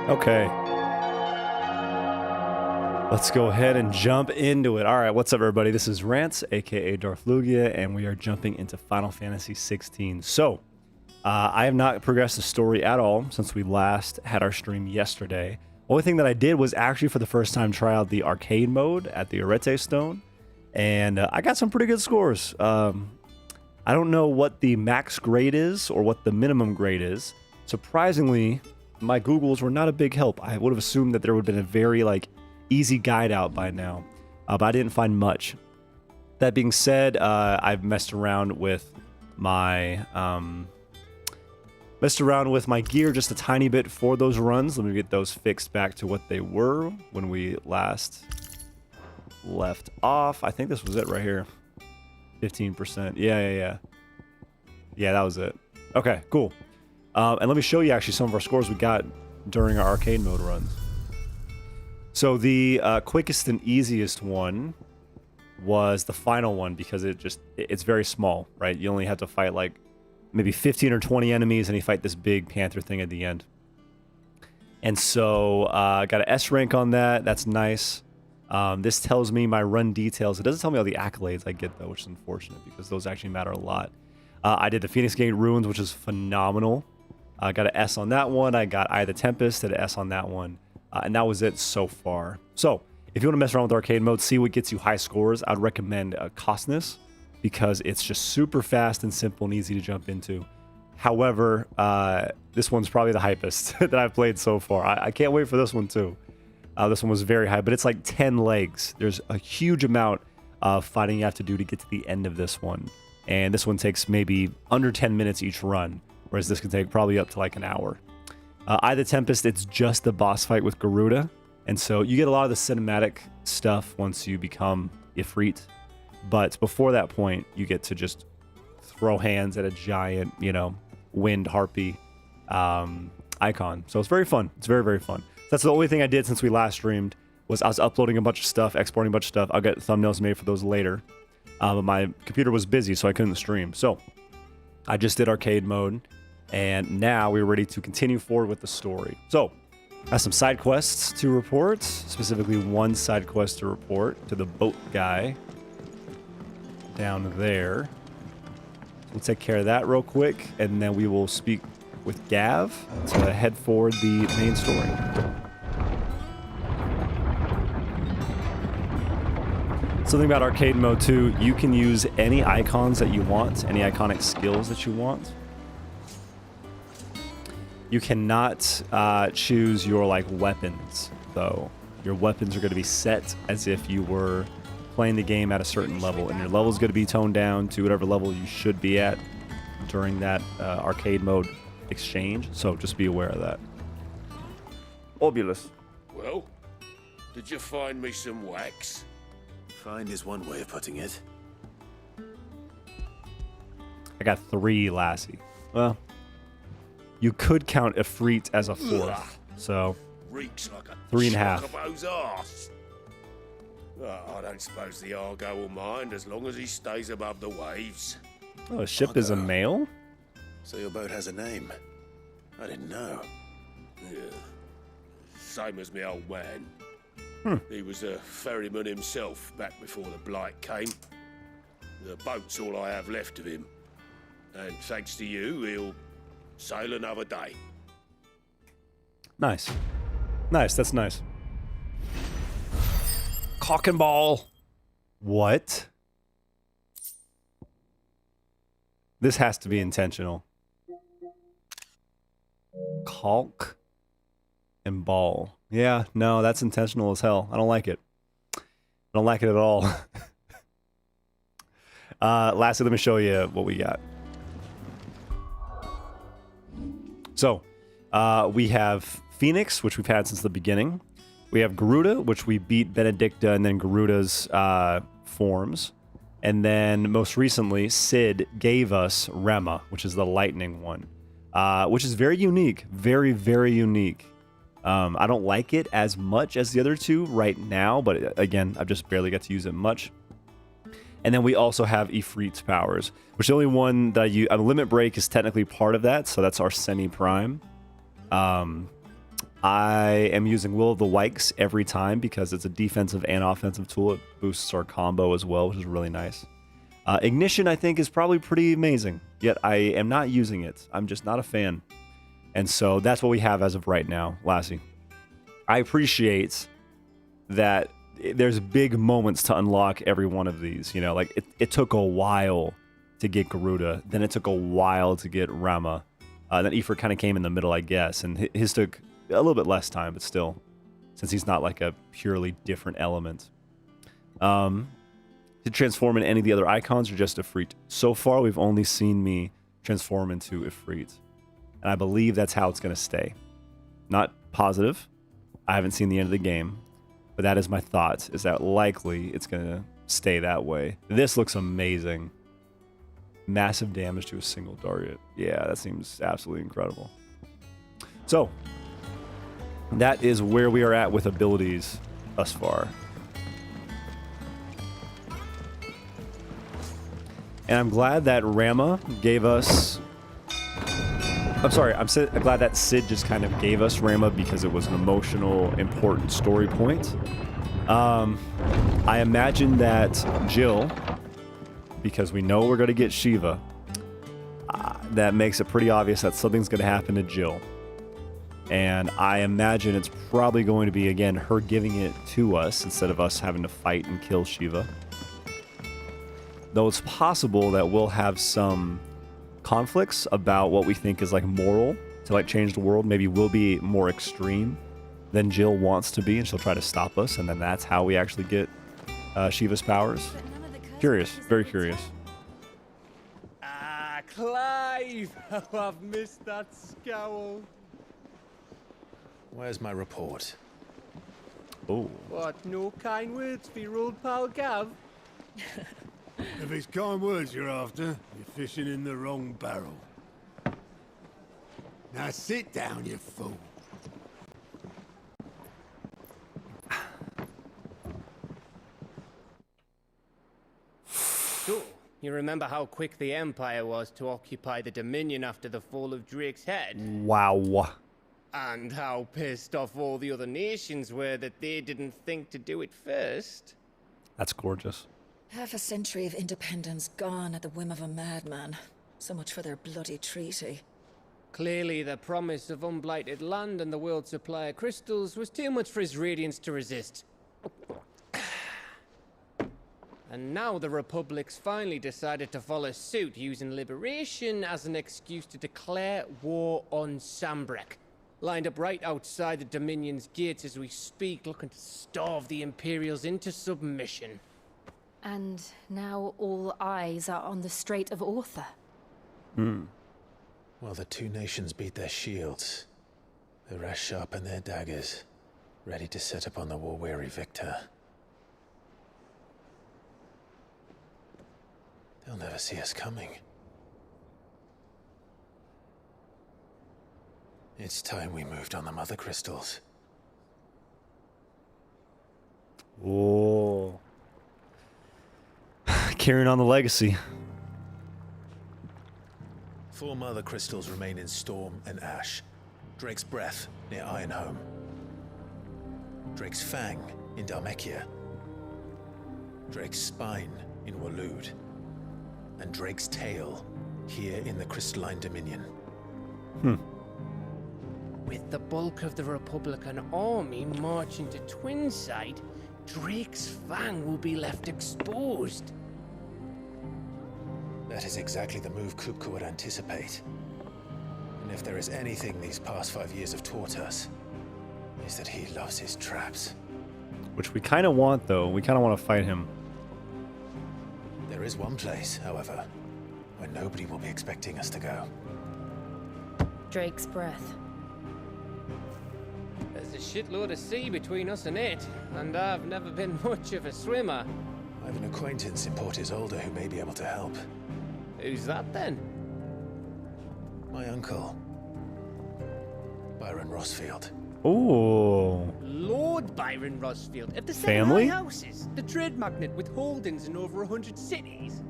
Okay. Let's go ahead and jump into it. All right, what's up, everybody? This is Rance, aka Darth Lugia, and we are jumping into Final Fantasy XVI. So, I have not progressed the story at all since we last had our stream yesterday. Only thing that I did was actually, for the first time, try out the arcade mode at the Arete Stone, and I got some pretty good scores. I don't know what the max grade is or what the minimum grade is. Surprisingly, my Googles were not a big help. I would have assumed that there would have been a very, easy guide out by now, but I didn't find much. That being said, I've messed around with my gear just a tiny bit for those runs. Let me get those fixed back to what they were when we last left off. I think this was it right here. 15%. Yeah, that was it. Okay, cool. And let me show you actually some of our scores we got during our arcade mode runs. So the quickest and easiest one was the final one because it's very small, right? You only have to fight maybe 15 or 20 enemies, and you fight this big panther thing at the end. And so I got an S rank on that. That's nice. This tells me my run details. It doesn't tell me all the accolades I get, though, which is unfortunate because those actually matter a lot. I did the Phoenix Gate Ruins, which is phenomenal. I got an S on that one. I got Eye of the Tempest, did an S on that one. And that was it so far. So, if you want to mess around with arcade mode, see what gets you high scores, I'd recommend Costness because it's just super fast and simple and easy to jump into. However, this one's probably the hypest that I've played so far. I can't wait for this one too. This one was very high, but it's like 10 legs. There's a huge amount of fighting you have to do to get to the end of this one. And this one takes maybe under 10 minutes each run, whereas this can take probably up to an hour. Eye of the Tempest, it's just the boss fight with Garuda, and so you get a lot of the cinematic stuff once you become Ifrit, but before that point, you get to just throw hands at a giant, wind harpy icon. So it's very fun. It's very, very fun. That's the only thing I did since we last streamed, was I was uploading a bunch of stuff, exporting a bunch of stuff. I'll get thumbnails made for those later, but my computer was busy, so I couldn't stream. So I just did arcade mode. And now we're ready to continue forward with the story. So, I have some side quests to report, specifically one side quest to report to the boat guy down there. So we'll take care of that real quick, and then we will speak with Gav to head forward the main story. Something about arcade mode too, you can use any icons that you want, any iconic skills that you want. You cannot choose your weapons, though. Your weapons are going to be set as if you were playing the game at a certain level, and your level is going to be toned down to whatever level you should be at during that arcade mode exchange. So just be aware of that. Obulus. Well, did you find me some wax? Find is one way of putting it. I got 3, Lassie. Well, you could count Ifrit as a 4th, so Reeks like a 3.5. chocobo's arse. I don't suppose the Argo will mind as long as he stays above the waves. Oh, a ship is a male? So your boat has a name. I didn't know. Yeah. Same as me old man. He was a ferryman himself back before the blight came. The boat's all I have left of him. And thanks to you, he'll sail another day. Nice. Nice, that's nice. Cock and ball. What? This has to be intentional. Caulk and ball. Yeah, no, that's intentional as hell. I don't like it. I don't like it at all. Lastly, let me show you what we got. So, we have Phoenix, which we've had since the beginning. We have Garuda, which we beat Benedicta and then Garuda's forms. And then, most recently, Sid gave us Rema, which is the lightning one. Which is very unique. Very, very unique. I don't like it as much as the other two right now, but again, I've just barely got to use it much. And then we also have Ifrit's powers, which the only one that Limit Break is technically part of that, so that's our semi-prime. I I am using Will of the Wikes every time because it's a defensive and offensive tool. It boosts our combo as well, which is really nice. Ignition, I think, is probably pretty amazing, yet I am not using it. I'm just not a fan. And so that's what we have as of right now, Lassie. I appreciate that there's big moments to unlock every one of these. You know, like it took a while to get Garuda, then it took a while to get Rama. Then Aoife kind of came in the middle, I guess, and his took a little bit less time, but still, since he's not like a purely different element. To transform in any of the other icons or just Ifrit. So far, we've only seen me transform into Ifrit. And I believe that's how it's going to stay. Not positive. I haven't seen the end of the game. But that is my thought, is that likely it's going to stay that way. This looks amazing. Massive damage to a single target. Yeah, that seems absolutely incredible. So, that is where we are at with abilities thus far. And I'm glad that Rama gave us... I'm glad that Sid just kind of gave us Rama because it was an emotional, important story point. I imagine that Jill, because we know we're going to get Shiva, that makes it pretty obvious that something's going to happen to Jill. And I imagine it's probably going to be, again, her giving it to us instead of us having to fight and kill Shiva. Though it's possible that we'll have some conflicts about what we think is like moral to like change the world. Maybe we'll be more extreme than Jill wants to be, and she'll try to stop us, and then that's how we actually get Shiva's powers. Curious, very curious. Ah, Clive! How I've missed that scowl. Where's my report? Oh. What, no kind words for your old pal Gav? If it's kind words you're after, you're fishing in the wrong barrel. Now sit down, you fool. So, you remember how quick the Empire was to occupy the Dominion after the fall of Drake's head? Wow. And how pissed off all the other nations were that they didn't think to do it first? That's gorgeous. Half a century of independence gone at the whim of a madman. So much for their bloody treaty. Clearly, the promise of unblighted land and the world's supply of crystals was too much for his radiance to resist. And now the Republic's finally decided to follow suit, using liberation as an excuse to declare war on Sambrek. Lined up right outside the Dominion's gates as we speak, looking to starve the Imperials into submission. And now all eyes are on the Strait of Author. While the two nations beat their shields, the rest sharpen their daggers, ready to set upon the war-weary victor. They'll never see us coming. It's time we moved on the mother crystals. Oh. Carrying on the legacy. 4 mother crystals remain in Storm and Ash. Drake's Breath near Ironhome. Drake's Fang in Dhalmekia. Drake's Spine in Waloed. And Drake's Tail here in the Crystalline Dominion. With the bulk of the Republican army marching to Twinside, Drake's Fang will be left exposed. That is exactly the move Kupka would anticipate. And if there is anything these past 5 years have taught us, is that he loves his traps. Which we kind of want, though. We kind of want to fight him. There is one place, however, where nobody will be expecting us to go. Drake's Breath. There's a shitload of sea between us and it, and I've never been much of a swimmer. I have an acquaintance in Port Isolde who may be able to help. Who's that then? My uncle, Byron Rossfield. Oh. Lord Byron Rossfield of the Family? Seven High Houses, the trade magnate with holdings in over 100 cities.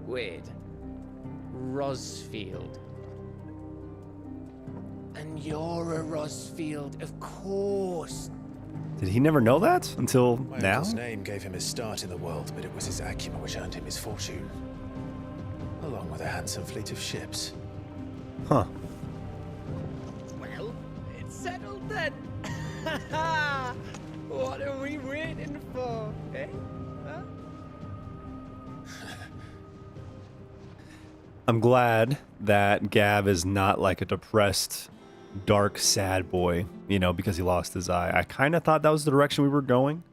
Wait, Rossfield. And And you're a Rosfield, of course. Did he never know that until My now? uncle's name gave him his start in the world, but it was his acumen which earned him his fortune. Along with a handsome fleet of ships. Huh. Well, it's settled then. What are we waiting for, eh? Huh? I'm glad that Gab is not like a depressed, dark, sad boy, you know, because he lost his eye. I kind of thought that was the direction we were going,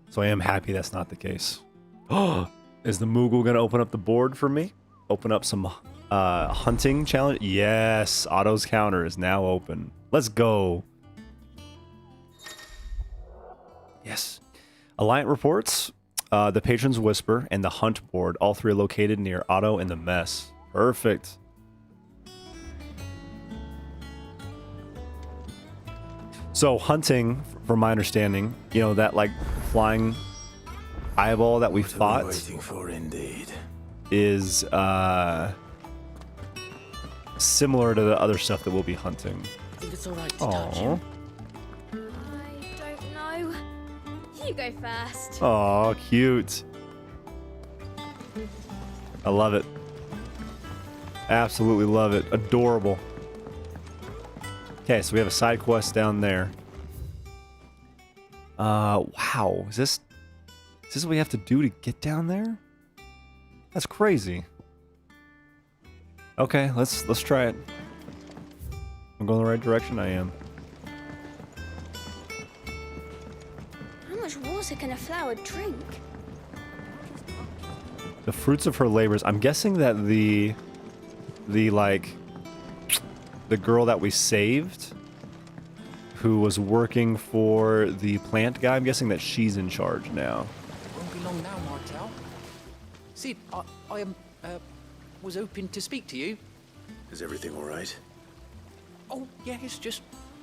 so I am happy that's not the case. Oh, is the Moogle going to open up the board for me? Open up some hunting challenge? Yes, Otto's counter is now open. Let's go. Yes. Alliant reports, the Patron's Whisper, and the Hunt board. All three are located near Otto and the Mess. Perfect. So hunting, from my understanding, you know, that like flying eyeball that we fought Waiting for indeed. is similar to the other stuff that we'll be hunting. I think it's alright to touch him. I don't know. You go first. Aw, cute. I love it. Absolutely love it. Adorable. Okay, so we have a side quest down there. Wow. Is this what we have to do to get down there? That's crazy. Okay, let's try it. I'm going the right direction. I am. How much water can a flower drink? The fruits of her labors. I'm guessing that the girl that we saved, who was working for the plant guy, I'm guessing that she's in charge now. Won't be long now, Martel. Sid, I was hoping to speak to you. Is everything all right? Oh, yeah, it's just,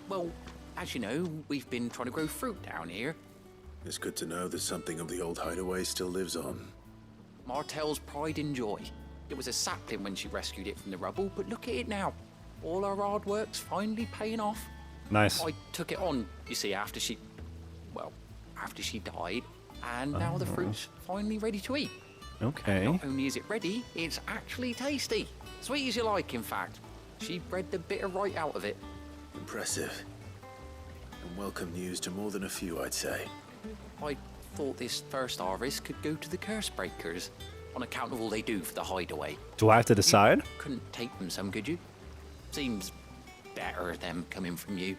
well, as you know, we've been trying to grow fruit down here. It's good to know that something of the old hideaway still lives on. Martel's pride and joy. It was a sapling when she rescued it from the rubble, but look at it now. All our hard work's finally paying off. Nice. I took it on, you see, after she died, and now the fruit's finally ready to eat. Okay. Not only is it ready, it's actually tasty. Sweet as you like, in fact. She bred the bitter right out of it. Impressive. And welcome news to more than a few, I'd say. I thought this first harvest could go to the curse breakers, on account of all they do for the hideaway. Do I have to decide? Couldn't take them some, could you? Seems better them coming from you.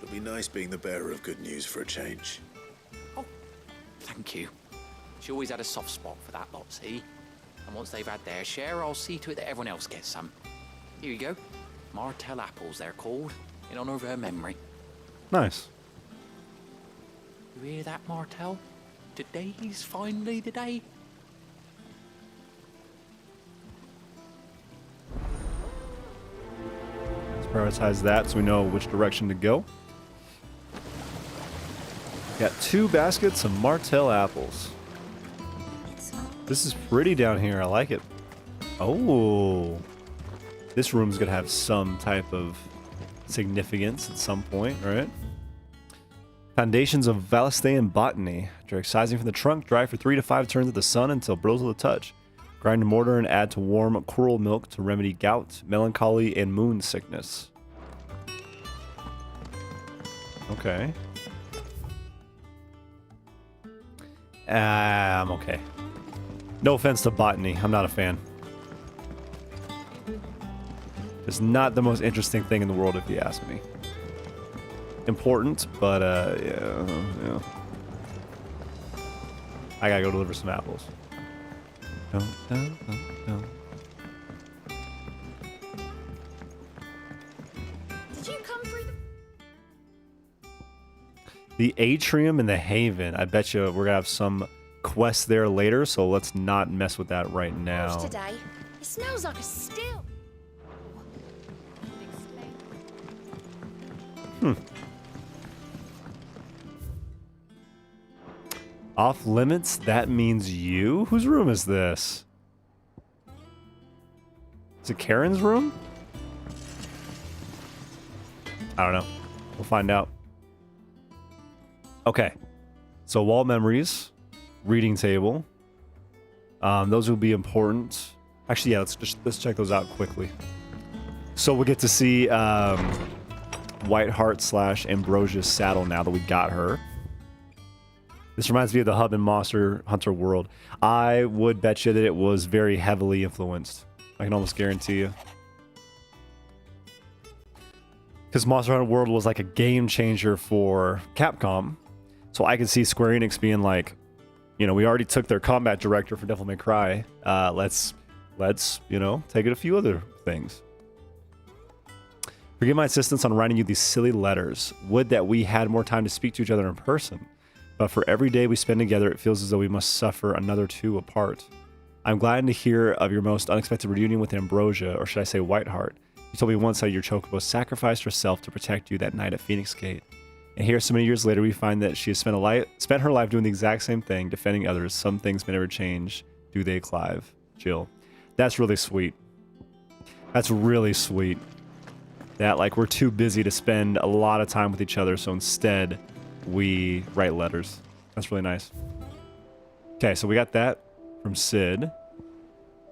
It'll be nice being the bearer of good news for a change. Oh, thank you. She always had a soft spot for that lot, see? And once they've had their share, I'll see to it that everyone else gets some. Here you go. Martel apples, they're called, in honor of her memory. Nice. You hear that, Martel? Today's finally the day. Let's prioritize that so we know which direction to go. Got 2 baskets of Martel apples. This is pretty down here. I like it. Oh. This room's going to have some type of significance at some point, right? Foundations of Valistean botany. Direct sizing from the trunk. Dry for 3 to 5 turns of the sun until brittle to the touch. Grind in mortar and add to warm coral milk to remedy gout, melancholy, and moon sickness. Okay. I'm okay. No offense to botany. I'm not a fan. It's not the most interesting thing in the world, if you ask me. Important, but yeah. I gotta go deliver some apples. Dun, dun, dun, dun. Did you come through The atrium and the haven. I bet you we're gonna have some quests there later, so let's not mess with that right now. today? It smells like a still. Off limits? That means you? Whose room is this? Is it Karen's room? I don't know. We'll find out. Okay. So wall memories, reading table. Those will be important. Actually, yeah, let's check those out quickly. So we'll get to see Whiteheart / Ambrosia's saddle now that we got her. This reminds me of the Hub and Monster Hunter world. I would bet you that it was very heavily influenced. I can almost guarantee you. Because Monster Hunter World was like a game changer for Capcom. So I could see Square Enix being like, you know, we already took their combat director for Devil May Cry. Let's, you know, take it a few other things. Forgive my insistence on writing you these silly letters. Would that we had more time to speak to each other in person. But for every day we spend together, it feels as though we must suffer another two apart. I'm glad to hear of your most unexpected reunion with Ambrosia, or should I say Whiteheart. You told me once how your chocobo sacrificed herself to protect you that night at Phoenix Gate. And here, so many years later, we find that she has spent her life doing the exact same thing, defending others. Some things may never change, do they, Clive? Jill. That's really sweet. That's really sweet. That, like, we're too busy to spend a lot of time with each other, so instead, we write letters. That's really nice. Okay, so we got that from Sid.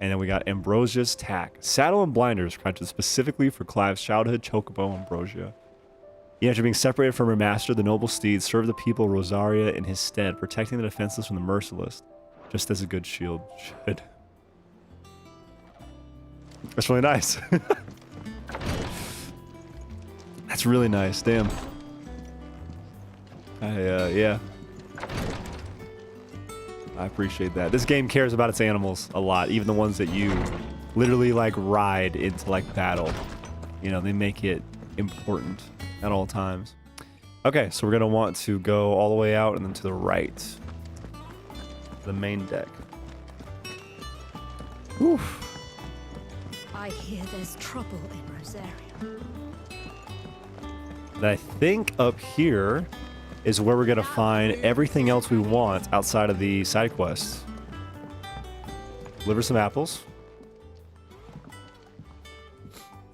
And then we got Ambrosia's tack. Saddle and blinders crafted specifically for Clive's childhood chocobo, Ambrosia. Yet after being separated from her master, the noble steed served the people of Rosaria in his stead, protecting the defenseless from the merciless, just as a good shield should. That's really nice. That's really nice. Damn. Yeah. I appreciate that. This game cares about its animals a lot, even the ones that you literally like ride into like battle. You know, they make it important at all times. Okay, so we're gonna want to go all the way out and then to the right. The main deck. Oof. I hear there's trouble in Rosaria. And I think up here is where we're gonna find everything else we want outside of the side quests. Deliver some apples.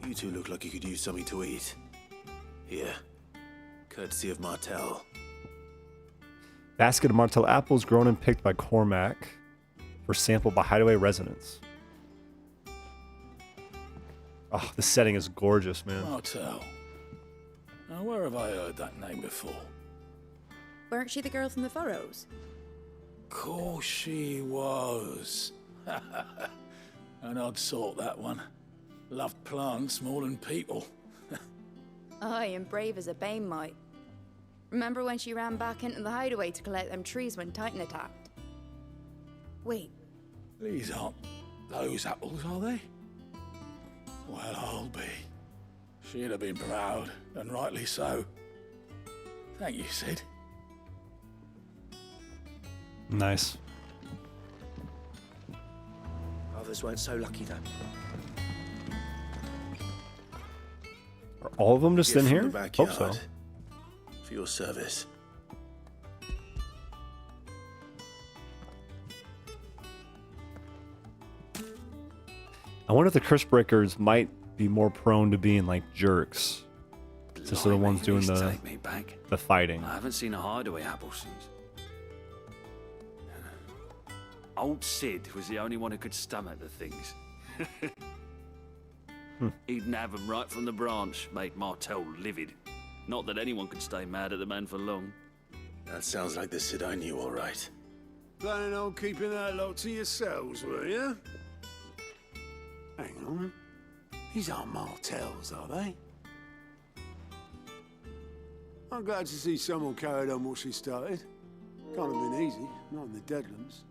You two look like you could use something to eat. Here, courtesy of Martel. Basket of Martel apples grown and picked by Cormac for sample by Hideaway residents. Oh, the setting is gorgeous, man. Martel. Now, where have I heard that name before? Weren't she the girl from the Furrows? Course she was. An odd sort, that one. Loved plants more than people. Aye, and brave as a bane might. Remember when she ran back into the hideaway to collect them trees when Titan attacked? Wait. These aren't those apples, are they? Well, I'll be. She'd have been proud, and rightly so. Thank you, Sid. Nice. Others weren't so lucky, though. Are all of them just in here? Backyard. Hope so. For your service. I wonder if the curse breakers might be more prone to being like jerks. Just the ones doing the fighting. I haven't seen a hideaway apple since. Old Sid was the only one who could stomach the things. He'd nab them right from the branch, made Martel livid. Not that anyone could stay mad at the man for long. That sounds like the Sid I knew, all right. Planning on keeping that lot to yourselves, were you? Hang on. These aren't Martels, are they? I'm glad to see someone carried on what she started. Can't have been easy, not in the Deadlands.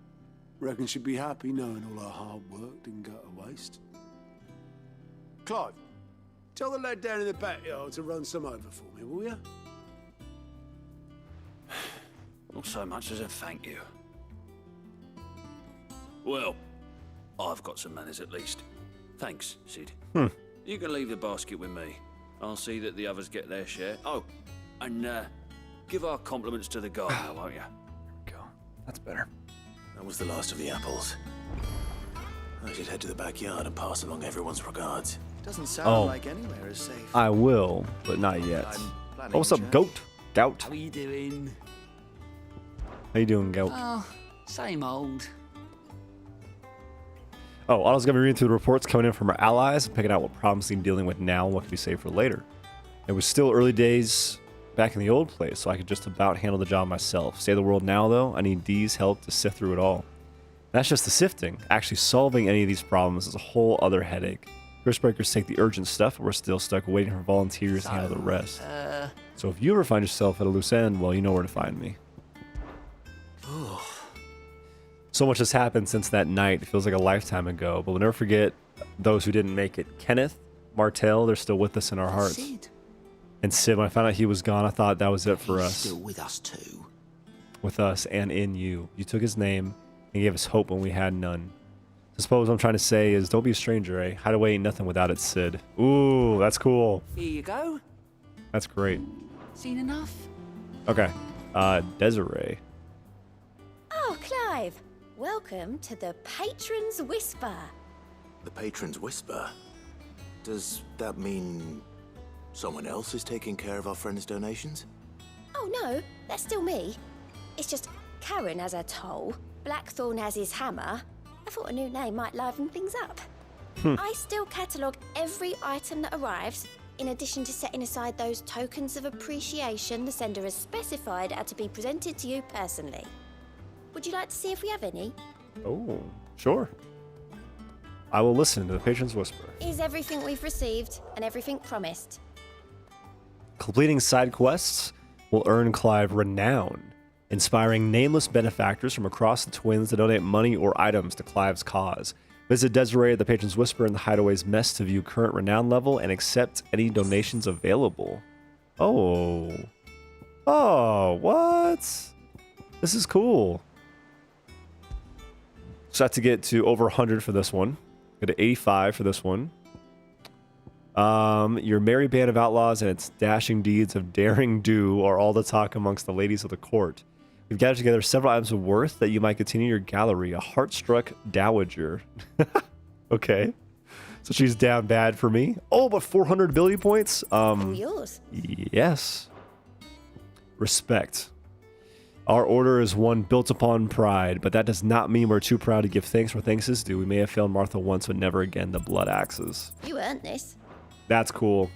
Reckon she'd be happy knowing all her hard work didn't go to waste. Clive, tell the lad down in the backyard to run some over for me, will you? Not so much as a thank you. Well, I've got some manners at least. Thanks, Sid. You can leave the basket with me. I'll see that the others get their share. Oh, and give our compliments to the gardener, won't you? There we go. That's better. That was the last of the apples. I should head to the backyard and pass along everyone's regards. Doesn't sound Oh. like anywhere is safe. I will, but not yet. I'm planning Oh, what's up, journey. goat? Gout. How are you doing? How you doing, goat? Oh, same old. Oh, Otto's gonna be reading through the reports coming in from our allies and picking out what problems need dealing with now and what can be saved for later. It was still early days back in the old place, so I could just about handle the job myself. Save the world now, though, I need Dee's help to sift through it all. That's just the sifting. Actually solving any of these problems is a whole other headache. Curse-breakers take the urgent stuff, but we're still stuck waiting for volunteers to handle the rest. So if you ever find yourself at a loose end, well, you know where to find me. So much has happened since that night. It feels like a lifetime ago, but we'll never forget those who didn't make it. Kenneth, Martell, they're still with us in our hearts. Sid. And Sid, when I found out he was gone, I thought that was it for He's us. still with us too. With us and in you. You took his name and gave us hope when we had none. I suppose what I'm trying to say is don't be a stranger, eh? Hideaway ain't nothing without it, Sid. Ooh, that's cool. Here you go. That's great. Seen enough? Okay. Desiree. Oh, Clive. Welcome to the Patron's Whisper. The Patron's Whisper? Does that mean someone else is taking care of our friend's donations? Oh, no, that's still me. It's just Karen has her toll, Blackthorn has his hammer. I thought a new name might liven things up. I still catalogue every item that arrives, in addition to setting aside those tokens of appreciation the sender has specified are to be presented to you personally. Would you like to see if we have any? Oh, sure. I will listen to the Patron's Whisper. Is everything we've received and everything promised? Completing side quests will earn Clive renown, inspiring nameless benefactors from across the Twins to donate money or items to Clive's cause. Visit Desiree at the Patron's Whisper in the Hideaway's mess to view current renown level and accept any donations available. Oh. Oh, what? This is cool. So I have to get to over 100 for this one. Go to 85 for this one. Your merry band of outlaws and its dashing deeds of daring do are all the talk amongst the ladies of the court. We've gathered together several items of worth that you might continue your gallery. A heart-struck dowager. Okay. So she's down bad for me. Oh, but 400 ability points? All yours. Yes. Respect. Our order is one built upon pride, but that does not mean we're too proud to give thanks where thanks is due. We may have failed Martha once, but never again. The blood axes. You earned this. That's cool.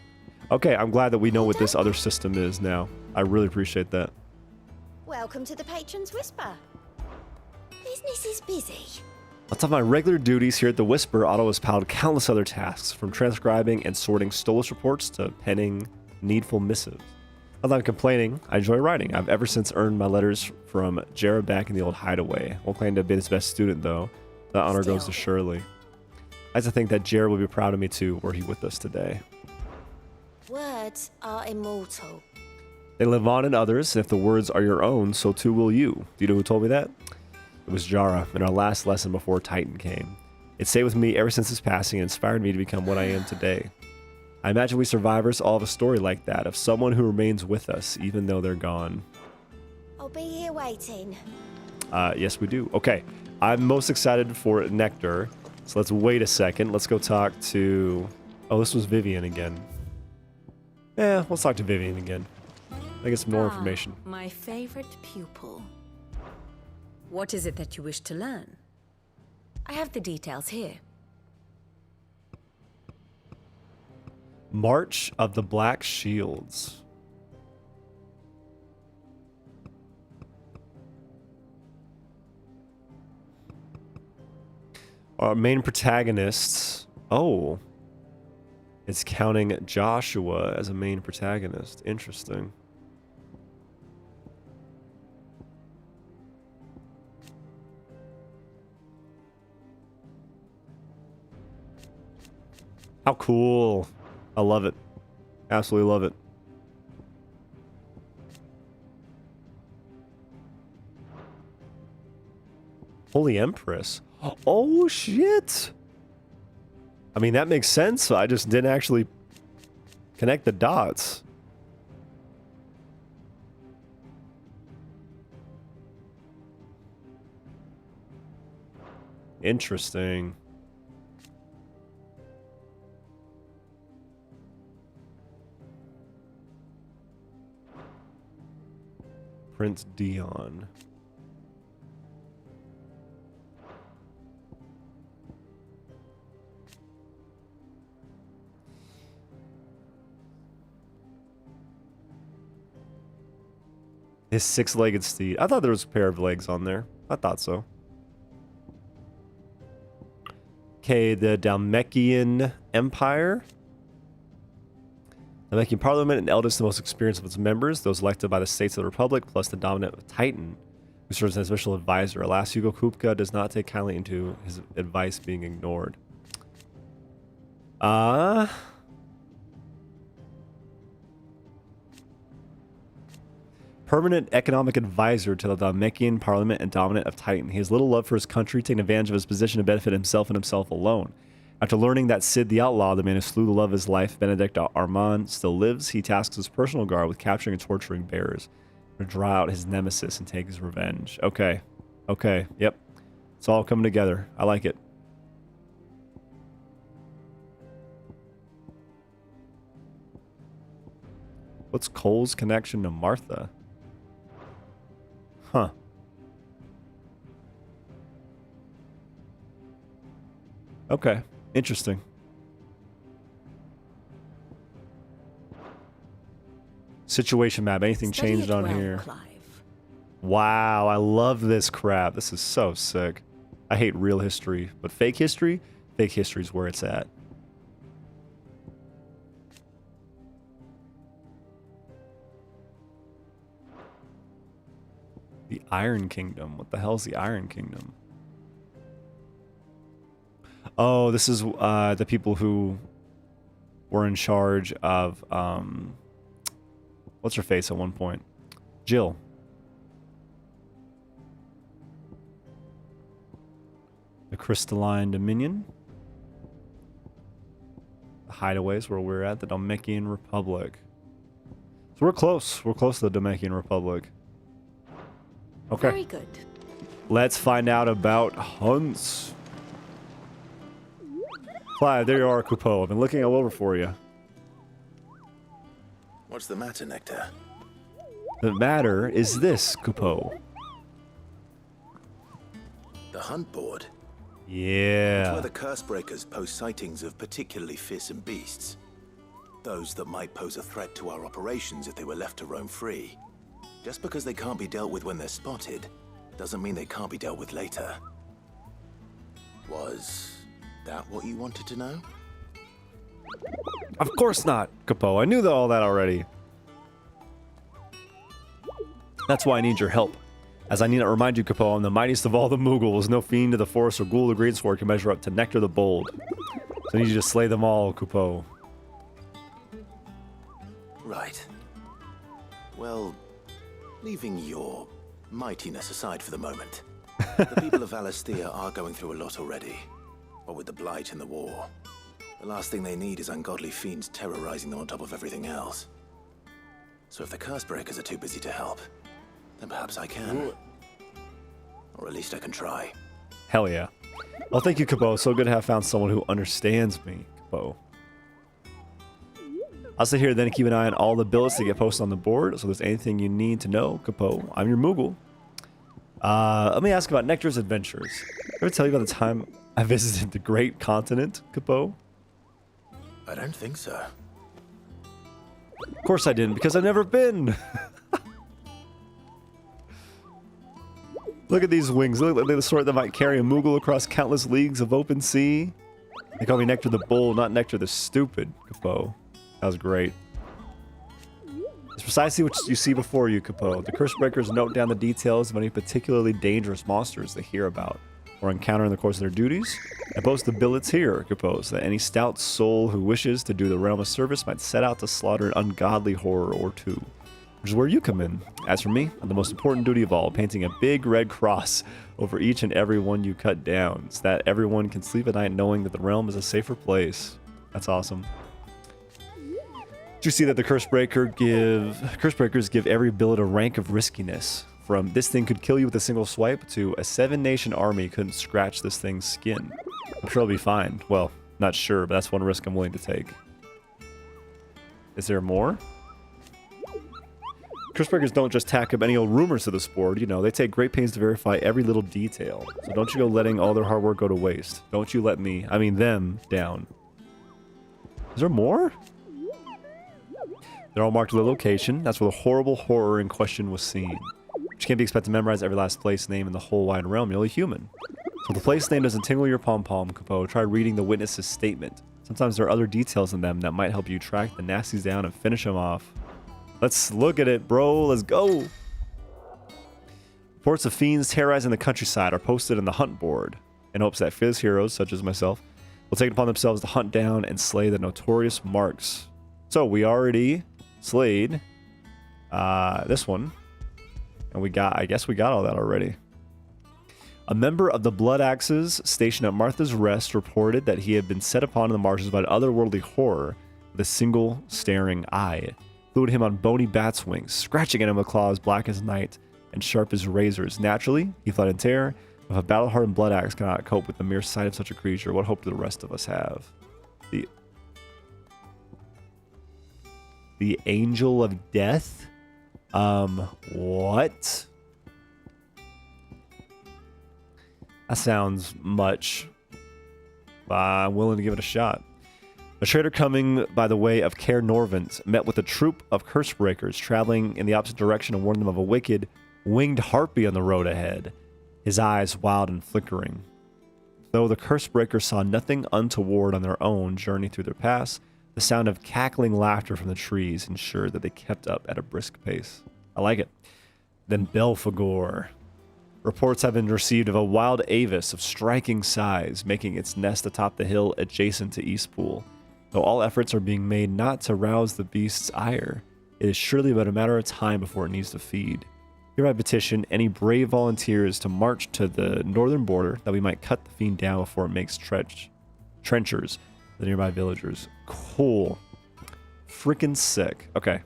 Okay, I'm glad that we know what this other system is now. I really appreciate that. Welcome to the Patron's Whisper. Business is busy. On top of my regular duties here at the Whisper, Otto has piled countless other tasks, from transcribing and sorting Stolas reports to penning needful missives. Not that I'm complaining, I enjoy writing. I've ever since earned my letters from Jared back in the old hideaway. Won't claim to have been his best student, though. That honor goes to Shirley. I like to think that Jared will be proud of me, too, were he with us today. Words are immortal. They live on in others, and if the words are your own, so too will you. Do you know who told me that? It was Jara, in our last lesson before Titan came. It stayed with me ever since his passing and inspired me to become what I am today. I imagine we survivors all have a story like that, of someone who remains with us, even though they're gone. I'll be here waiting. Yes, we do. Okay, I'm most excited for Nectar, so let's wait a second. Let's go talk to... Oh, this was Vivian again. Yeah, let's talk to Vivian again. I get some more information. My favorite pupil. What is it that you wish to learn? I have the details here. March of the Black Shields. Our main protagonists. Oh. It's counting Joshua as a main protagonist. Interesting. How cool. I love it. Absolutely love it. Holy Empress. Oh, shit. I mean, that makes sense. I just didn't actually connect the dots. Interesting. Prince Dion. His six-legged steed. I thought there was a pair of legs on there. I thought so. Okay, the Dalmekian Empire. The Dalmekian Parliament, and eldest and most experienced of its members, those elected by the states of the Republic, plus the dominant Titan, who serves as special advisor. Alas, Hugo Kupka does not take kindly into his advice being ignored. Permanent economic advisor to the Dalmekian Parliament and dominant of Titan. He has little love for his country, taking advantage of his position to benefit himself and himself alone. After learning that Sid the Outlaw, the man who slew the love of his life, Benedict Armand, still lives, he tasks his personal guard with capturing and torturing bears to draw out his nemesis and take his revenge. Okay. Okay. Yep. It's all coming together. I like it. What's Cole's connection to Martha? Huh. Okay. Interesting. Situation map. Anything changed on here? Clive. Wow. I love this crap. This is so sick. I hate real history, but fake history is where it's at. The Iron Kingdom. What the hell is the Iron Kingdom? Oh, this is the people who were in charge of what's her face at one point? Jill. The Crystalline Dominion. The hideaways where we're at, the Dalmekian Republic. So we're close. We're close to the Dalmekian Republic. Okay. Very good. Let's find out about hunts. Clive, there you are, Coupeau. I've been looking all over for you. What's the matter, Nectar? The matter is this, Coupeau. The hunt board? Yeah. It's where the Cursebreakers post sightings of particularly fearsome beasts. Those that might pose a threat to our operations if they were left to roam free. Just because they can't be dealt with when they're spotted, doesn't mean they can't be dealt with later. Was that what you wanted to know? Of course not, Coupeau. I knew all that already. That's why I need your help. As I need to remind you, Coupeau, I'm the mightiest of all the Mughals. No fiend of the forest or ghoul of the greatsword can measure up to Nectar the Bold. So I need you to slay them all, Coupeau. Right. Well, leaving your mightiness aside for the moment, the people of Valisthea are going through a lot already. What with the Blight and the war. The last thing they need is ungodly fiends terrorizing them on top of everything else. So if the Cursebreakers are too busy to help, then perhaps I can. Or at least I can try. Hell yeah. Well, thank you, Coupeau. So good to have found someone who understands me, Coupeau. I'll sit here then and keep an eye on all the billets that get posted on the board. So if there's anything you need to know, Coupeau, I'm your Moogle. Let me ask about Nectar's adventures. Ever tell you about the time I visited the Great Continent, Coupeau? I don't think so. Of course I didn't, because I've never been. Look at these wings. Look like they're the sort that might carry a Moogle across countless leagues of open sea. They call me Nectar the Bold, not Nectar the Stupid, Coupeau. That was great. It's precisely what you see before you, Coupeau. The Cursebreakers note down the details of any particularly dangerous monsters they hear about or encounter in the course of their duties. I post the billets here, Coupeau, so that any stout soul who wishes to do the realm a service might set out to slaughter an ungodly horror or two. Which is where you come in. As for me, the most important duty of all, painting a big red cross over each and every one you cut down, so that everyone can sleep at night knowing that the realm is a safer place. That's awesome. Did you see that the Cursebreakers give every billet a rank of riskiness? From this thing could kill you with a single swipe to a 7-nation army couldn't scratch this thing's skin. I'm sure it'll be fine. Well, not sure, but that's one risk I'm willing to take. Is there more? Curse don't just tack up any old rumors to this board, you know, they take great pains to verify every little detail. So don't you go letting all their hard work go to waste. Don't you let me, I mean them, down. Is there more? They're all marked with a location. That's where the horrible horror in question was seen. Which can't be expected to memorize every last place name in the whole wide realm. You're only human. So if the place name doesn't tingle your pom-pom, Capo, try reading the witness's statement. Sometimes there are other details in them that might help you track the nasties down and finish them off. Let's look at it, bro. Let's go. Reports of fiends terrorizing the countryside are posted on the hunt board in hopes that fearless heroes, such as myself, will take it upon themselves to hunt down and slay the notorious marks. So we already slayed this one. And we got, I guess we got all that already. A member of the Blood Axes stationed at Martha's Rest reported that he had been set upon in the marshes by an otherworldly horror with a single staring eye. Flew at him on bony bat's wings, scratching at him with claws black as night and sharp as razors. Naturally, he fled in terror. If a battle-hardened Blood Axe cannot cope with the mere sight of such a creature, what hope do the rest of us have? The Angel of Death? What? That sounds much. I'm willing to give it a shot. A trader coming by the way of Caer Norvent met with a troop of Cursebreakers traveling in the opposite direction and warned them of a wicked, winged harpy on the road ahead, his eyes wild and flickering. Though the Cursebreakers saw nothing untoward on their own journey through their pass, the sound of cackling laughter from the trees ensured that they kept up at a brisk pace. I like it. Then Belphegor. Reports have been received of a wild avis of striking size making its nest atop the hill adjacent to Eastpool. Though all efforts are being made not to rouse the beast's ire, it is surely but a matter of time before it needs to feed. Hereby petition any brave volunteers to march to the northern border that we might cut the fiend down before it makes trenchers for the nearby villagers. Cool. Freaking sick. Okay.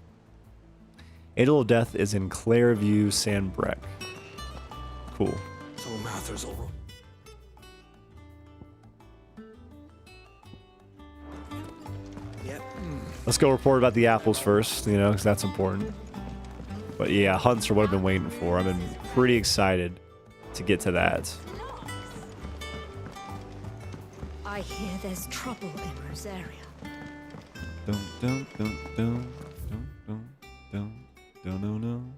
Angel of Death is in Clairview, Sandbreck. Cool. So Mather's all right. Yep. Let's go report about the apples first, you know, because that's important. But yeah, hunts are what I've been waiting for. I've been pretty excited to get to that. I hear there's trouble in Rosaria. Dun, dun, dun, dun, dun, dun, dun, dun, dun, dun.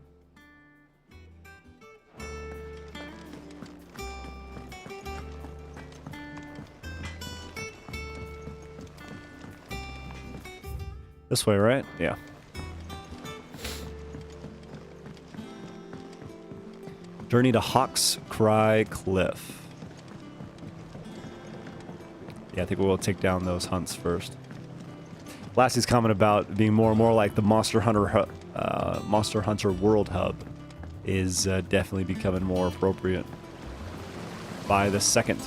This way, right? Yeah. Journey to Hawk's Cry Cliff. Yeah, I think we'll take down those hunts first. Lassie's comment about being more and more like the Monster Hunter World Hub is definitely becoming more appropriate by the second.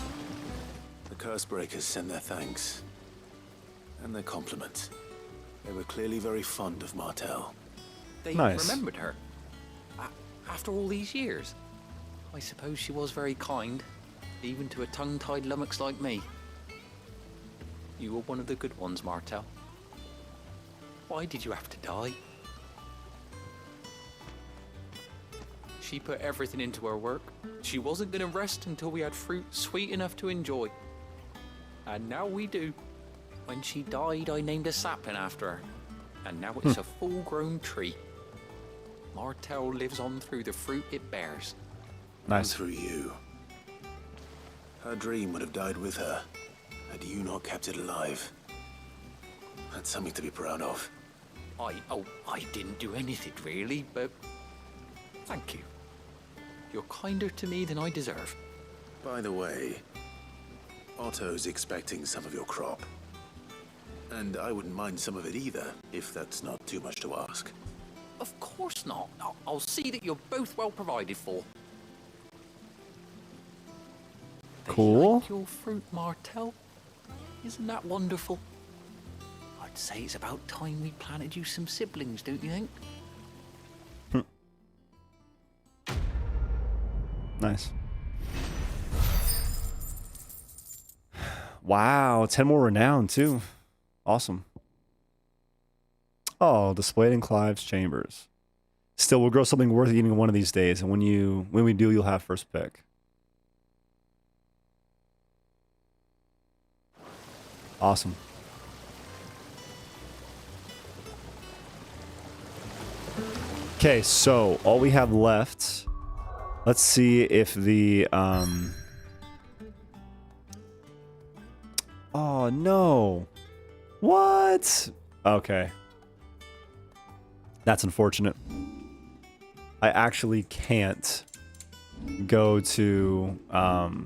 The Cursebreakers send their thanks and their compliments. They were clearly very fond of Martel. They Nice. remembered her. After all these years. I suppose she was very kind, even to a tongue-tied lummox like me. You were one of the good ones, Martel. Why did you have to die? She put everything into her work. She wasn't going to rest until we had fruit sweet enough to enjoy. And now we do. When she died, I named a sapling after her. And now it's a full-grown tree. Martel lives on through the fruit it bears. Nice. And through you. Her dream would have died with her, had you not kept it alive. That's something to be proud of. I didn't do anything really, but thank you. You're kinder to me than I deserve. By the way, Otto's expecting some of your crop. And I wouldn't mind some of it either, if that's not too much to ask. Of course not. I'll see that you're both well provided for. Cool. Like your fruit, Martel. Isn't that wonderful? I'd say it's about time we planted you some siblings, don't you think? Nice. Wow, 10 more renown too. Awesome. Oh, displayed in Clive's chambers. Still, we'll grow something worth eating one of these days, and when we do, you'll have first pick. Awesome. Okay, so all we have left. Let's see if the oh no. What? Okay. That's unfortunate. I actually can't go to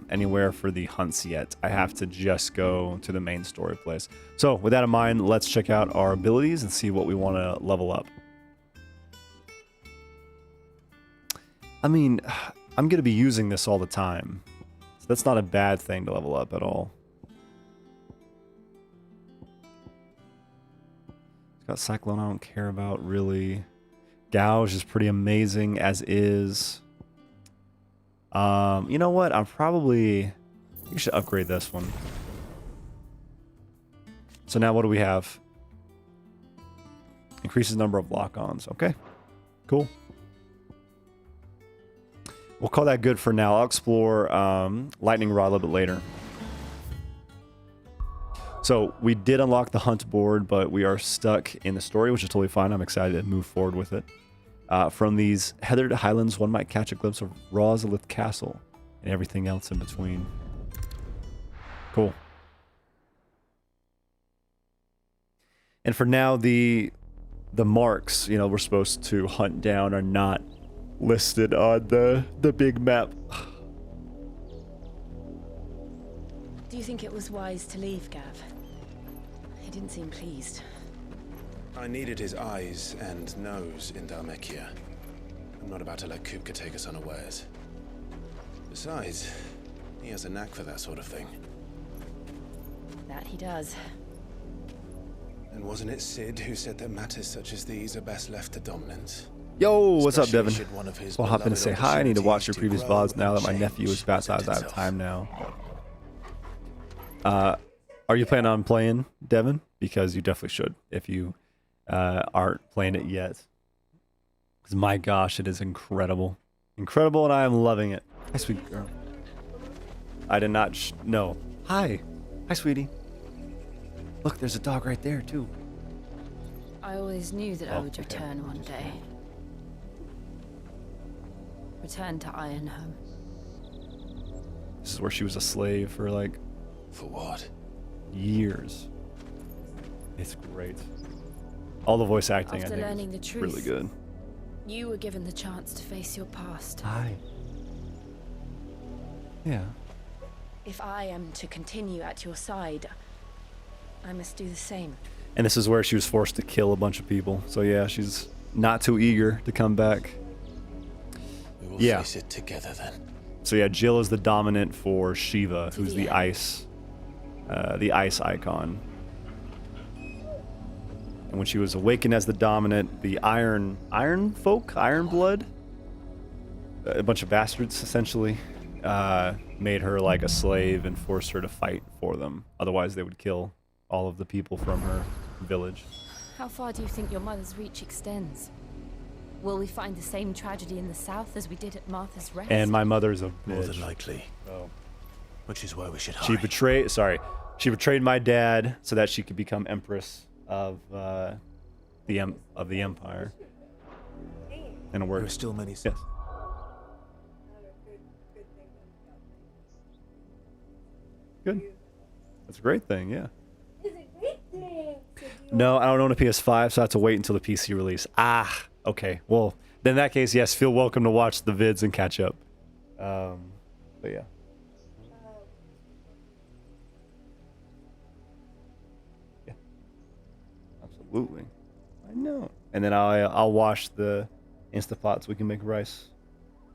anywhere for the hunts yet. I have to just go to the main story place. So with that in mind, let's check out our abilities and see what we want to level up. I mean, I'm going to be using this all the time. So that's not a bad thing to level up at all. It's got Cyclone I don't care about, really. Gouge is pretty amazing as is. You know what? We should upgrade this one. So now what do we have? Increases number of lock-ons. Okay, cool. We'll call that good for now. I'll explore Lightning Rod a little bit later. So we did unlock the hunt board, but we are stuck in the story, which is totally fine. I'm excited to move forward with it. From these heathered highlands, one might catch a glimpse of Rosalith Castle and everything else in between. Cool. And for now, the marks, you know, we're supposed to hunt down are not listed on the big map. Do you think it was wise to leave, Gav? He didn't seem pleased. I needed his eyes and nose in Dhalmekia. I'm not about to let Kupka take us unawares. Besides, he has a knack for that sort of thing. That he does. And wasn't it Sid who said that matters such as these are best left to dominance? Yo, what's up, Devin? Should one of his I'll hop in and say hi. I need to watch your previous opportunities VODs now that my grow nephew is and baptized. I have present time now. Are you planning on playing, Devin? Because you definitely should if you aren't playing it yet. Because my gosh, it is incredible. Incredible, and I am loving it. Hi, sweet girl. I did not no. Hi. Hi, sweetie. Look, there's a dog right there, too. I always knew that I would return one day. Return to Ironhome. This is where she was a slave for, like... For what? Years. It's great. All the voice acting, After I think, learning the is truth, really good. You were given the chance to face your past. Hi. Yeah. If I am to continue at your side, I must do the same. And this is where she was forced to kill a bunch of people. So yeah, she's not too eager to come back. We will Yeah. face it together then. So yeah, Jill is the dominant for Shiva, who's the ice icon. And when she was awakened as the dominant, the Iron Blood, a bunch of bastards essentially, made her like a slave and forced her to fight for them. Otherwise, they would kill all of the people from her village. How far do you think your mother's reach extends? Will we find the same tragedy in the south as we did at Martha's Rest? And my mother's a More bitch. than likely. So. Which is why we should She hide. She betrayed my dad so that she could become empress of the empire. In a word. There are still many. Yes. Good. That's a great thing, yeah. No, I don't own a PS5, so I have to wait until the PC release. Ah, okay. Well, then in that case, yes, feel welcome to watch the vids and catch up. But yeah. Yeah. Absolutely. I know. And then I'll wash the Instapot so we can make rice,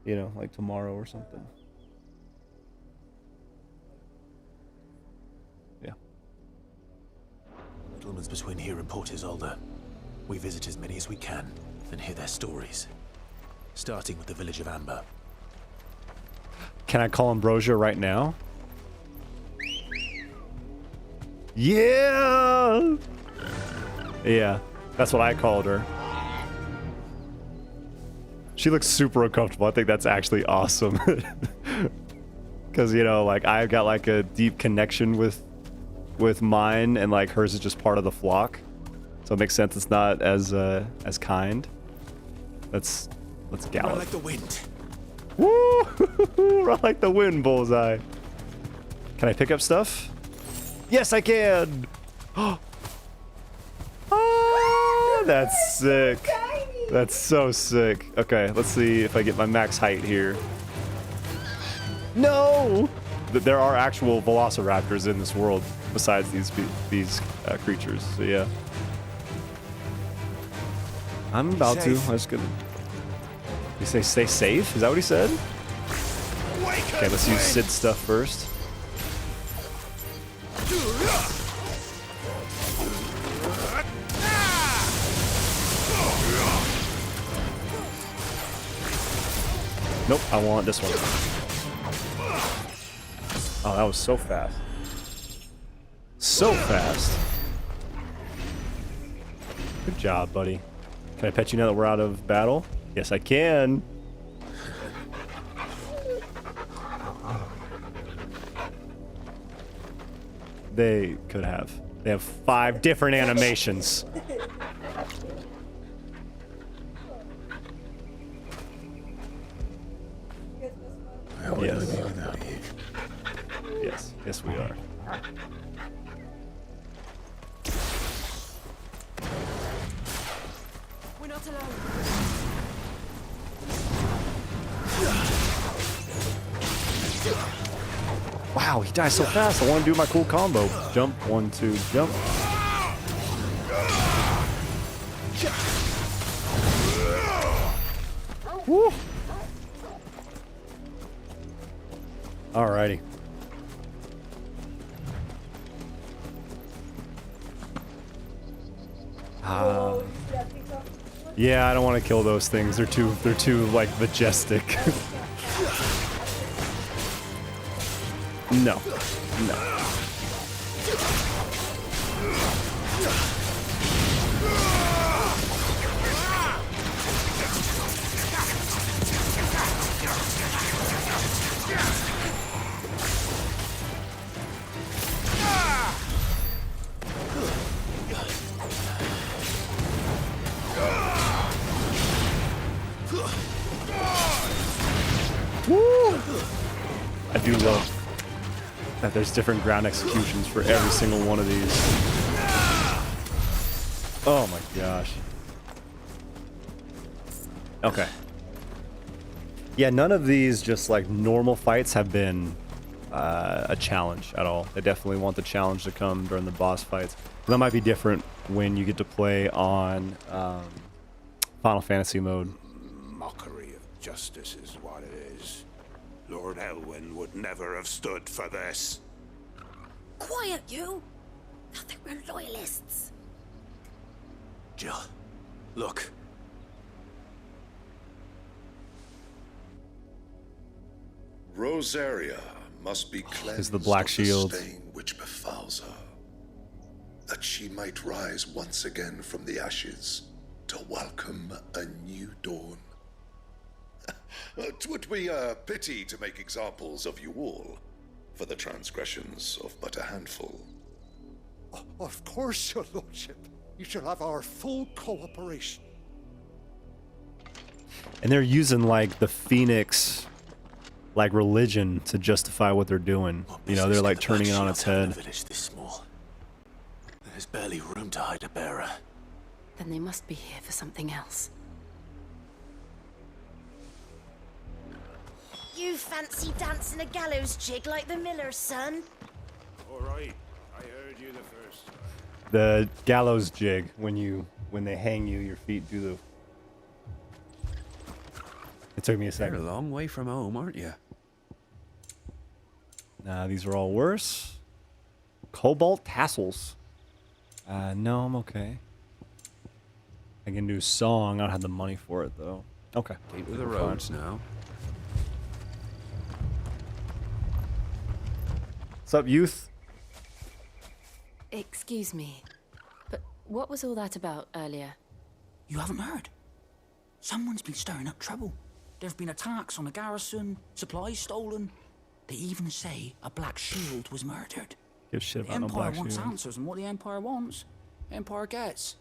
you know, like tomorrow or something. Settlements between here and Port Isolde. We visit as many as we can and hear their stories. Starting with the village of Amber. Can I call Ambrosia right now? Yeah! Yeah, that's what I called her. She looks super uncomfortable. I think that's actually awesome. Because, you know, like, I've got, like, a deep connection with mine, and, like, hers is just part of the flock. So it makes sense it's not as kind. Let's gallop. Run like the wind. Woo! Run like the wind, Bullseye. Can I pick up stuff? Yes, I can! Ah, that's sick. That's so sick. Okay, let's see if I get my max height here. No! There are actual velociraptors in this world besides these creatures, so yeah. I'm about to. I'm just gonna... You say stay safe? Is that what he said? Okay, let's use Sid stuff first. Nope, I want this one. Oh, that was so fast. So fast. Good job, buddy. Can I pet you now that we're out of battle? Yes, I can. They could have. They have 5 different animations. Yes. Yes. Yes, we are. We're not alone. Wow, he dies so fast. I want to do my cool combo. Jump, 1, 2, jump. Woo. Alrighty. Yeah, I don't want to kill those things. They're too like majestic. No. No. Woo! I do love that there's different ground executions for every single one of these. Oh my gosh. Okay. Yeah, none of these just like normal fights have been a challenge at all. They definitely want the challenge to come during the boss fights. That might be different when you get to play on Final Fantasy mode. Mockery of justice is what it is. Lord Elwyn would never have stood for this. Quiet, you! I think we're loyalists. Jill, look. Rosaria must be cleansed Is the Black Shield. of the stain which befalls her, that she might rise once again from the ashes to welcome a new dawn. 'Twould be a pity to make examples of you all, for the transgressions of but a handful. Of course, your lordship. You shall have our full cooperation. And they're using like the Phoenix like religion to justify what they're doing. You know, they're like turning it on its head. A village this small. There's barely room to hide a bearer. Then they must be here for something else. You fancy dancing a gallows jig like the miller's son? All right, I heard you the first time. The gallows jig, when they hang you, your feet do the... It took me a second. You're a long way from home, aren't you? Nah, these are all worse. Cobalt tassels. No, I'm okay. I can do song. I don't have the money for it, though. Okay. Keep to the We're roads fine. now. What's up, youth? Excuse me, but what was all that about earlier? You haven't heard? Someone's been stirring up trouble. There have been attacks on the garrison, supplies stolen. They even say a Black Shield was murdered. Give shit The about no Empire Black wants Shield. answers, and what the Empire wants, Empire gets.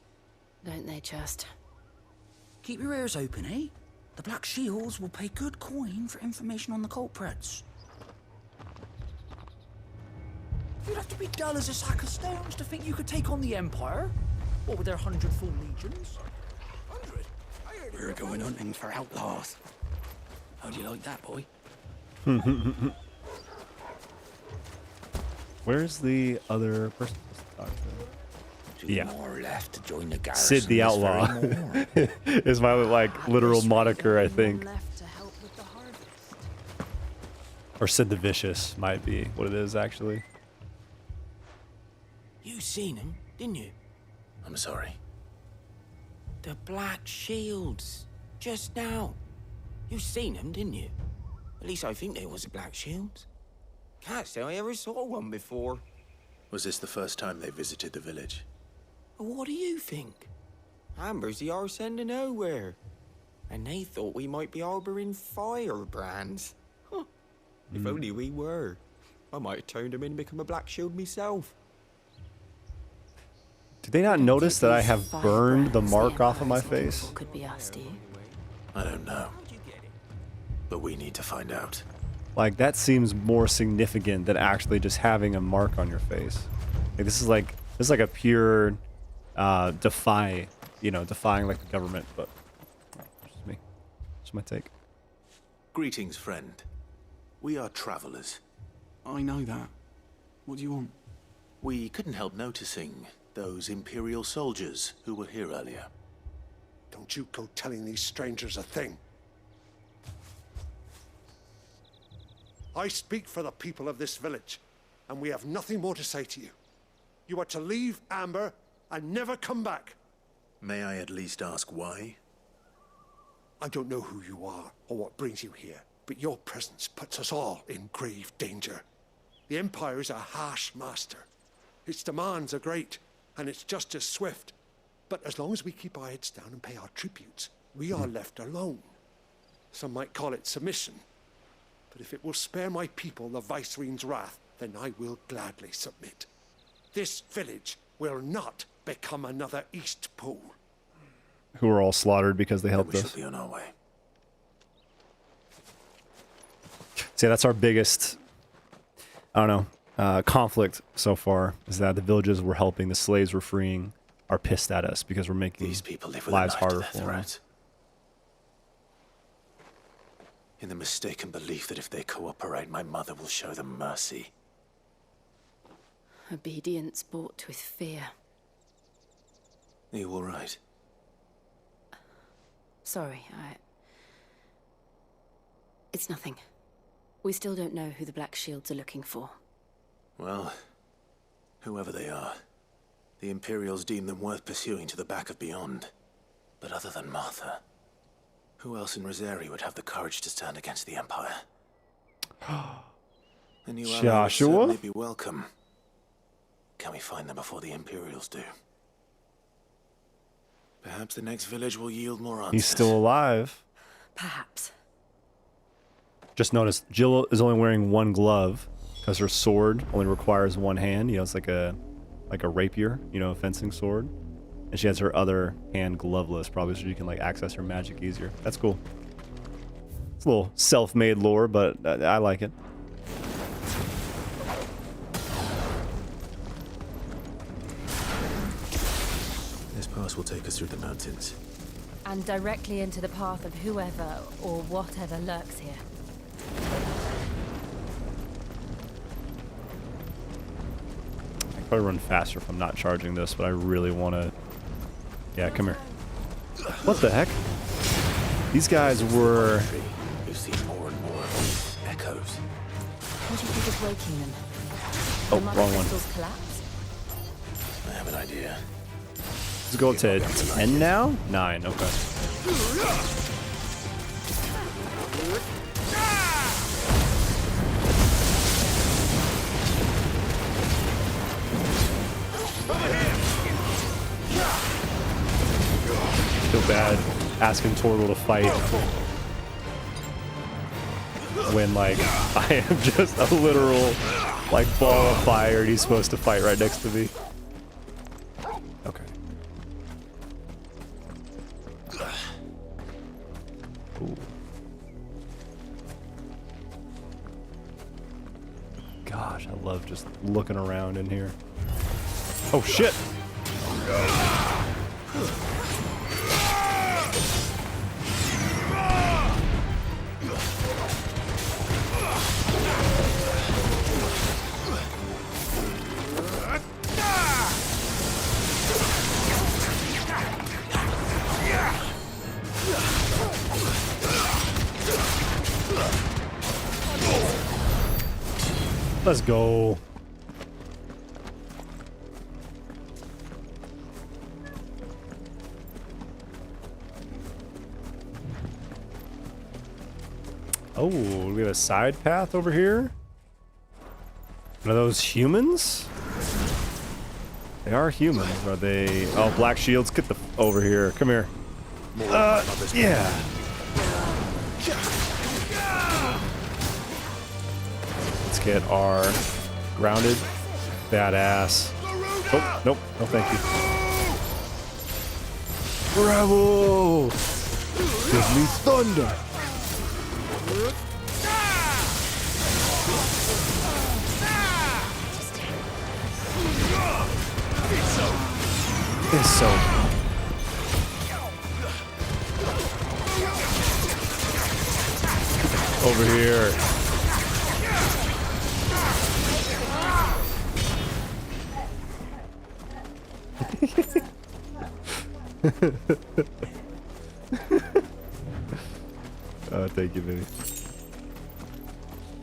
Don't they just? Keep your ears open, eh? The Black Shields will pay good coin for information on the culprits. You'd have to be dull as a sack of stones to think you could take on the Empire. What with their 100 full legions? 100? We're going hunting for outlaws. How do you like that, boy? Where's the other person? Yeah. More left to join the garrison. Sid the Outlaw is my like literal moniker, I think. Or Sid the Vicious might be what it is actually. You seen him, didn't you? I'm sorry. The Black Shields. Just now. You seen them, didn't you? At least I think there was a Black Shields. Can't say I ever saw one before. Was this the first time they visited the village? What do you think? Amber's the arse end of nowhere. And they thought we might be harboring firebrands. Huh. If only we were. I might have turned him in and become a Black Shield myself. Did they not notice that I have burned the mark off of my face? Could be us, do you? I don't know. But we need to find out. Like that seems more significant than actually just having a mark on your face. Like, this is like a pure defying like the government, but just me. Just my take. Greetings, friend. We are travelers. I know that. What do you want? We couldn't help noticing those Imperial soldiers who were here earlier. Don't you go telling these strangers a thing. I speak for the people of this village, and we have nothing more to say to you. You are to leave Amber and never come back. May I at least ask why? I don't know who you are or what brings you here, but your presence puts us all in grave danger. The Empire is a harsh master. Its demands are great, and its justice swift. But as long as we keep our heads down and pay our tributes, we are left alone. Some might call it submission. But if it will spare my people the Viceroy's wrath, then I will gladly submit. This village will not become another Eastpool. Who are all slaughtered because they helped We us. shall be on our way. See, that's our biggest, I don't know, conflict so far, is that the villages we're helping, the slaves we're freeing, are pissed at us because we're making These people live with lives a knife to harder their for them. throat. In the mistaken belief that if they cooperate, my mother will show them mercy. Obedience bought with fear. Are you all right? Sorry, It's nothing. We still don't know who the Black Shields are looking for. Well, whoever they are, the Imperials deem them worth pursuing to the back of beyond. But other than Martha, who else in Rosari would have the courage to stand against the Empire? The new ally would Joshua? certainly be welcome. Can we find them before the Imperials do? Perhaps the next village will yield more answers. He's still alive. Perhaps. Just notice, Jill is only wearing one glove because her sword only requires one hand. You know, it's like a rapier, you know, a fencing sword. And she has her other hand gloveless, probably so she can like access her magic easier. That's cool. It's a little self-made lore, but I like it. This pass will take us through the mountains. And directly into the path of whoever or whatever lurks here. I can probably run faster if I'm not charging this, but I really want to... Yeah, come here. What the heck? These guys were... We've seen more and more of these echoes. What do you think is waking them? Oh, The mother wrong one. crystals collapse? I have an idea. Let's go to 10 now? 9, okay. Feel bad. asking Torgal to fight when, like, I am just a literal, like, ball of fire and he's supposed to fight right next to me. Okay. Ooh. Gosh, I love just looking around in here. Oh, shit! Let's go. Oh, we have a side path over here. Are those humans? They are humans. Are they? Oh, black shields. Get the over here. Come here. Yeah. Let's get our grounded. Badass. Oh, nope. No, thank you. Bravo! Give me thunder. It's so. Over here. Thank you, baby.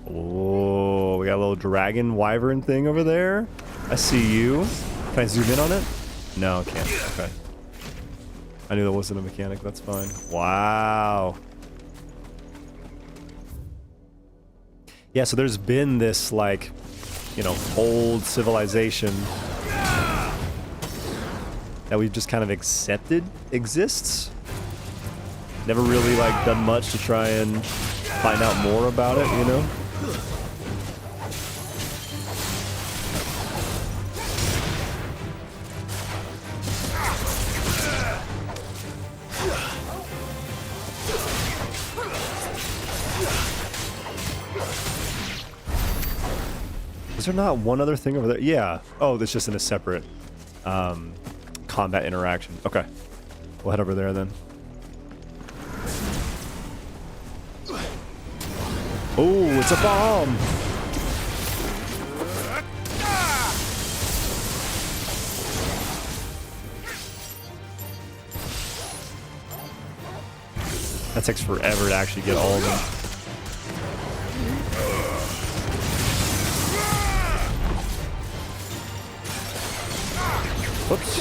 Oh, we got a little dragon wyvern thing over there. I see you. Can I zoom in on it? No, I can't. Okay. I knew that wasn't a mechanic. That's fine. Wow. Yeah, so there's been this, like, you know, old civilization that we've just kind of accepted exists. Never really, like, done much to try and find out more about it, you know? Is there not one other thing over there? Yeah. Oh, it's just in a separate combat interaction. Okay. We'll head over there then. Oh, it's a bomb! That takes forever to actually get all of them. Whoops.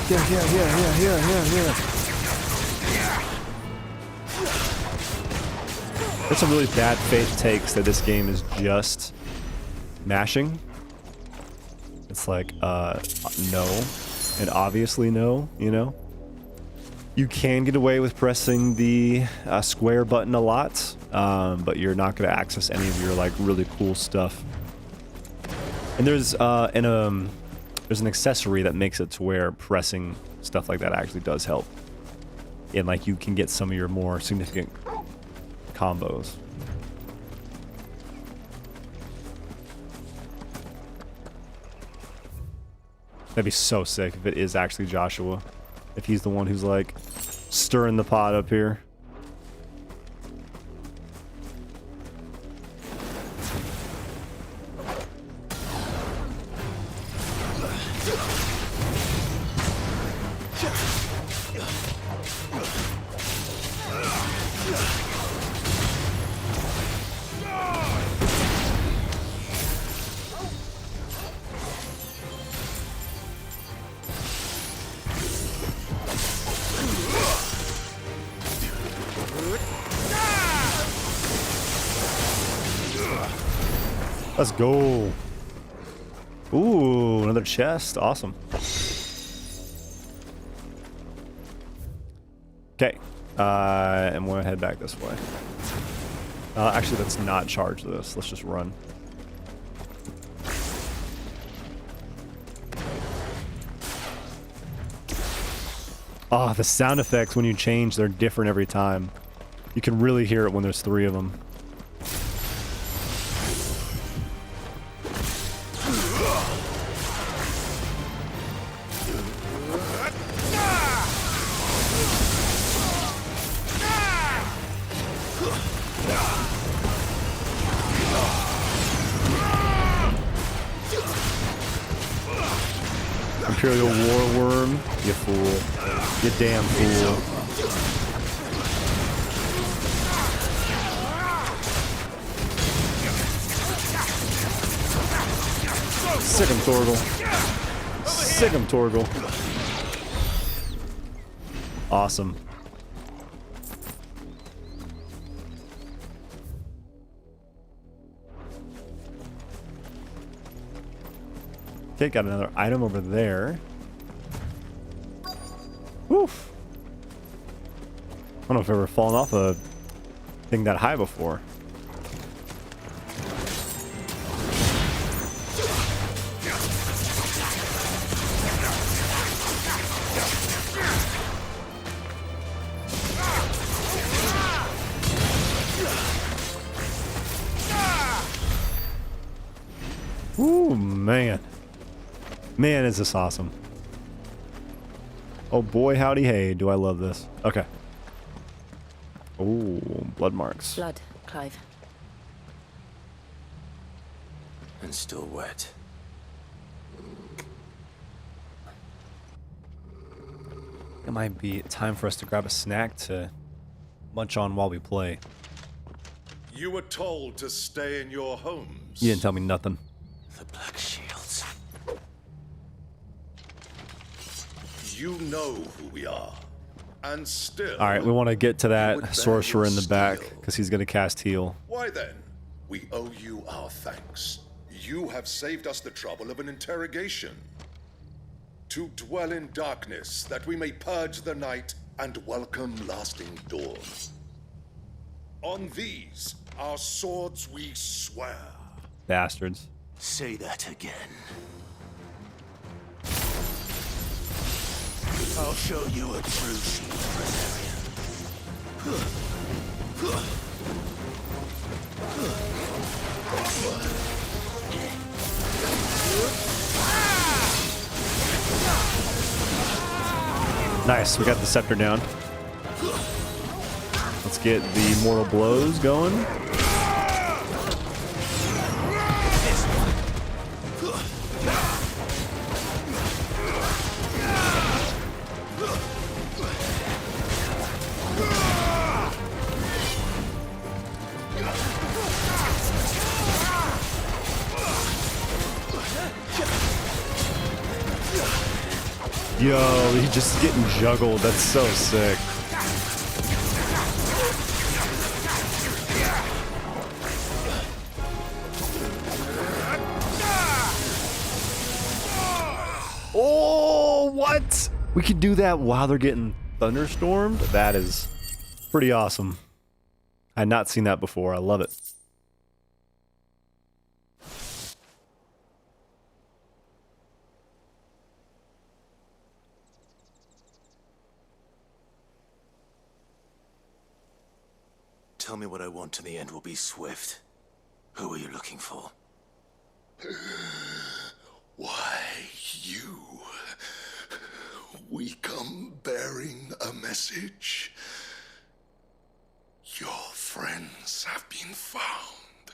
Yeah. There's some really bad faith takes that this game is just mashing. It's like, no, and obviously no, you know? You can get away with pressing the square button a lot, but you're not going to access any of your, like, really cool stuff. And there's an accessory that makes it to where pressing stuff like that actually does help. And, like, you can get some of your more significant combos. That'd be so sick if it is actually Joshua. If he's the one who's, like, stirring the pot up here. Let's go. Ooh, another chest. Awesome. Okay. And we're gonna head back this way. Actually, let's not charge this. Let's just run. Oh, the sound effects when you change, they're different every time. You can really hear it when there's 3 of them. Imperial War Worm, you fool. You damn fool. Sick him, Torgal. Sick him, Torgal. Awesome. Okay, got another item over there. Woof. I don't know if I've ever fallen off a thing that high before. Ooh, man. Man, is this awesome. Oh boy, howdy hey, do I love this. Okay. Oh, blood marks. Blood, Clive. And still wet. It might be time for us to grab a snack to munch on while we play. You were told to stay in your homes. You didn't tell me nothing. The Black Shields. You know who we are. And still... Alright, we want to get to that sorcerer in the back, because he's going to cast heal. Why then? We owe you our thanks. You have saved us the trouble of an interrogation. To dwell in darkness, that we may purge the night and welcome lasting dawn. On these, our swords we swear. Bastards. Say that again. I'll show you a true shield barbarian. Nice, we got the scepter down. Let's get the mortal blows going. Yo, he's just getting juggled. That's so sick. Oh, what? We could do that while they're getting thunderstormed? That is pretty awesome. I had not seen that before. I love it. Tell me what I want and the end will be swift. Who are you looking for? Why, you. We come bearing a message. Your friends have been found.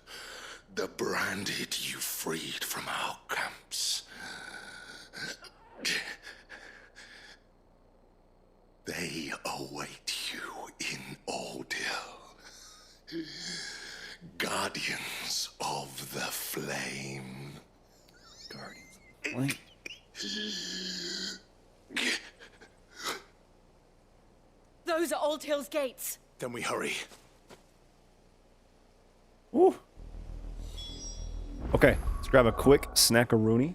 The branded you freed from our camps. They await you in Oldhill. Guardians of the Flame. Guardians. Those are Old Hill's gates. Then we hurry. Ooh. Okay, let's grab a quick snackaroonie.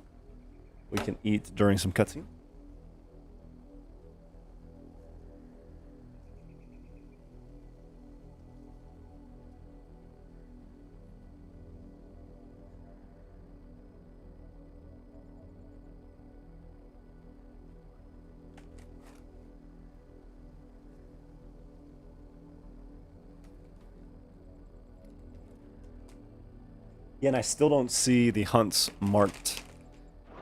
we can eat during some cutscene. Yeah, and I still don't see the hunts marked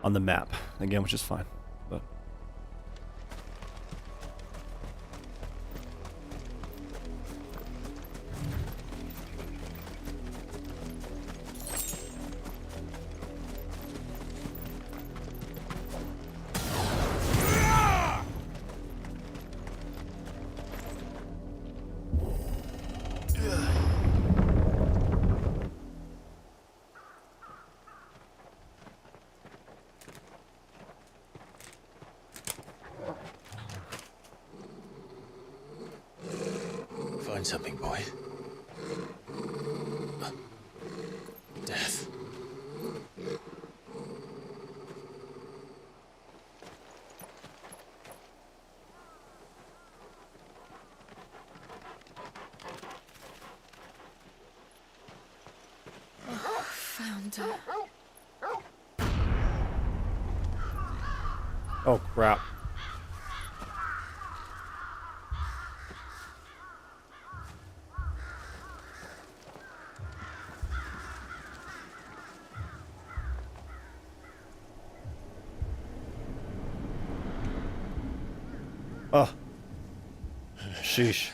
on the map again, which is fine. But Find something, boy. Death. Found her. oh crap. Oh. Sheesh.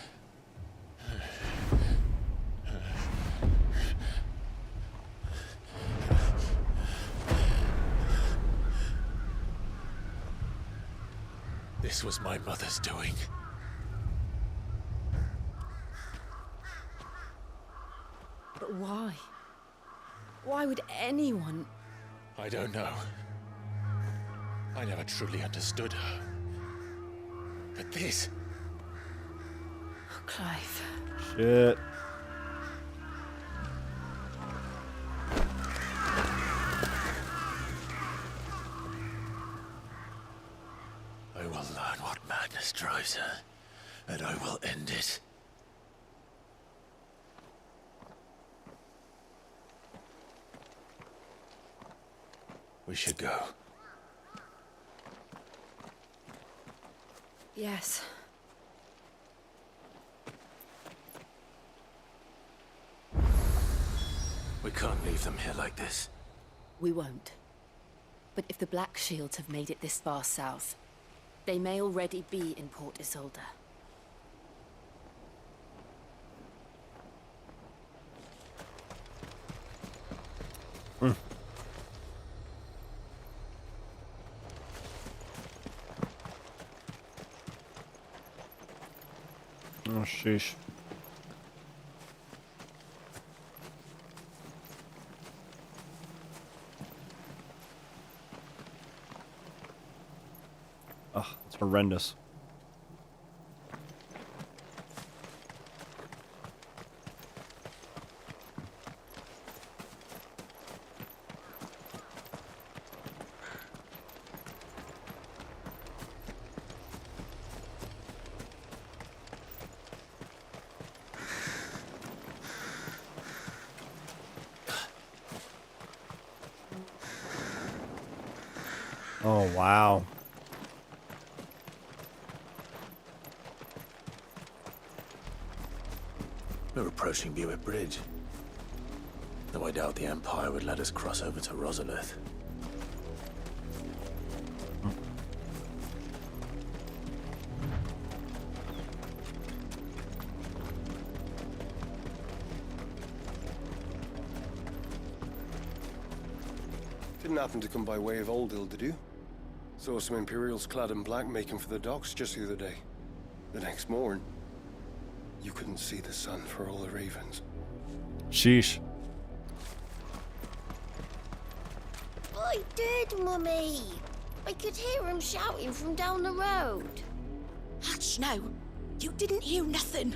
This was my mother's doing. But why? Why would anyone... I don't know. I never truly understood her. But this... Oh, Clive. Shit. I will learn what madness drives her, and I will end it. We should go. Yes. We can't leave them here like this. We won't. But if the Black Shields have made it this far south, they may already be in Port Isolde. Oh, sheesh. Ugh, it's horrendous. Oh, wow. We're approaching Buick Bridge. Though I doubt the Empire would let us cross over to Rosalith. Didn't happen to come by way of Oldhill, did you? Saw some Imperials clad in black making for the docks just the other day. The next morn, you couldn't see the sun for all the ravens. Sheesh. I did, Mummy. I could hear him shouting from down the road. Hush now. You didn't hear nothing.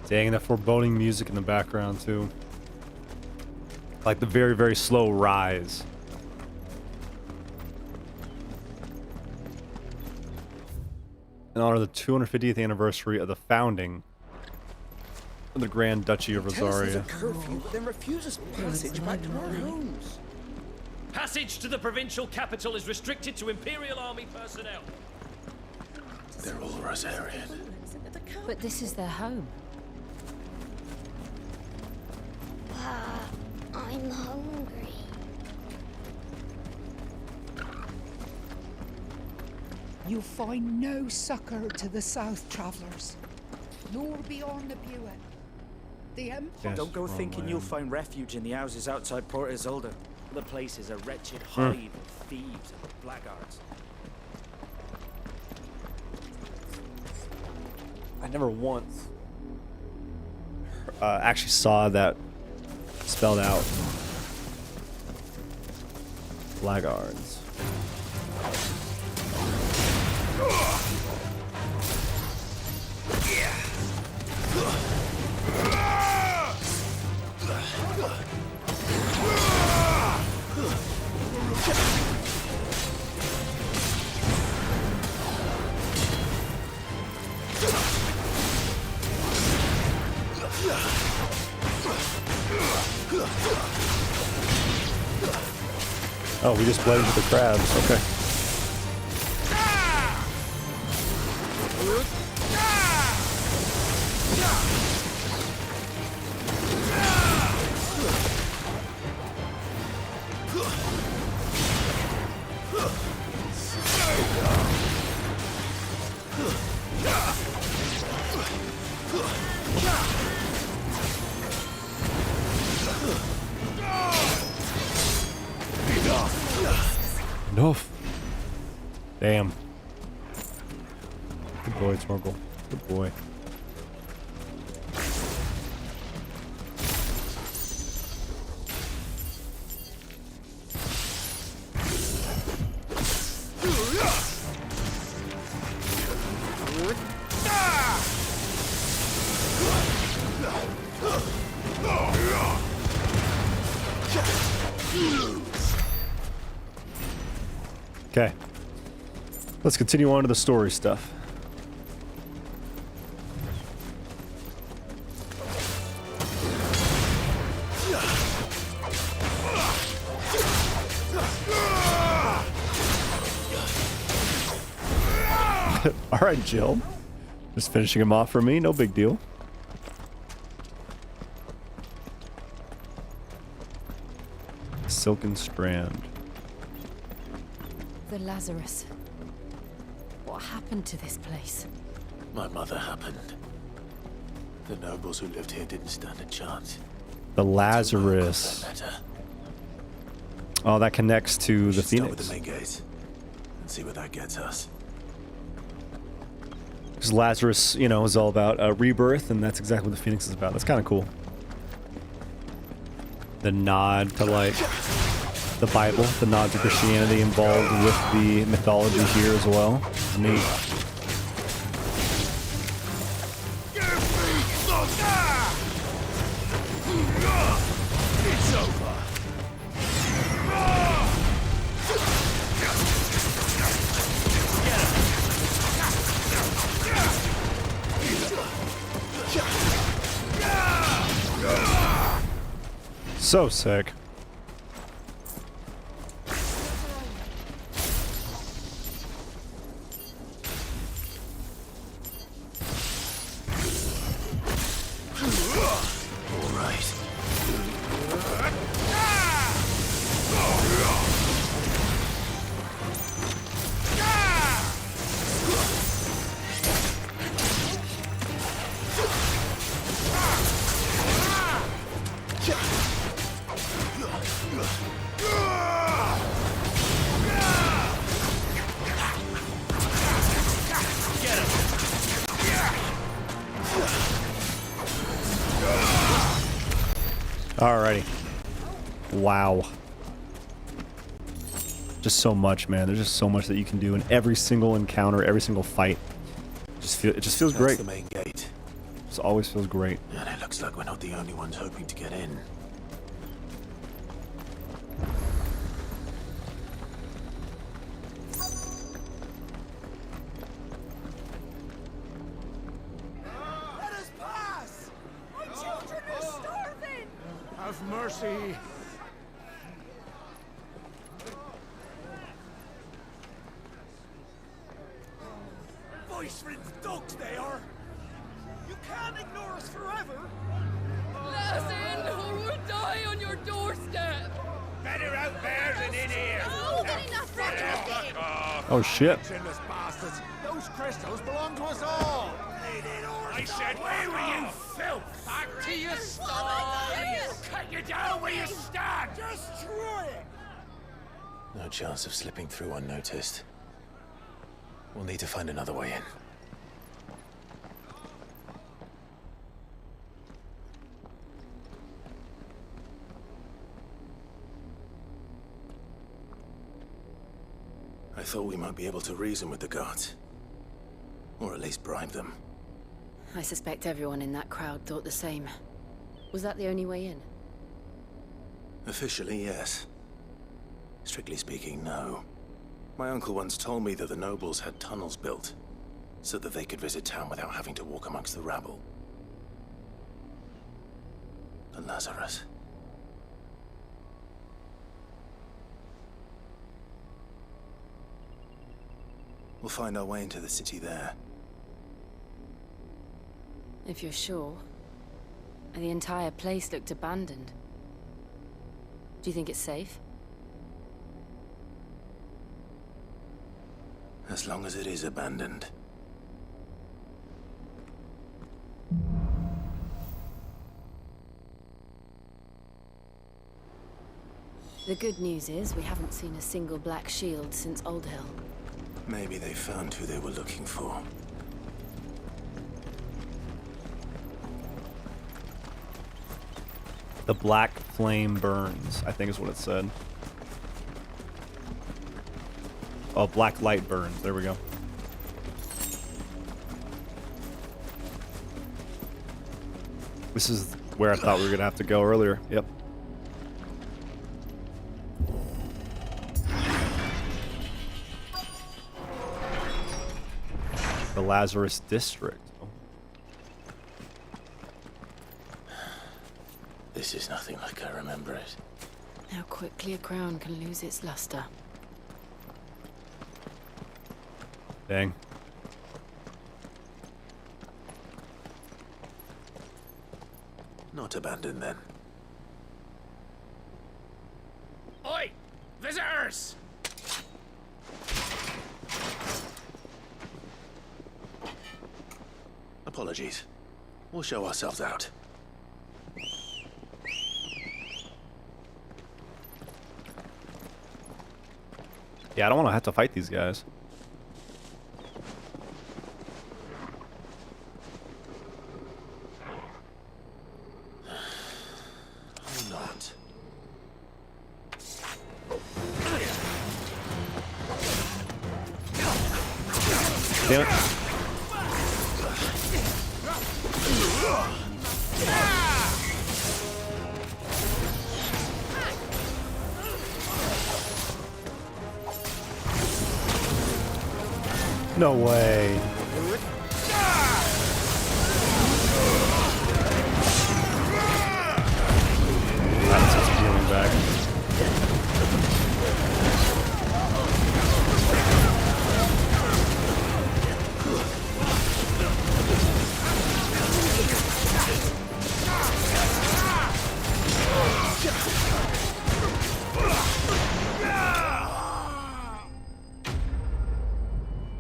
Dang, that foreboding music in the background too. Like the very, very slow rise. In honor of the 250th anniversary of the founding of the Grand Duchy of Tell us there's a Rosaria. curfew, but then refuse us passage back to our homes. Passage to the provincial capital is restricted to Imperial Army personnel. They're all Rosarian. But this is their home. I'm hungry. You'll find no succor to the south travellers, nor beyond the Buet. The Empire. Don't go thinking you'll find refuge in the houses outside Port Isolde. The place is a wretched hive of thieves and blackguards. I never once actually saw that spelled out. Blackguards. Oh, we just bled into the crabs. Okay. Enough. Damn. Good boy, Torgal. Good boy. Okay. Let's continue on to the story stuff. All right, Jill. Just finishing him off for me, no big deal. Silken strand. The Lazarus. What happened to this place? My mother happened. The nobles who lived here didn't stand a chance. The Lazarus. Oh, that connects to the Start Phoenix. with the main gate and see where that gets us. Because Lazarus, you know, is all about rebirth, and that's exactly what the Phoenix is about. That's kind of cool. The nod to, like, the Bible, the nod to Christianity involved with the mythology here as well. It's neat. It's over. So sick. Alrighty. Wow. Just so much, man. There's just so much that you can do in every single encounter, every single fight. It just feels That's great. the main gate. This always feels great. And it looks like we're not the only ones hoping to get in. Let us pass! My children are starving! Have mercy! Voice-ridden dogs they are! You can't ignore us forever! Let us in, or we'll die on your doorstep! Better out there than in here! Oh shit. Chinless bastards! Those crystals belong to us all! I said, where were you, filth? Back to your sties! Cut you down where you stand! Destroy it! No chance of slipping through unnoticed. We'll need to find another way in. I thought we might be able to reason with the guards. Or at least bribe them. I suspect everyone in that crowd thought the same. Was that the only way in? Officially, yes. Strictly speaking, no. My uncle once told me that the nobles had tunnels built, so that they could visit town without having to walk amongst the rabble. But Lazarus... We'll find our way into the city there. If you're sure. The entire place looked abandoned. Do you think it's safe? As long as it is abandoned. The good news is we haven't seen a single black shield since Old Hill. Maybe they found who they were looking for. The black flame burns, I think is what it said. Oh, black light burns. There we go. This is where I thought we were going to have to go earlier. Yep. The Lazarus District. Oh. This is nothing like I remember it. How quickly a crown can lose its luster. Dang. Not abandoned then. Oi! Visitors! Apologies. We'll show ourselves out. Yeah, I don't want to have to fight these guys. Or not. Damn it. No way. That's just healing back.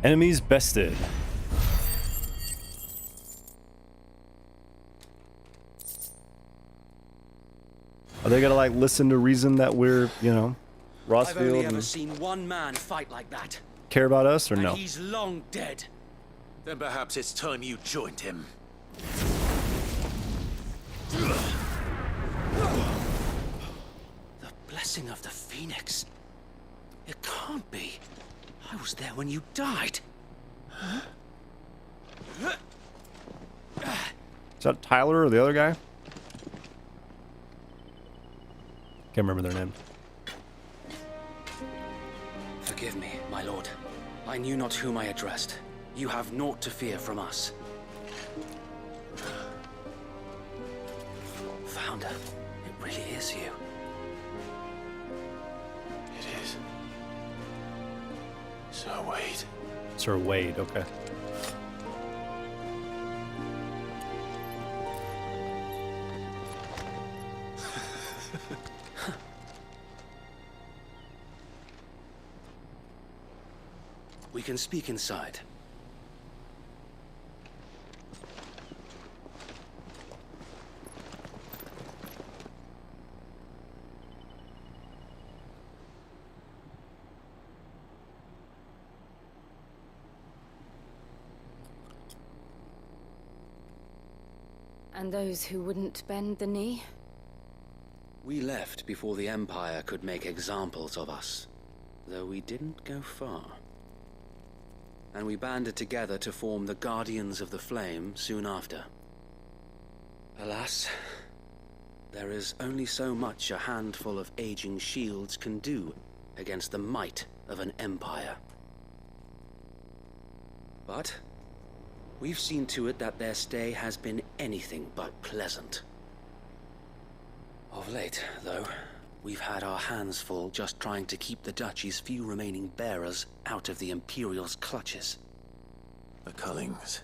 Enemies bested. Are they gonna like listen to reason that we're, you know, I've only Rossfield ever and seen one man fight like that. care about us or And no? he's long dead. Then perhaps it's time you joined him. The blessing of the Phoenix. It can't be. I was there when you died. that Tyler or the other guy? Can't remember their name. Forgive me, my lord. I knew not whom I addressed. You have naught to fear from us. Founder, it really is you. It is. Sir Wade. Sir Wade, okay. We can speak inside. And those who wouldn't bend the knee? We left before the Empire could make examples of us, though we didn't go far. And we banded together to form the Guardians of the Flame soon after. Alas, there is only so much a handful of aging shields can do against the might of an empire. But we've seen to it that their stay has been anything but pleasant. Of late, though, we've had our hands full just trying to keep the Duchy's few remaining bearers out of the Imperial's clutches. The Cullings.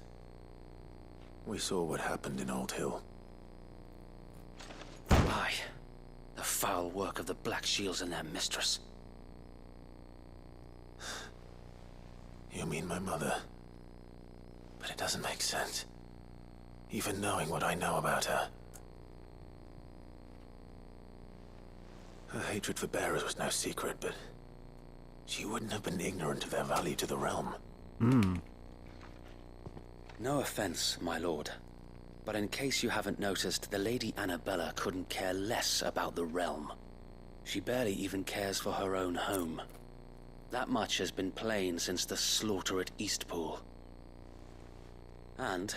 We saw what happened in Old Hill. Aye. The foul work of the Black Shields and their mistress. You mean my mother? But it doesn't make sense. Even knowing what I know about her. Her hatred for bearers was no secret, but she wouldn't have been ignorant of their value to the realm. No offense, my lord. But in case you haven't noticed, the Lady Annabella couldn't care less about the realm. She barely even cares for her own home. That much has been plain since the slaughter at Eastpool. And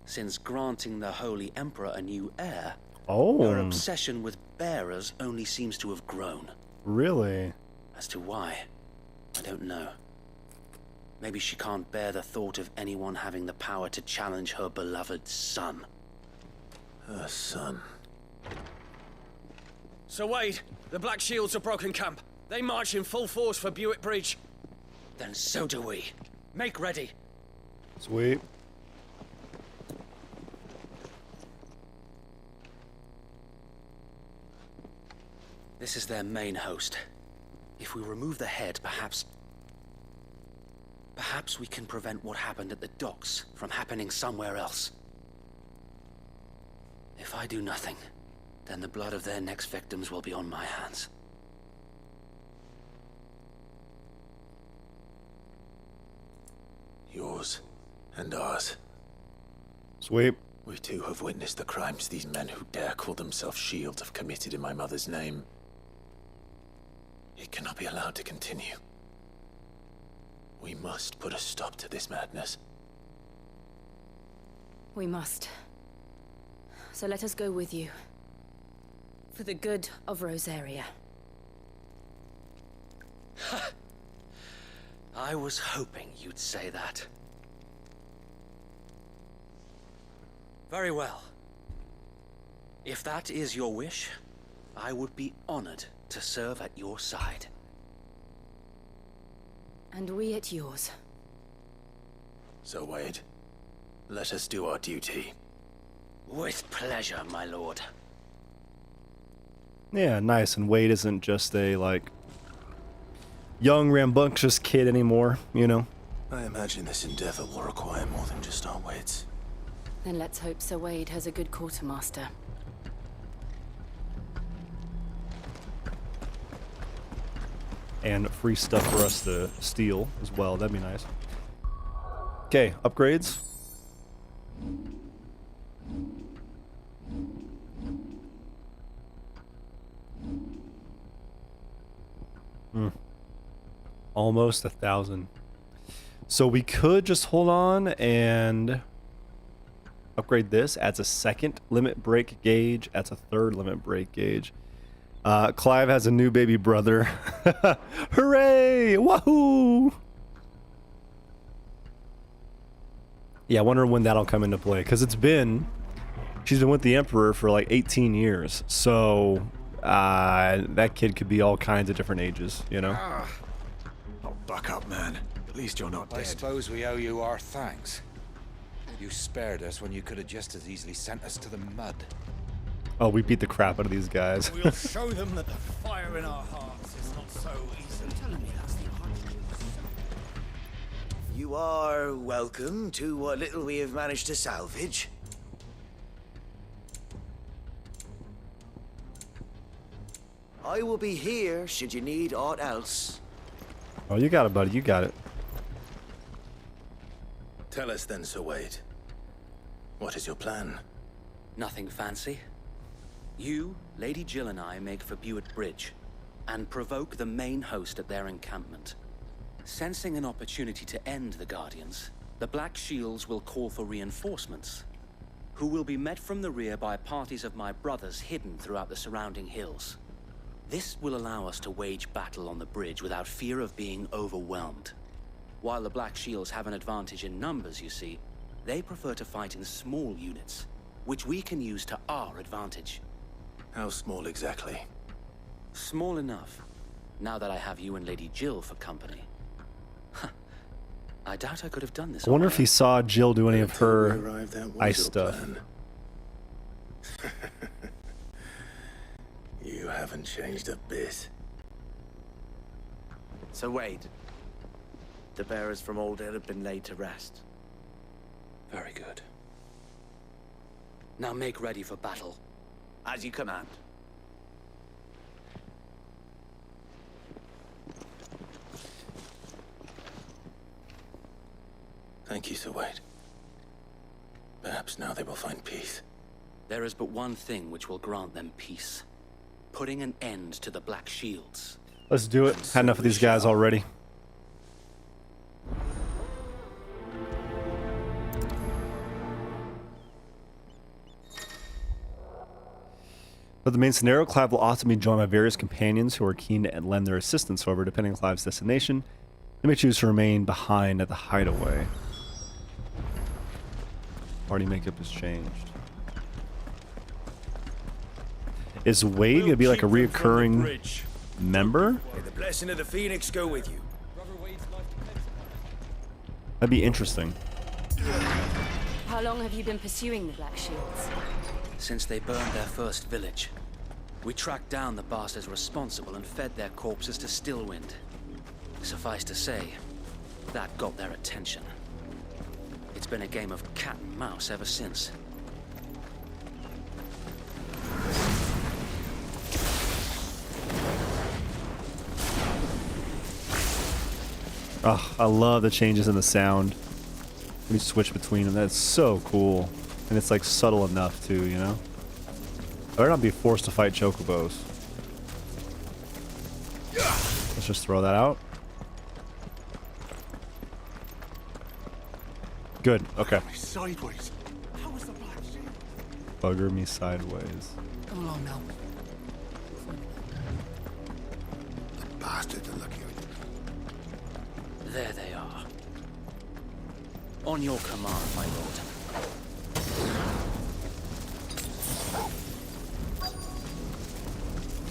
since granting the Holy Emperor a new heir, her obsession with bearers only seems to have grown. Really? As to why, I don't know. Maybe she can't bear the thought of anyone having the power to challenge her beloved son. Her son? Sir Wade, the Black Shields have broken camp. They march in full force for Buick Bridge. Then so do we. Make ready. Sweet. This is their main host. If we remove the head, perhaps we can prevent what happened at the docks from happening somewhere else. If I do nothing, then the blood of their next victims will be on my hands. Yours and ours. Sweet. We too have witnessed the crimes these men who dare call themselves shields have committed in my mother's name. It cannot be allowed to continue. We must put a stop to this madness. We must. So let us go with you. For the good of Rosaria. I was hoping you'd say that. Very well. If that is your wish, I would be honored to serve at your side. And we at yours. So, Wade, let us do our duty. With pleasure, my lord. Yeah, nice. And Wade isn't just a, like, young, rambunctious kid anymore, you know? I imagine this endeavor will require more than just our wits. Then let's hope Sir Wade has a good quartermaster. And free stuff for us to steal as well. That'd be nice. Okay, upgrades. Almost 1,000. So we could just hold on and Upgrade this. Adds a second limit break gauge. Adds a third limit break gauge. Clive has a new baby brother. Hooray! Wahoo! Yeah, I wonder when that'll come into play. Because she's been with the Emperor for like 18 years. So that kid could be all kinds of different ages, you know? Oh, buck up, man. At least you're not dead. I suppose we owe you our thanks. You spared us when you could have just as easily sent us to the mud. Oh, we beat the crap out of these guys. We'll show them that the fire in our hearts is not so easily telling me that's the You are welcome to what little we have managed to salvage. I will be here should you need aught else. Oh, you got it, buddy. You got it. Tell us then, Sir Wade. What is your plan? Nothing fancy. You, Lady Jill and I make for Buett Bridge and provoke the main host at their encampment. Sensing an opportunity to end the Guardians, the Black Shields will call for reinforcements, who will be met from the rear by parties of my brothers hidden throughout the surrounding hills. This will allow us to wage battle on the bridge without fear of being overwhelmed. While the Black Shields have an advantage in numbers, you see, they prefer to fight in small units, which we can use to our advantage. How small exactly? Small enough, now that I have you and Lady Jill for company. I doubt I could have done this. I wonder if he saw Jill do any of her ice stuff. You haven't changed a bit. So Wade, the bearers from Oldale have been laid to rest. Very good. Now make ready for battle. As you command. Thank you, Sir Wade. Perhaps now they will find peace. There is but one thing which will grant them peace. Putting an end to the Black Shields. Let's do it. Had enough of these guys already. For the main scenario, Clive will often be joined by various companions who are keen to lend their assistance. However, depending on Clive's destination, they may choose to remain behind at the hideaway. Party makeup has changed. Is Wade gonna be like a reoccurring member? May the blessing of the Phoenix go with you. That'd be interesting. How long have you been pursuing the Black Shields? Since they burned their first village. We tracked down the bastards responsible and fed their corpses to Stillwind. Suffice to say, that got their attention. It's been a game of cat and mouse ever since. Oh, I love the changes in the sound. When you switch between them, that's so cool. And it's like subtle enough too, you know? I better not be forced to fight chocobos. Let's just throw that out. Good, okay. Sideways. How was the Black Shield? Bugger me sideways. Come along now. The bastards are looking at you. There they are. On your command, my lord.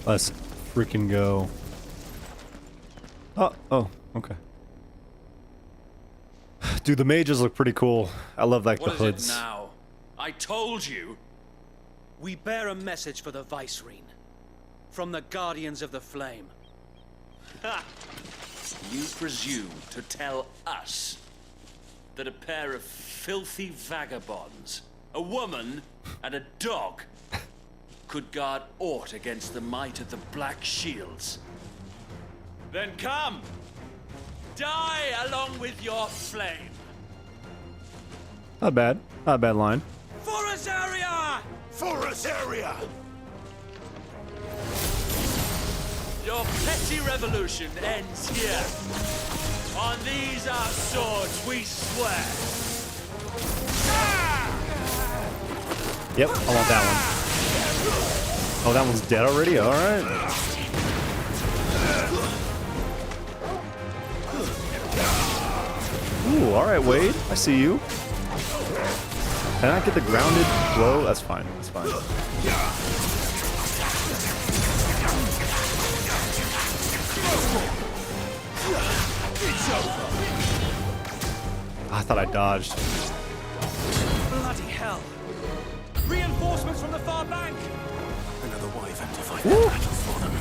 Let's freaking go. Oh, okay. Dude, the mages look pretty cool. I love like the hoods. What is it now? I told you. We bear a message for the Vicereine. From the Guardians of the Flame. Ha! You presume to tell us that a pair of filthy vagabonds, a woman and a dog, could guard aught against the might of the Black Shields? Then come! Die along with your flame! Not bad. Not a bad line. For us area! For us area! Your petty revolution ends here. On these our swords we swear. Ah! Yep, I want that one. Oh, that one's dead already? Alright. Ooh, alright, Wade. I see you. Can I get the grounded blow? That's fine. That's fine. I thought I dodged. Bloody hell! Reinforcements from the far bank! Another wyvern to fight their battles for them.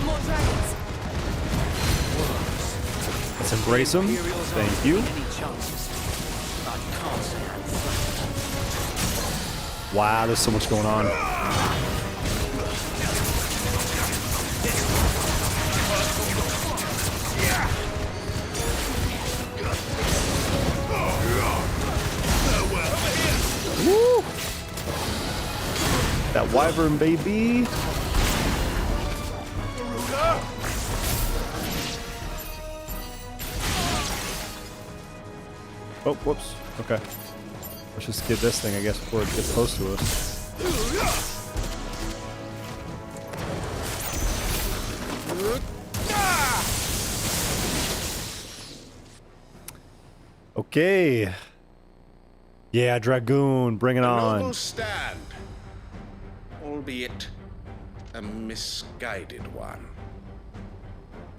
More dragons! Let's embrace them. Thank you. Wow, there's so much going on. Woo! That wyvern, baby. Oh, whoops. Okay. Let's just get this thing, I guess, before it gets close to us. Okay. Yeah, Dragoon, bring it on. Noble stand, albeit a misguided one.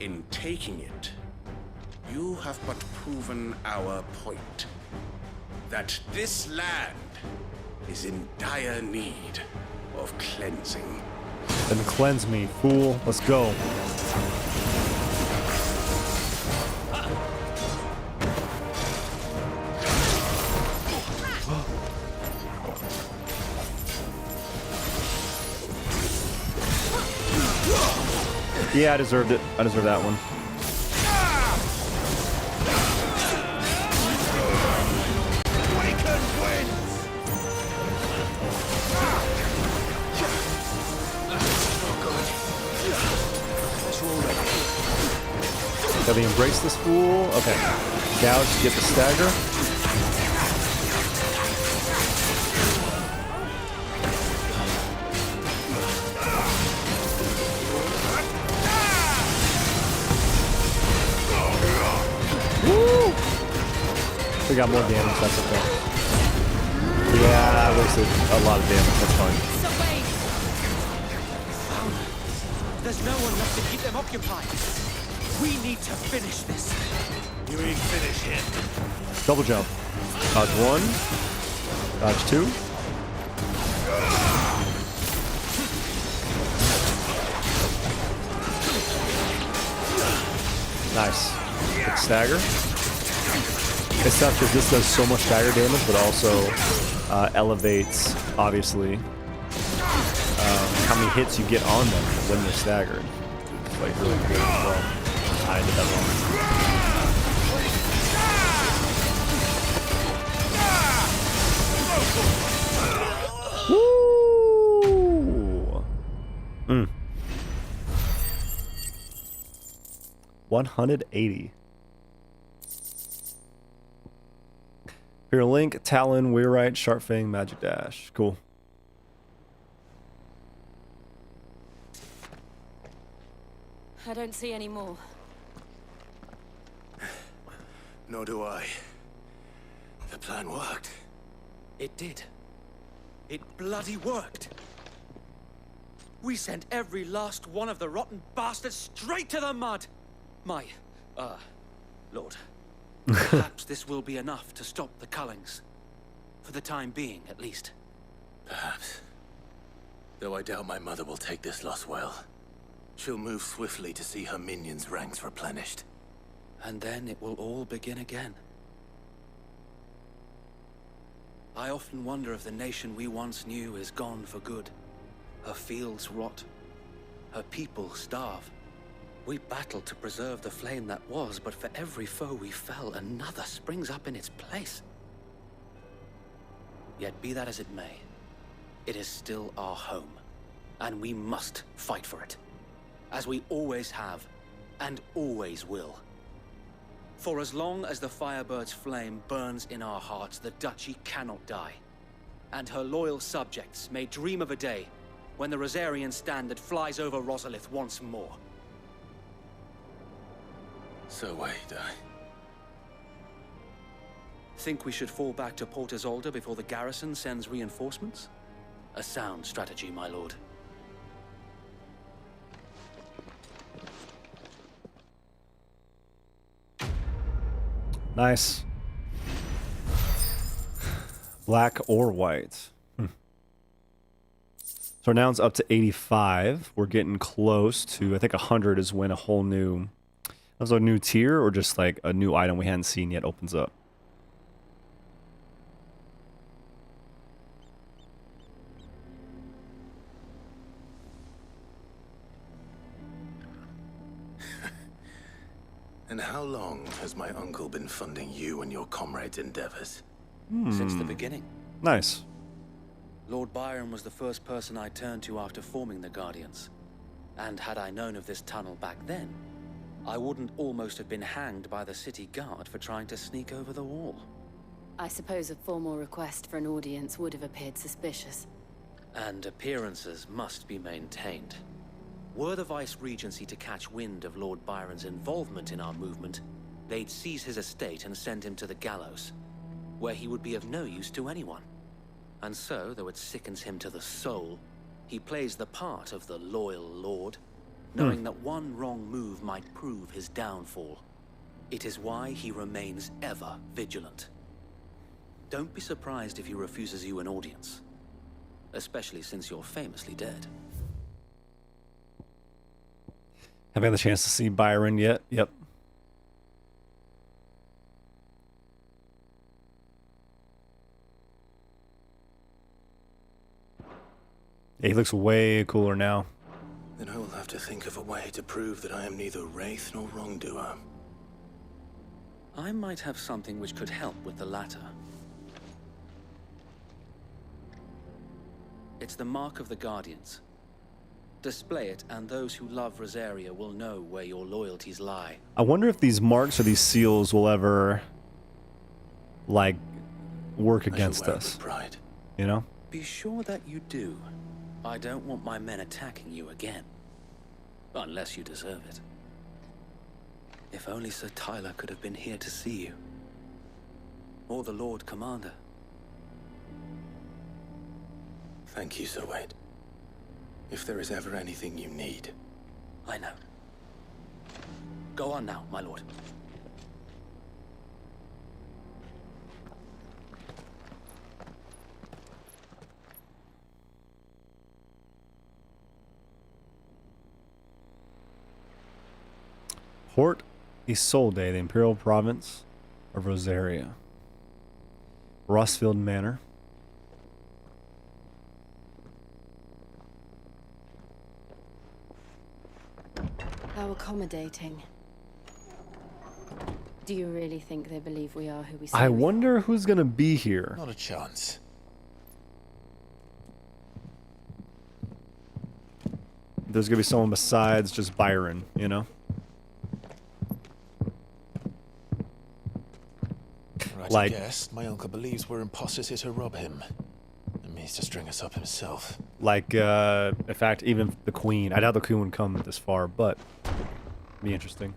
In taking it, you have but proven our point. That this land is in dire need of cleansing. Then cleanse me, fool. Let's go. Yeah, I deserved it. I deserve that one. Gotta embrace this fool. Okay. Gouge to get the stagger. Woo! We got more damage, that's okay. Yeah, I wasted a lot of damage, that's fine. There's no one left to keep them occupied. We need to finish this. You ain't finish him. Double jump. Dodge 1. Dodge 2. Nice. Quick stagger. It's tough because this does so much stagger damage, but also elevates, obviously, how many hits you get on them when they're staggered. It's like really good as well. I did that wrong. Woo! 180. Here, Link, Talon, Weirite, Sharpfang, Magic Dash. Cool. I don't see any more. Nor do I. The plan worked. It did. It bloody worked. We sent every last one of the rotten bastards straight to the mud. My, Lord. Perhaps this will be enough to stop the Cullings. For the time being, at least. Perhaps. Though I doubt my mother will take this loss well. She'll move swiftly to see her minions' ranks replenished. And then it will all begin again. I often wonder if the nation we once knew is gone for good. Her fields rot. Her people starve. We battled to preserve the flame that was, but for every foe we fell, another springs up in its place. Yet be that as it may, it is still our home, and we must fight for it. As we always have, and always will. For as long as the Firebird's flame burns in our hearts, the Duchy cannot die. And her loyal subjects may dream of a day when the Rosarian standard flies over Rosalith once more. So wait, Think we should fall back to Port Isolde before the garrison sends reinforcements? A sound strategy, my lord. Nice. Black or white. So now it's up to 85. We're getting close to, I think 100 is when a whole new, that was a new tier or just like a new item we hadn't seen yet opens up. And how long has my uncle been funding you and your comrades' endeavors? Since the beginning. Nice. Lord Byron was the first person I turned to after forming the Guardians. And had I known of this tunnel back then, I wouldn't almost have been hanged by the city guard for trying to sneak over the wall. I suppose a formal request for an audience would have appeared suspicious. And appearances must be maintained. Were the Vice-Regency to catch wind of Lord Byron's involvement in our movement, they'd seize his estate and send him to the gallows, where he would be of no use to anyone. And so, though it sickens him to the soul, he plays the part of the loyal lord, knowing that one wrong move might prove his downfall. It is why he remains ever vigilant. Don't be surprised if he refuses you an audience, especially since you're famously dead. Haven't had the chance to see Byron yet. Yep. Yeah, he looks way cooler now. Then I will have to think of a way to prove that I am neither wraith nor wrongdoer. I might have something which could help with the latter. It's the mark of the Guardians. Display it, and those who love Rosaria will know where your loyalties lie. I wonder if these marks or these seals will ever, like, work against us. Pride. You know? Be sure that you do. I don't want my men attacking you again. Unless you deserve it. If only Sir Tyler could have been here to see you. Or the Lord Commander. Thank you, Sir Wade. If there is ever anything you need. I know. Go on now, my lord. Port Isolde, the Imperial Province of Rosaria. Rossfield Manor. How accommodating. Do you really think they believe we are who we say I we wonder who's gonna be here. Not a chance. There's gonna be someone besides just Byron, you know? Right, Like- I guess my uncle believes we're imposters here to rob him. And means to string us up himself. Like, in fact, even the Queen. I doubt the Queen would come this far, but be interesting.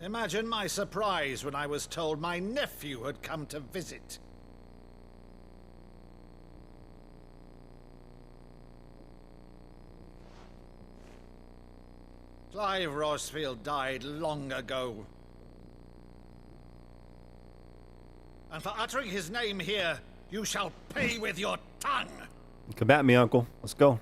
Imagine my surprise when I was told my nephew had come to visit. Clive Rossfield died long ago. And for uttering his name here, you shall pay with your tongue. Come at me, Uncle. Let's go.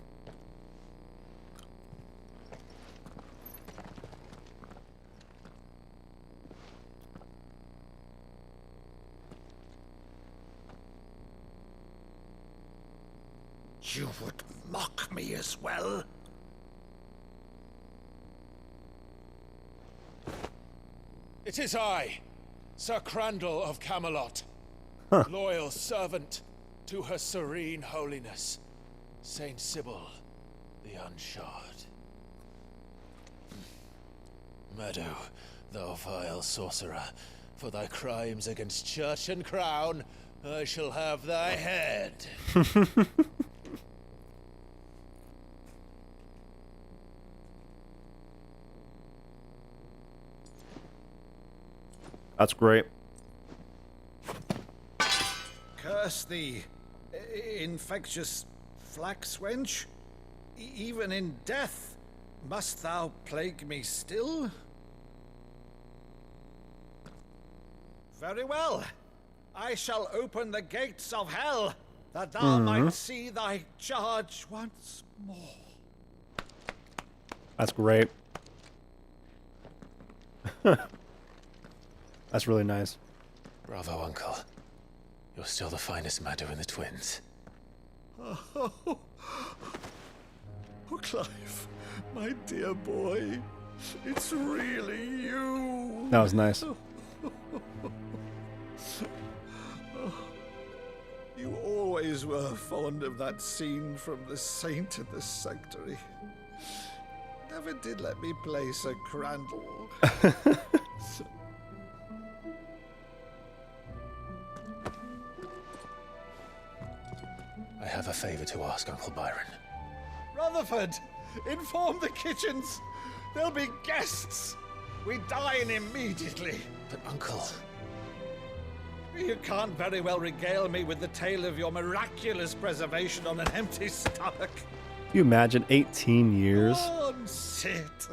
You would mock me as well? It is I, Sir Crandall of Camelot, loyal servant To her serene holiness, Saint Sybil, the Unshod. Meadow, thou vile sorcerer, for thy crimes against church and crown, I shall have thy head. That's great. Curse thee, infectious flax wench. Even in death, must thou plague me still? Very well. I shall open the gates of hell, that thou might see thy charge once more. That's great. That's really nice. Bravo, Uncle. You're still the finest Meadow in the twins. Oh, Clive, my dear boy, it's really you. That was nice. You always were fond of that scene from The Saint in the Sanctuary. Never did let me play Sir Crandall. I have a favor to ask, Uncle Byron. Rutherford, inform the kitchens. There'll be guests. We dine immediately. But, Uncle... You can't very well regale me with the tale of your miraculous preservation on an empty stomach. Can you imagine 18 years? Sit.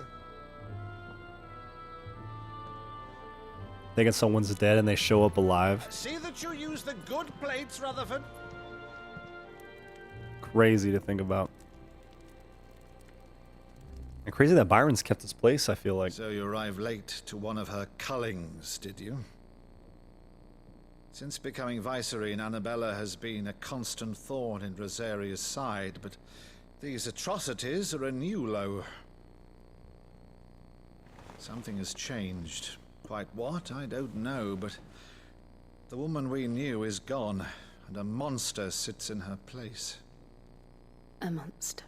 Thinking someone's dead and they show up alive. See that you use the good plates, Rutherford. Crazy to think about. And crazy that Byron's kept his place, I feel like. So you arrived late to one of her cullings, did you? Since becoming Vicereine, Annabella has been a constant thorn in Rosaria's side, but these atrocities are a new low. Something has changed. Quite what, I don't know, but the woman we knew is gone, and a monster sits in her place. A monster?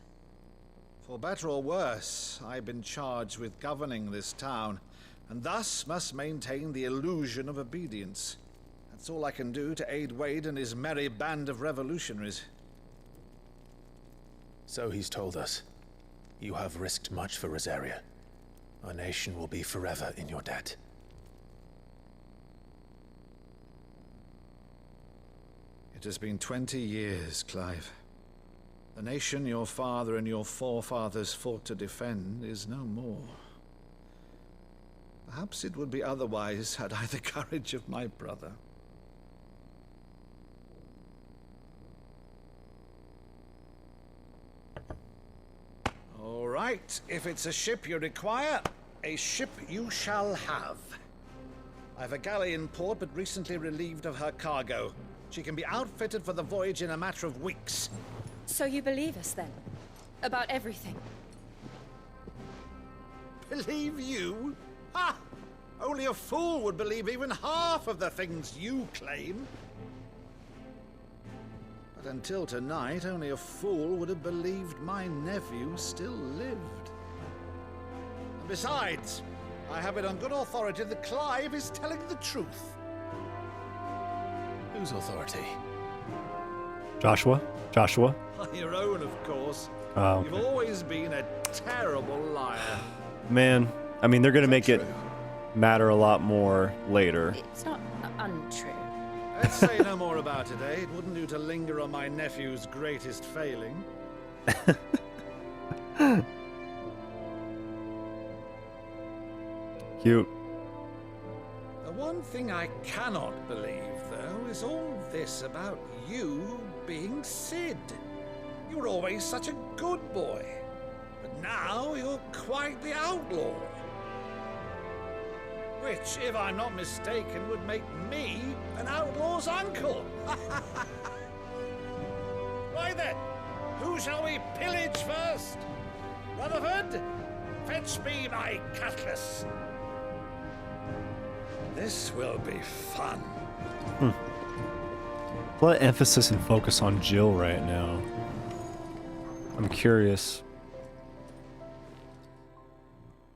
For better or worse, I've been charged with governing this town, and thus must maintain the illusion of obedience. That's all I can do to aid Wade and his merry band of revolutionaries. So he's told us. You have risked much for Rosaria. Our nation will be forever in your debt. It has been 20 years, Clive. The nation your father and your forefathers fought to defend is no more. Perhaps it would be otherwise had I the courage of my brother. All right, if it's a ship you require, a ship you shall have. I've a galley in port, but recently relieved of her cargo. She can be outfitted for the voyage in a matter of weeks. So you believe us then? About everything? Believe you? Ha! Only a fool would believe even half of the things you claim. But until tonight, only a fool would have believed my nephew still lived. And besides, I have it on good authority that Clive is telling the truth. Whose authority? Joshua? Joshua? Your own, of course. Oh, okay. You've always been a terrible liar. Man, I mean, they're going to make it matter a lot more later. It's not untrue. Let's say no more about it, eh? It wouldn't do to linger on my nephew's greatest failing. Cute. The one thing I cannot believe, though, is all this about you being Sid. You were always such a good boy, but now you're quite the outlaw. Which, if I'm not mistaken, would make me an outlaw's uncle. Right then, who shall we pillage first? Rutherford, fetch me my cutlass. This will be fun. A lot of emphasis and focus on Jill right now. I'm curious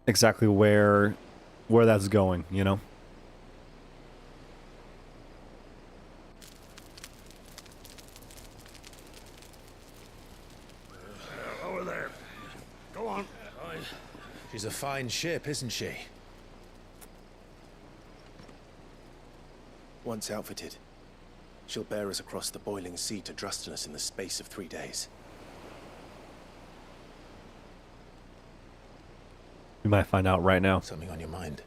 exactly where that's going, you know? Over there. Go on. She's a fine ship, isn't she? Once outfitted, she'll bear us across the boiling sea to Drustinus in the space of 3 days. We might find out right now. Something on your mind?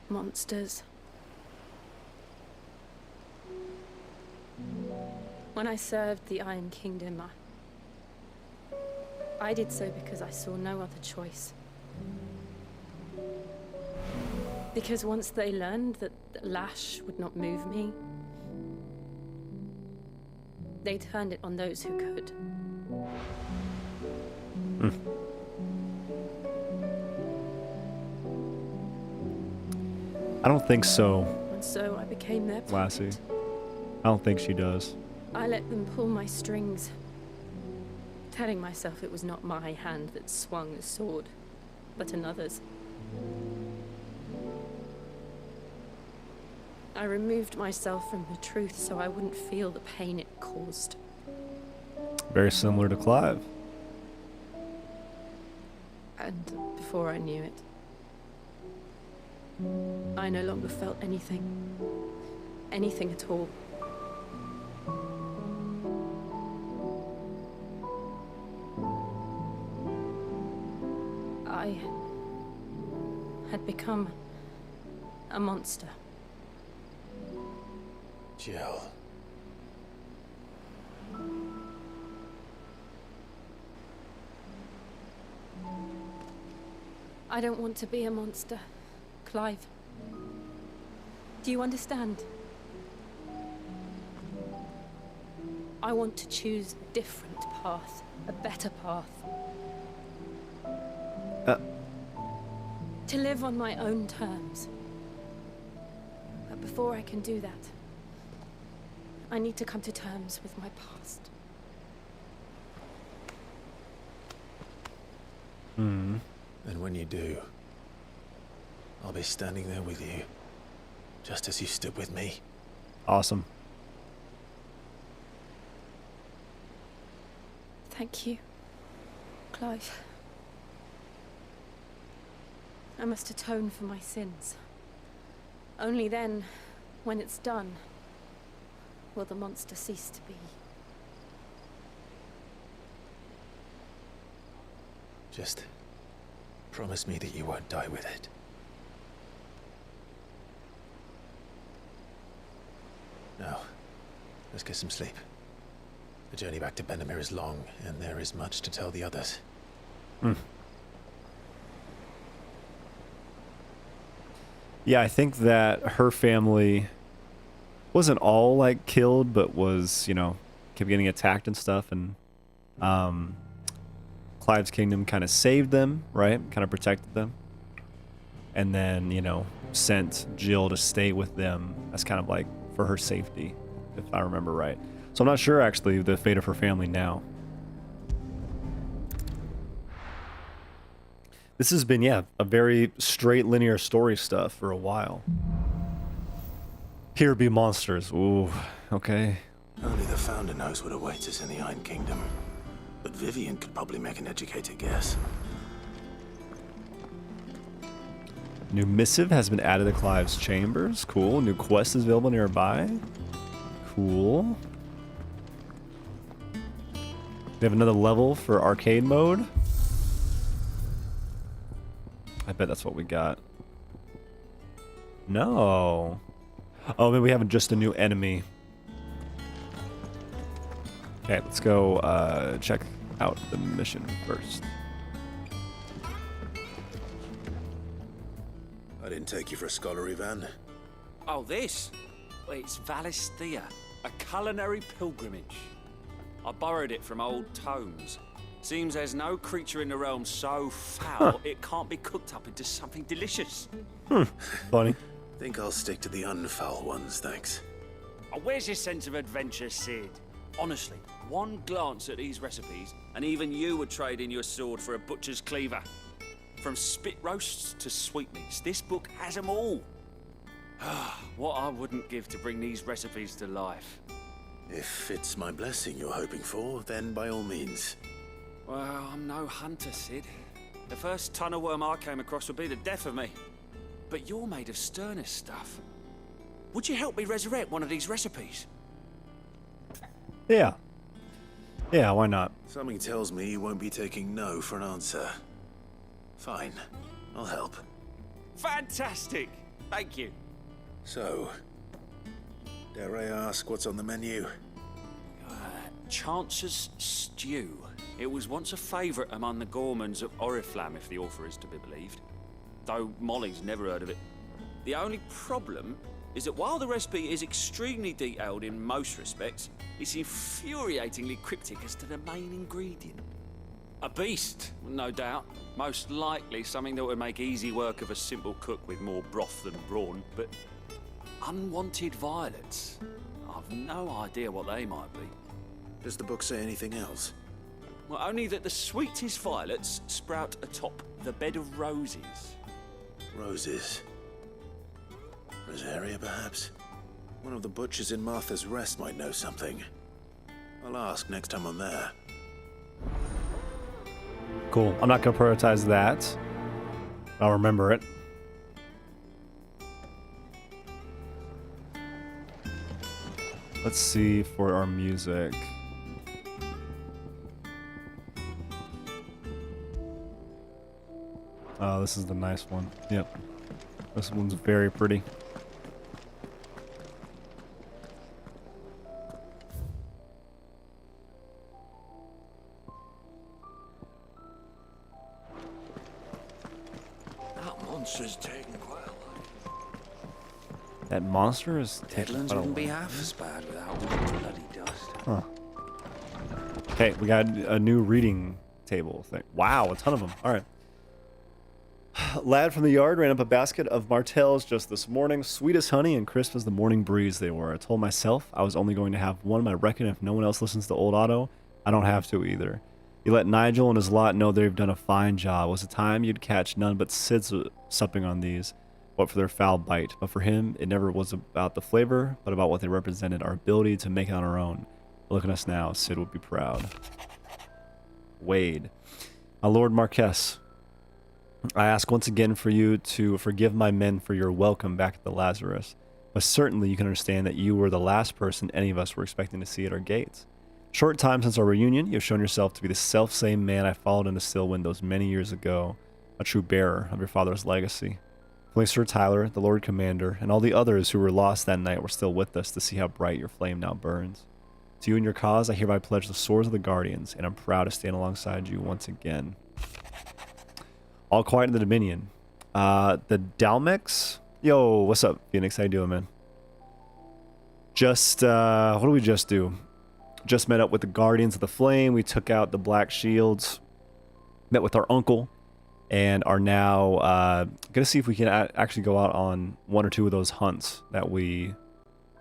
Monsters. When I served the Iron Kingdom, I did so because I saw no other choice. Because once they learned that Lash would not move me, they turned it on those who could. I don't think so, And so I became their Lassie. puppet. I don't think she does. I let them pull my strings, telling myself it was not my hand that swung the sword, but another's. I removed myself from the truth so I wouldn't feel the pain it caused. Very similar to Clive. And before I knew it, I no longer felt anything. Anything at all. I had become a monster. Jill. I don't want to be a monster, Clive. Do you understand? I want to choose a different path, a better path. To live on my own terms. But before I can do that, I need to come to terms with my past. And when you do, I'll be standing there with you, just as you stood with me. Awesome. Thank you, Clive. I must atone for my sins. Only then, when it's done, will the monster cease to be. Just promise me that you won't die with it. Now, let's get some sleep. The journey back to Benamir is long, and there is much to tell the others. Yeah, I think that her family wasn't all like killed, but was, you know, kept getting attacked and stuff, and Clive's kingdom kind of saved them, right? Kind of protected them. And then, you know, sent Jill to stay with them as kind of like for her safety, if I remember right. So I'm not sure actually the fate of her family now. This has been, yeah, a very straight linear story stuff for a while. Here be monsters. Ooh, okay. Only the Founder knows what awaits us in the Iron Kingdom. But Vivian could probably make an educated guess. New missive has been added to Clive's chambers. Cool. New quest is available nearby. Cool. We have another level for arcade mode. I bet that's what we got. No. Oh, maybe we have just a new enemy. Okay, let's go check out the mission first. I didn't take you for a scholar, Ivan. Oh, this? Well, it's Valisthea, a culinary pilgrimage. I borrowed it from old tomes. Seems there's no creature in the realm so foul it can't be cooked up into something delicious. Funny. Think I'll stick to the unfoul ones, thanks. Oh, where's your sense of adventure, Sid? Honestly, one glance at these recipes, and even you would trade in your sword for a butcher's cleaver. From spit roasts to sweetmeats, this book has them all. What I wouldn't give to bring these recipes to life. If it's my blessing you're hoping for, then by all means. Well, I'm no hunter, Sid. The first ton of worm I came across would be the death of me. But you're made of sterner stuff. Would you help me resurrect one of these recipes? Yeah. Yeah, why not? Something tells me you won't be taking no for an answer. Fine, I'll help. Fantastic! Thank you. So, dare I ask what's on the menu? Chance's Stew. It was once a favourite among the gourmands of Oriflamme, if the author is to be believed. Though Molly's never heard of it. The only problem is that while the recipe is extremely detailed in most respects, it's infuriatingly cryptic as to the main ingredient. A beast, no doubt. Most likely something that would make easy work of a simple cook with more broth than brawn, but unwanted violets. I've no idea what they might be. Does the book say anything else? Well, only that the sweetest violets sprout atop the bed of roses. Roses. Rosaria, perhaps? One of the butchers in Martha's Rest might know something. I'll ask next time I'm there. Cool. I'm not going to prioritize that. I'll remember it. Let's see for our music. Oh, this is the nice one. Yep. This one's very pretty. That monster's taking quite a lot. That monster is Deadlands wouldn't be half as bad without all the bloody dust. Huh. Okay, we got a new reading table thing. Wow, a ton of them. All right. Lad from the yard ran up a basket of martels just this morning. Sweet as honey and crisp as the morning breeze they were. I told myself I was only going to have one, but I reckon if no one else listens to old Otto, I don't have to either. He let Nigel and his lot know they've done a fine job. It was a time you'd catch none but Sid's supping on these, what for their foul bite. But for him, it never was about the flavor, but about what they represented, our ability to make it on our own. Look at us now. Sid would be proud. Wade. Lord Marquess, I ask once again for you to forgive my men for your welcome back at the Lazarus, but certainly you can understand that you were the last person any of us were expecting to see at our gates. Short time since our reunion, you have shown yourself to be the self-same man I followed into Still Windows many years ago, a true bearer of your father's legacy. Only Sir Tyler, the Lord Commander, and all the others who were lost that night were still with us to see how bright your flame now burns. To you and your cause, I hereby pledge the swords of the Guardians, and I'm proud to stand alongside you once again. All quiet in the Dominion. The Dalmex? Yo, what's up, Phoenix? How you doing, man? Just, what did we just do? Just met up with the Guardians of the Flame. We took out the Black Shields. Met with our uncle. And are now going to see if we can actually go out on one or two of those hunts that we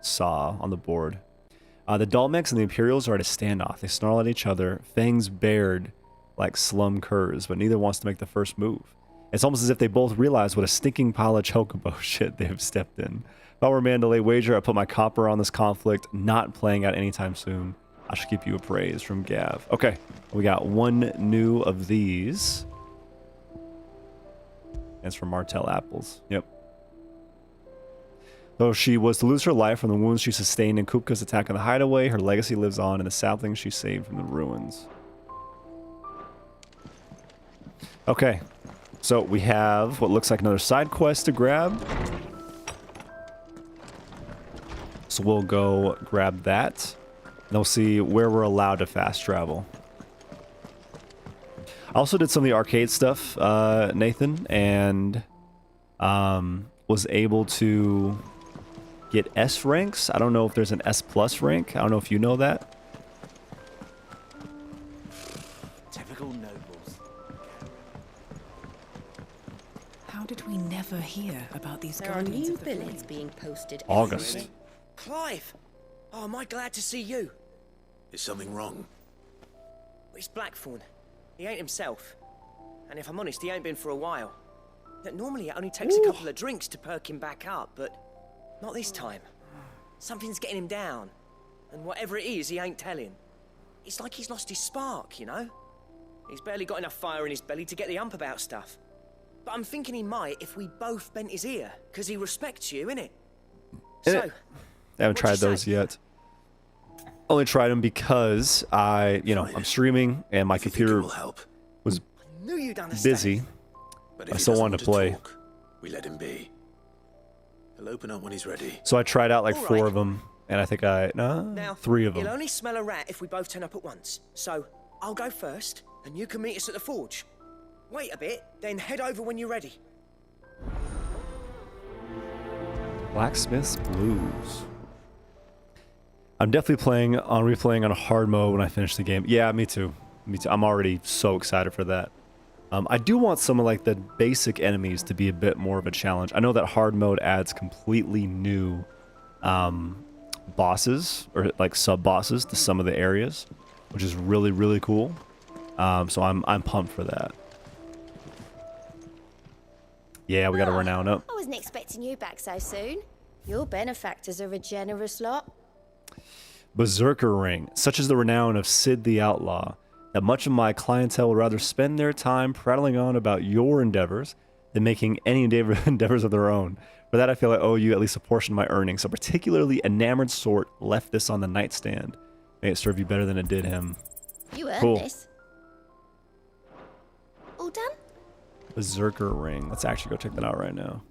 saw on the board. The Dalmex and the Imperials are at a standoff. They snarl at each other, fangs bared like slum curs, but neither wants to make the first move. It's almost as if they both realize what a stinking pile of chocobo shit they have stepped in. If I were a man to lay wager, I put my copper on this conflict, not playing out anytime soon. I should keep you appraised from Gav. Okay, we got one new of these. That's from Martell Apples. Yep. Though she was to lose her life from the wounds she sustained in Kupka's attack on the hideaway, her legacy lives on in the saplings she saved from the ruins. Okay, so we have what looks like another side quest to grab. So we'll go grab that. And we'll see where we're allowed to fast travel. I also did some of the arcade stuff, Nathan, and was able to get S ranks. I don't know if there's an S+ rank. I don't know if you know that. Typical did we never hear about these There are guardians new of the flame? billets being posted. August. every day. Clive! Oh, am I glad to see you? Is something wrong? It's Blackthorn. He ain't himself. And if I'm honest, he ain't been for a while. That normally it only takes a couple of drinks to perk him back up, but not this time. Something's getting him down. And whatever it is, he ain't telling. It's like he's lost his spark, you know? He's barely got enough fire in his belly to get the ump about stuff. But I'm thinking he might if we both bent his ear, because he respects you, innit? So, I haven't tried those yet. Only tried them because I'm streaming and my computer was knew you'd understand. busy. But I if he still doesn't wanted want to play. talk, we let him be. He'll open up when he's ready. So I tried out like All 4 right. of them, and I think Now, 3 of he'll them. only smell a rat if we both turn up at once. So, I'll go first, and you can meet us at the forge. Wait a bit, then head over when you're ready. Blacksmith's Blues. I'm definitely replaying on hard mode when I finish the game. Yeah, me too. Me too. I'm already so excited for that. I do want some of like the basic enemies to be a bit more of a challenge. I know that hard mode adds completely new bosses or like sub bosses to some of the areas, which is really, really cool. So I'm pumped for that. Yeah, we got to renown up. I wasn't expecting you back so soon. Your benefactors are a generous lot. Berserker Ring, such as the renown of Sid the Outlaw, that much of my clientele would rather spend their time prattling on about your endeavors than making any endeavors of their own. For that, I feel I owe you at least a portion of my earnings. So particularly enamored sort left this on the nightstand. May it serve you better than it did him. You earned Cool. this. All done? Berserker Ring. Let's actually go check that out right now.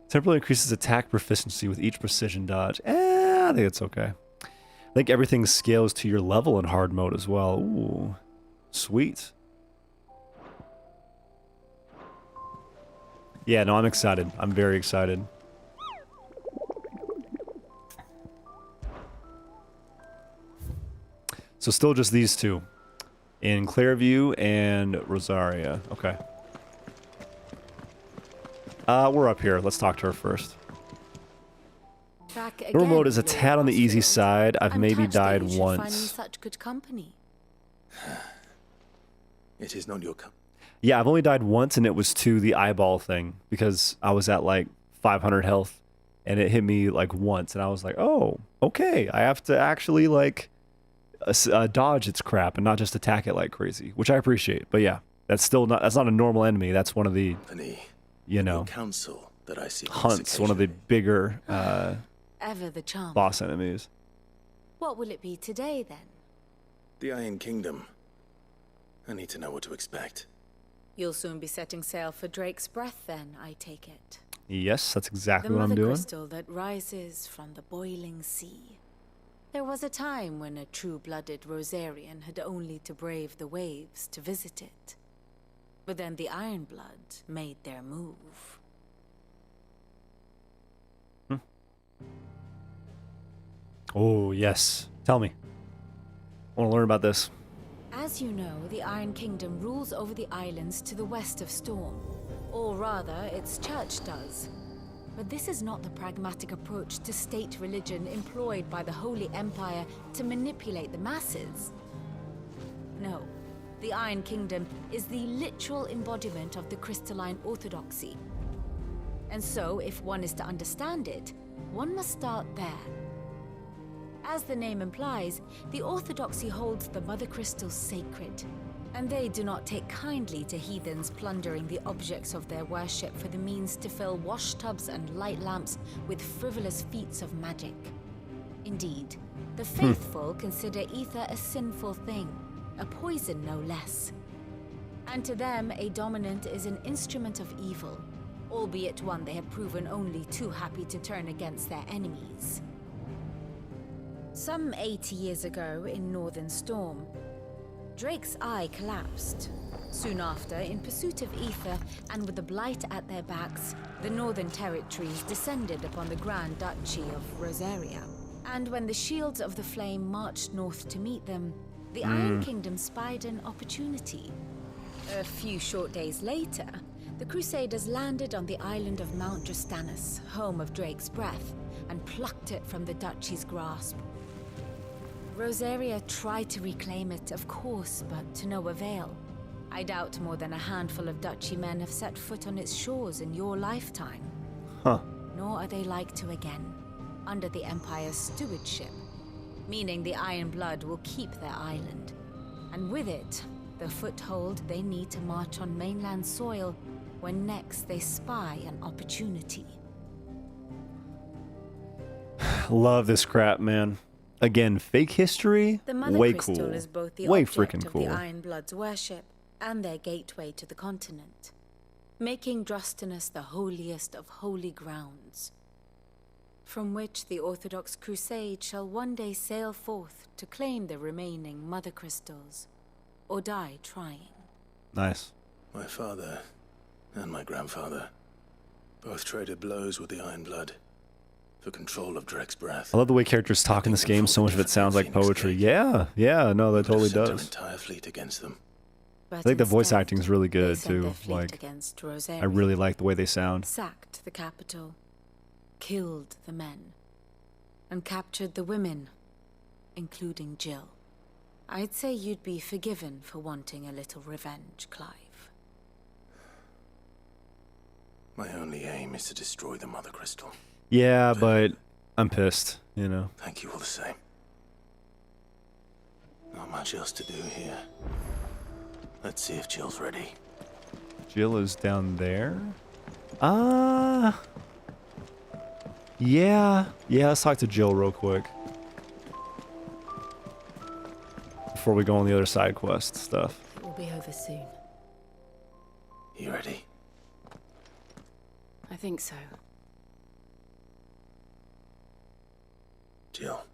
Temporarily increases attack proficiency with each precision dodge. I think it's okay. I think everything scales to your level in hard mode as well. Ooh, sweet. Yeah, no, I'm excited. I'm very excited. So still just these two. In Clearview and Rosaria. Okay. We're up here. Let's talk to her first. Back Normal again, mode is a Lord tad on the easy Osfield. side. I've I'm maybe touched that died you should find me once. such good company. It is not your Yeah, I've only died once, and it was to the eyeball thing because I was at like 500 health, and it hit me like once, and I was like, oh, okay. I have to actually like dodge its crap and not just attack it like crazy, which I appreciate. But yeah, that's not a normal enemy. That's one of the, counsel that I see hunts, one of the bigger Ever the charm. boss enemies. What will it be today, then? The Iron Kingdom. I need to know what to expect. You'll soon be setting sail for Drake's Breath, then, I take it. Yes, that's exactly The what I'm mother doing. crystal that rises from the boiling sea. There was a time when a true-blooded Rosarian had only to brave the waves to visit it. But then the Ironblood made their move. Oh, yes. Tell me. I want to learn about this. As you know, the Iron Kingdom rules over the islands to the west of Storm. Or rather, its church does. But this is not the pragmatic approach to state religion employed by the Holy Empire to manipulate the masses. No, the Iron Kingdom is the literal embodiment of the crystalline orthodoxy. And so, if one is to understand it, one must start there. As the name implies, the orthodoxy holds the Mother Crystals sacred, and they do not take kindly to heathens plundering the objects of their worship for the means to fill washtubs and light lamps with frivolous feats of magic. Indeed, the faithful consider ether a sinful thing, a poison no less. And to them, a dominant is an instrument of evil, albeit one they have proven only too happy to turn against their enemies. Some 80 years ago in Northern Storm, Drake's eye collapsed. Soon after, in pursuit of ether and with the blight at their backs, the Northern Territories descended upon the Grand Duchy of Rosaria. And when the Shields of the Flame marched north to meet them, the Iron Kingdom spied an opportunity. A few short days later, The Crusaders landed on the island of Mount Drastanus, home of Drake's Breath, and plucked it from the Duchy's grasp. Rosaria tried to reclaim it, of course, but to no avail. I doubt more than a handful of Duchy men have set foot on its shores in your lifetime. Huh. Nor are they like to again, under the Empire's stewardship, meaning the Iron Blood will keep their island. And with it, the foothold they need to march on mainland soil when next they spy an opportunity. Love this crap, man. Again, fake history, The Mother way Crystal cool. is both the Way object freaking of cool. the Iron Blood's worship and their gateway to the continent, making Drastanus the holiest of holy grounds, from which the Orthodox Crusade shall one day sail forth to claim the remaining Mother Crystals, or die trying. Nice. My father and my grandfather both traded blows with the Iron Blood for control of Drake's Breath. I love the way characters talk in this game. So much of it sounds like poetry. Yeah, no, that totally Sent an does. entire fleet against them. I think the voice acting is really good sent too. their fleet Like, against I Rosaria, really like the way they sound. sacked the capital, killed the men, and captured the women, including Jill. I'd say you'd be forgiven for wanting a little revenge, Clive. My only aim is to destroy the Mother Crystal. Yeah, but I'm pissed, you know. Thank you all the same. Not much else to do here. Let's see if Jill's ready. Jill is down there. Yeah, let's talk to Jill real quick. Before we go on the other side quest stuff. It will be over soon. You ready? I think so. Jill.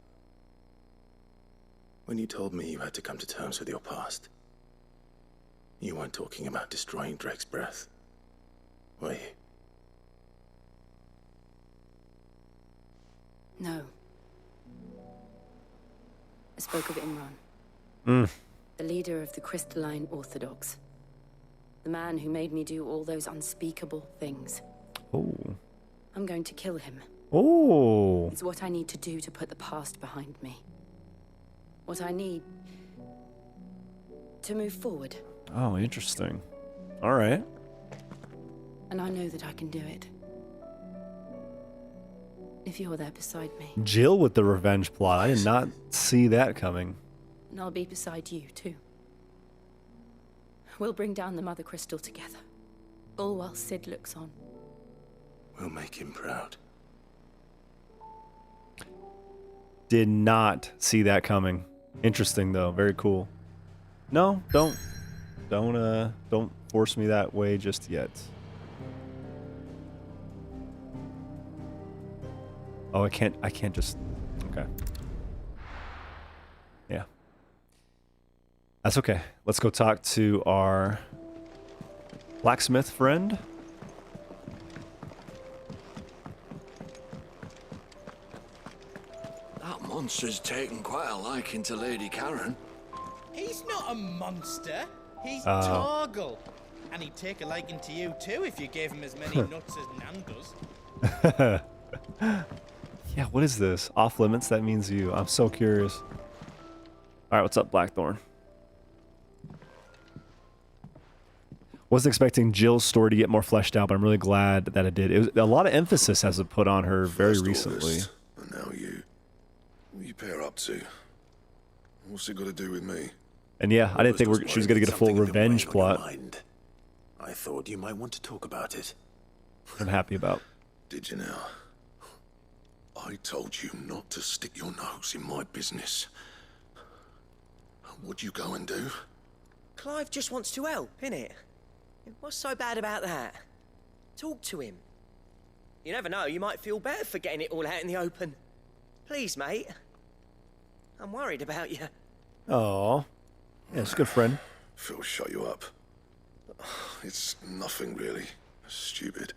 When you told me you had to come to terms with your past, you weren't talking about destroying Drake's Breath, were you? No. I spoke of Imran, the leader of the Crystalline Orthodox. The man who made me do all those unspeakable things. Oh. I'm going to kill him. Oh. It's what I need to do to put the past behind me. What I need to move forward. Oh, interesting. All right. And I know that I can do it. If you're there beside me. Jill with the revenge plot. I did not see that coming. And I'll be beside you, too. We'll bring down the Mother Crystal together. All while Sid looks on. We'll make him proud. Did not see that coming. Interesting though. Very cool. No, don't force me that way just yet. Oh, I can't just. Okay. Yeah. That's okay. Let's go talk to our blacksmith friend. That monster's taken quite a liking to Lady Karen. He's not a monster. He's Oh. Torgal. And he'd take a liking to you too if you gave him as many nuts as Nan does. Yeah, what is this? Off limits? That means you. I'm so curious. Alright, what's up, Blackthorn? Wasn't expecting Jill's story to get more fleshed out, but I'm really glad that it did. It was, a lot of emphasis has been put on her very First all recently. this, and now you. What you pair up to? What's it got to do with me? And yeah, I didn't think she was going to get a full revenge plot. I thought you might want to talk about it. I'm happy about. Did you now? I told you not to stick your nose in my business. What'd you go and do? Clive just wants to help, innit? What's so bad about that? Talk to him. You never know, you might feel better for getting it all out in the open. Please, mate. I'm worried about you. Oh, yeah, it's a good friend. Phil, shut you up. It's nothing really. Stupid.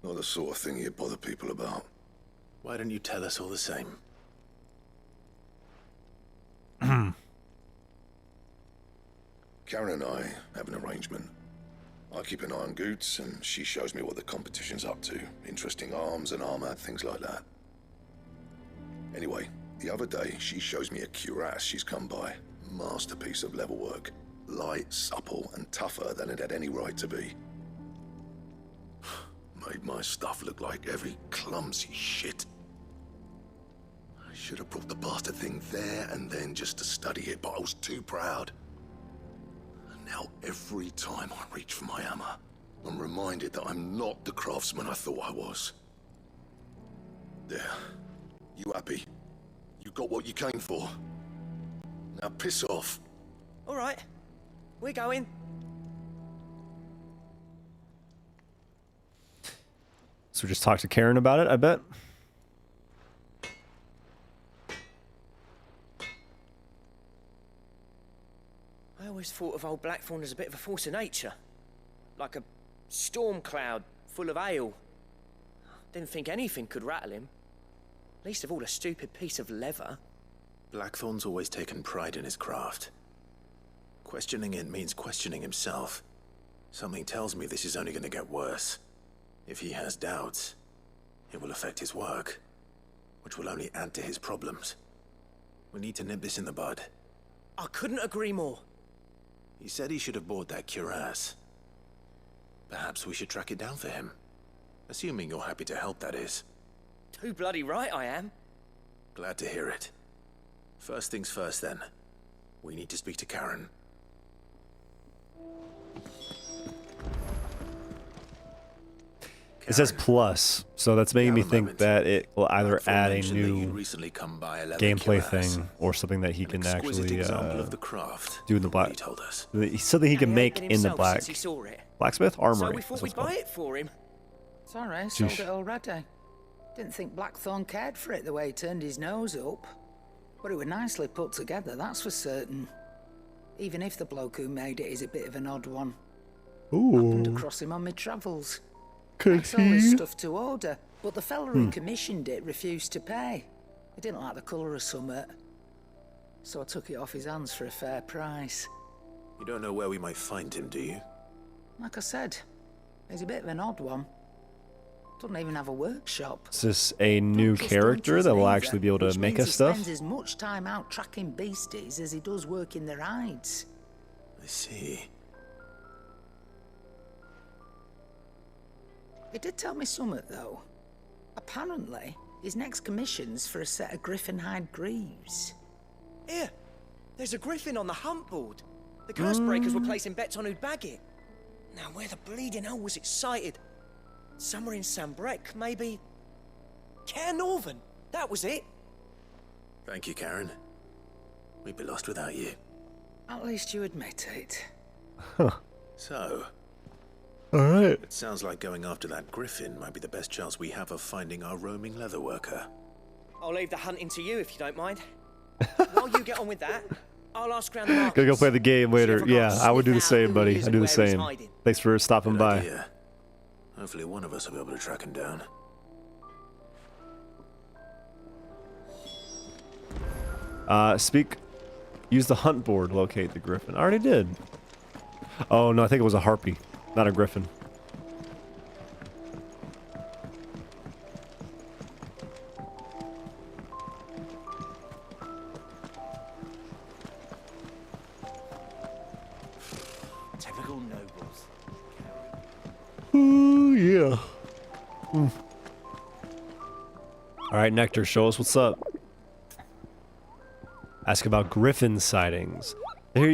Not the sort of thing you bother people about. Why don't you tell us all the same? Karen and I have an arrangement. I keep an eye on Goots, and she shows me what the competition's up to. Interesting arms and armor, things like that. Anyway, the other day, she shows me a cuirass she's come by. Masterpiece of level work. Light, supple, and tougher than it had any right to be. Made my stuff look like heavy, clumsy shit. I should have brought the bastard thing there and then just to study it, but I was too proud. And now every time I reach for my hammer, I'm reminded that I'm not the craftsman I thought I was. There. You happy? You got what you came for. Now piss off. All right. We're going. So just talk to Karen about it, I bet. I always thought of old Blackthorn as a bit of a force of nature. Like a storm cloud full of ale. Didn't think anything could rattle him. Least of all a stupid piece of leather. Blackthorn's always taken pride in his craft. Questioning it means questioning himself. Something tells me this is only going to get worse. If he has doubts, it will affect his work, which will only add to his problems. We need to nip this in the bud. I couldn't agree more. He said he should have bought that cuirass. Perhaps we should track it down for him. Assuming you're happy to help, that is. Too bloody right I am. Glad to hear it. First things first, then. We need to speak to Karen. It says plus, so that's making me think that it will either add a new gameplay thing or something that he can actually do in the black. Something he can make in the blacksmith armory. So we thought we'd buy it for him. Sorry, sold it already. Didn't think Blackthorn cared for it the way he turned his nose up. But it was nicely put together, that's for certain. Even if the bloke who made it is a bit of an odd one. Happened across him on my travels. Makes all his stuff to order, but the fella who commissioned it refused to pay. He didn't like the colour of summit. So I took it off his hands for a fair price. You don't know where we might find him, do you? Like I said, he's a bit of an odd one. Doesn't even have a workshop. Is this a new character that will actually be able to make us stuff? He spends as much time out tracking beasties as he does working their hides. I see. He did tell me something, though. Apparently, his next commission's for a set of griffin hide greaves. Here, there's a griffin on the hunt board. The curse breakers were placing bets on who'd bag it. Now, where the bleeding hell was it sighted? Somewhere in Sambrec, maybe? Caer Northern, that was it. Thank you, Karen. We'd be lost without you. At least you admit it. So... Alright. It sounds like going after that griffin might be the best chance we have of finding our roaming leatherworker. I'll leave the hunting to you if you don't mind. While you get on with that, I'll ask around the markets. Gotta go play the game later. Yeah, I would do the same, buddy. I do the same. Thanks for stopping by. Idea. Hopefully one of us will be able to track him down. Use the hunt board, locate the griffin. I already did. Oh, no, I think it was a harpy, not a griffin. Typical nobles. Ooh, yeah. Alright, Nectar, show us what's up. Ask about griffin sightings. Dare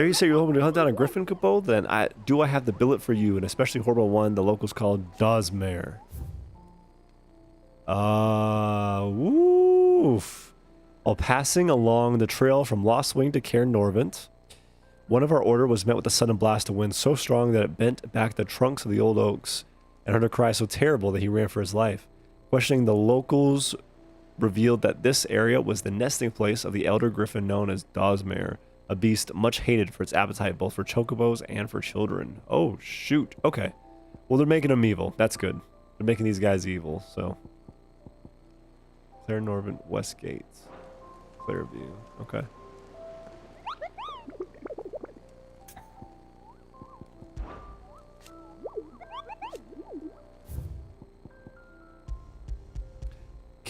you say you're hoping to hunt down a griffin, Capo? Then do I have the billet for you, and especially horrible one the locals call Dosmare. Woof. While passing along the trail from Lost Wing to Caer Norvent, one of our order was met with a sudden blast of wind so strong that it bent back the trunks of the old oaks, and heard a cry so terrible that he ran for his life. Questioning the locals revealed that this area was the nesting place of the elder griffin known as Dosmare, a beast much hated for its appetite both for chocobos and for children. Oh, shoot. Okay. Well, they're making them evil. That's good. They're making these guys evil, so. Caer Norvent, Westgate. Clearview. Okay.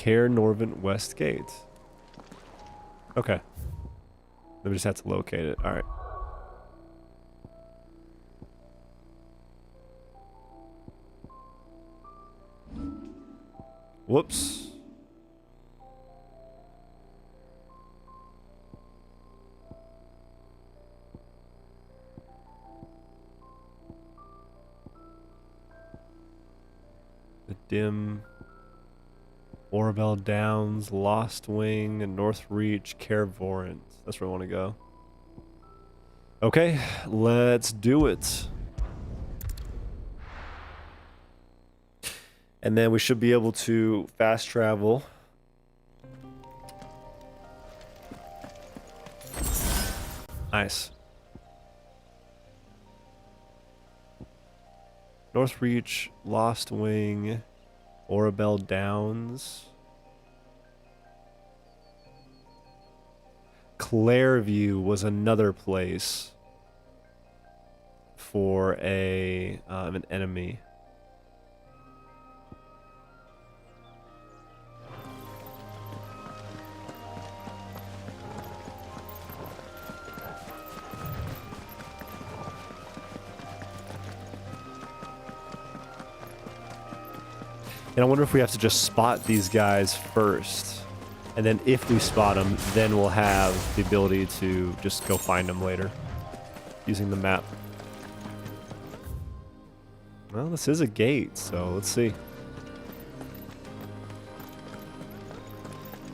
Care Norvent West Gate. Okay. Then we just have to locate it. All right. Whoops. The Dim, Orebell Downs, Lost Wing, and North Reach, Carevorant. That's where I want to go. Okay, let's do it. And then we should be able to fast travel. Nice. North Reach, Lost Wing, Orebell Downs. Clairview was another place for an enemy. And I wonder if we have to just spot these guys first. And then if we spot them, then we'll have the ability to just go find them later using the map. Well, this is a gate, so let's see.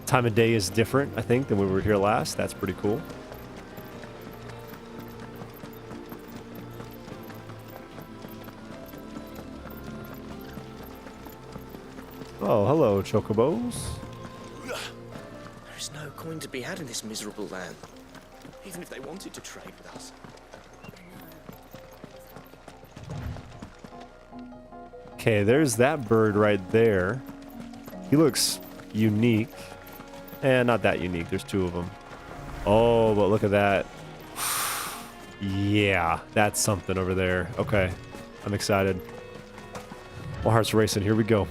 Time of day is different, I think, than when we were here last. That's pretty cool. Oh, hello, Chocobos. There's no coin to be had in this miserable land, even if they wanted to trade with us. Okay, there's that bird right there. He looks unique. Not that unique. There's two of them. Oh, but look at that. Yeah, that's something over there. Okay, I'm excited. My heart's racing. Here we go.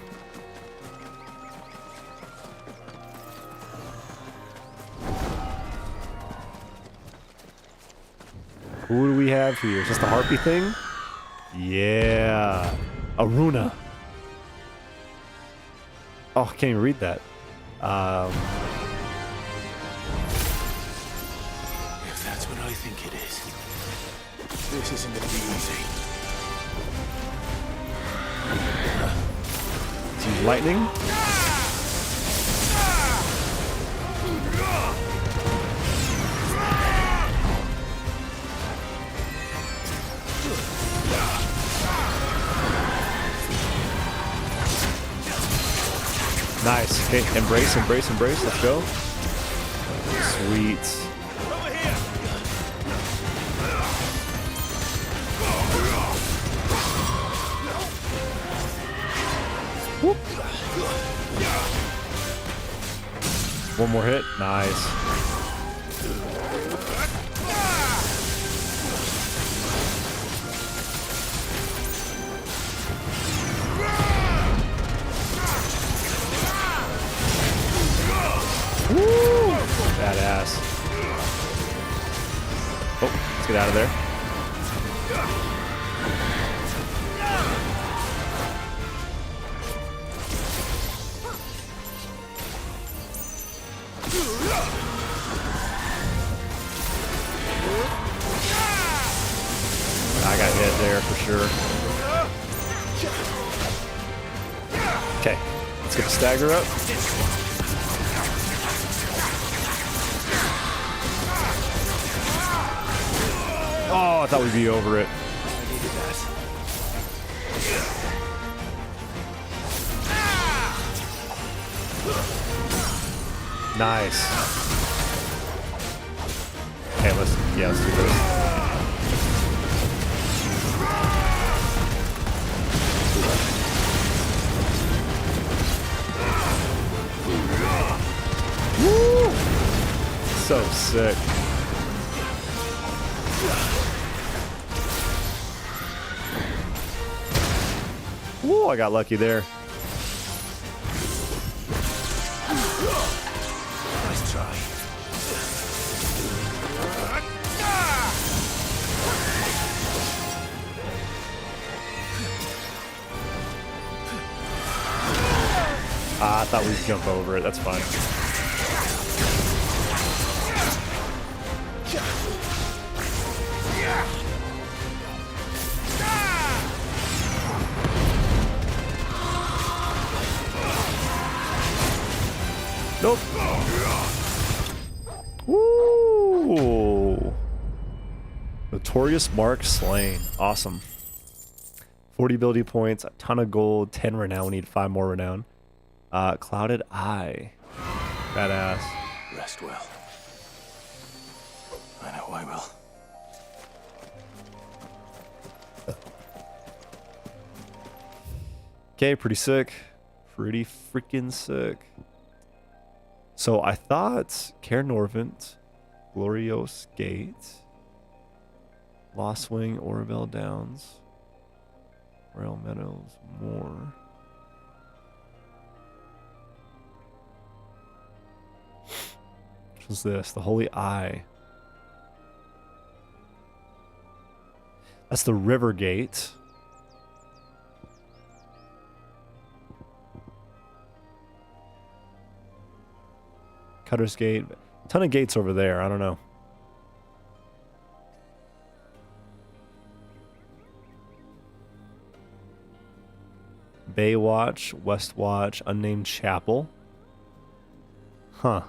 Who do we have here? Is this the harpy thing? Yeah. Aruna. Oh, I can't even read that. If that's what I think it is, this isn't going to be easy. Use lightning. Nice. Okay, embrace, embrace, embrace. Let's go. Sweet. Whoop. One more hit. Nice. Woo! Badass. Oh, let's get out of there. I got hit there for sure. Okay, let's get the stagger up. Oh, I thought we'd be over it. Nice. Okay, let's do this. Woo! So sick. Woo, I got lucky there. say. Ah, I thought we'd jump over it. That's fine. Nope. Woo! Notorious Mark slain. Awesome. 40 ability points, a ton of gold, 10 renown. We need 5 more renown. Clouded Eye. Badass. Rest well. I know I will. Okay, pretty sick. Pretty freaking sick. So I thought Caer Norvent, Glorious Gate, Lost Wing, Oroville Downs, Royal Meadows, more. What was this? The Holy Eye. That's the River Gate. Cutter's Gate. Ton of gates over there. I don't know. Baywatch, Westwatch, Unnamed Chapel. Huh.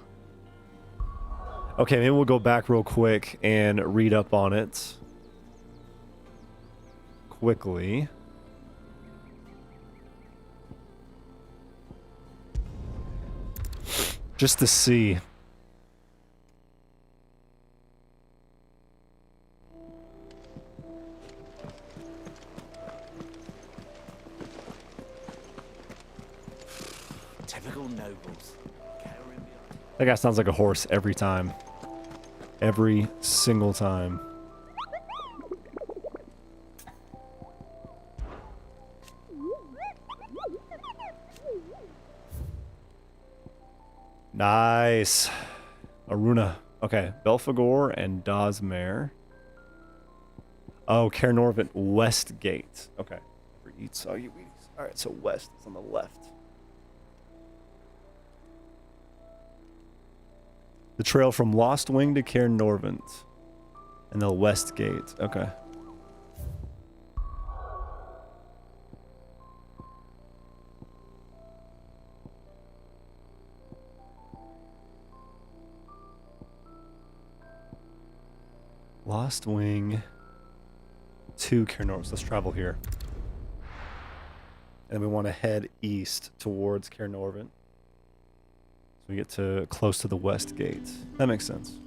Okay, maybe we'll go back real quick and read up on it. Quickly. Just to see. Typical nobles. That guy sounds like a horse every time. Every single time. Nice. Aruna. Okay, Belphegor and Dosmere. Oh, Caer Norvent West Gate. Okay. For eat soggy Wheaties. Alright, so west is on the left. The trail from Lost Wing to Caer Norvent. And the West Gate. Okay. Lost Wing to Caer Norvent. Let's travel here. And we want to head east towards Caer Norvent. So we get to close to the West Gate. That makes sense.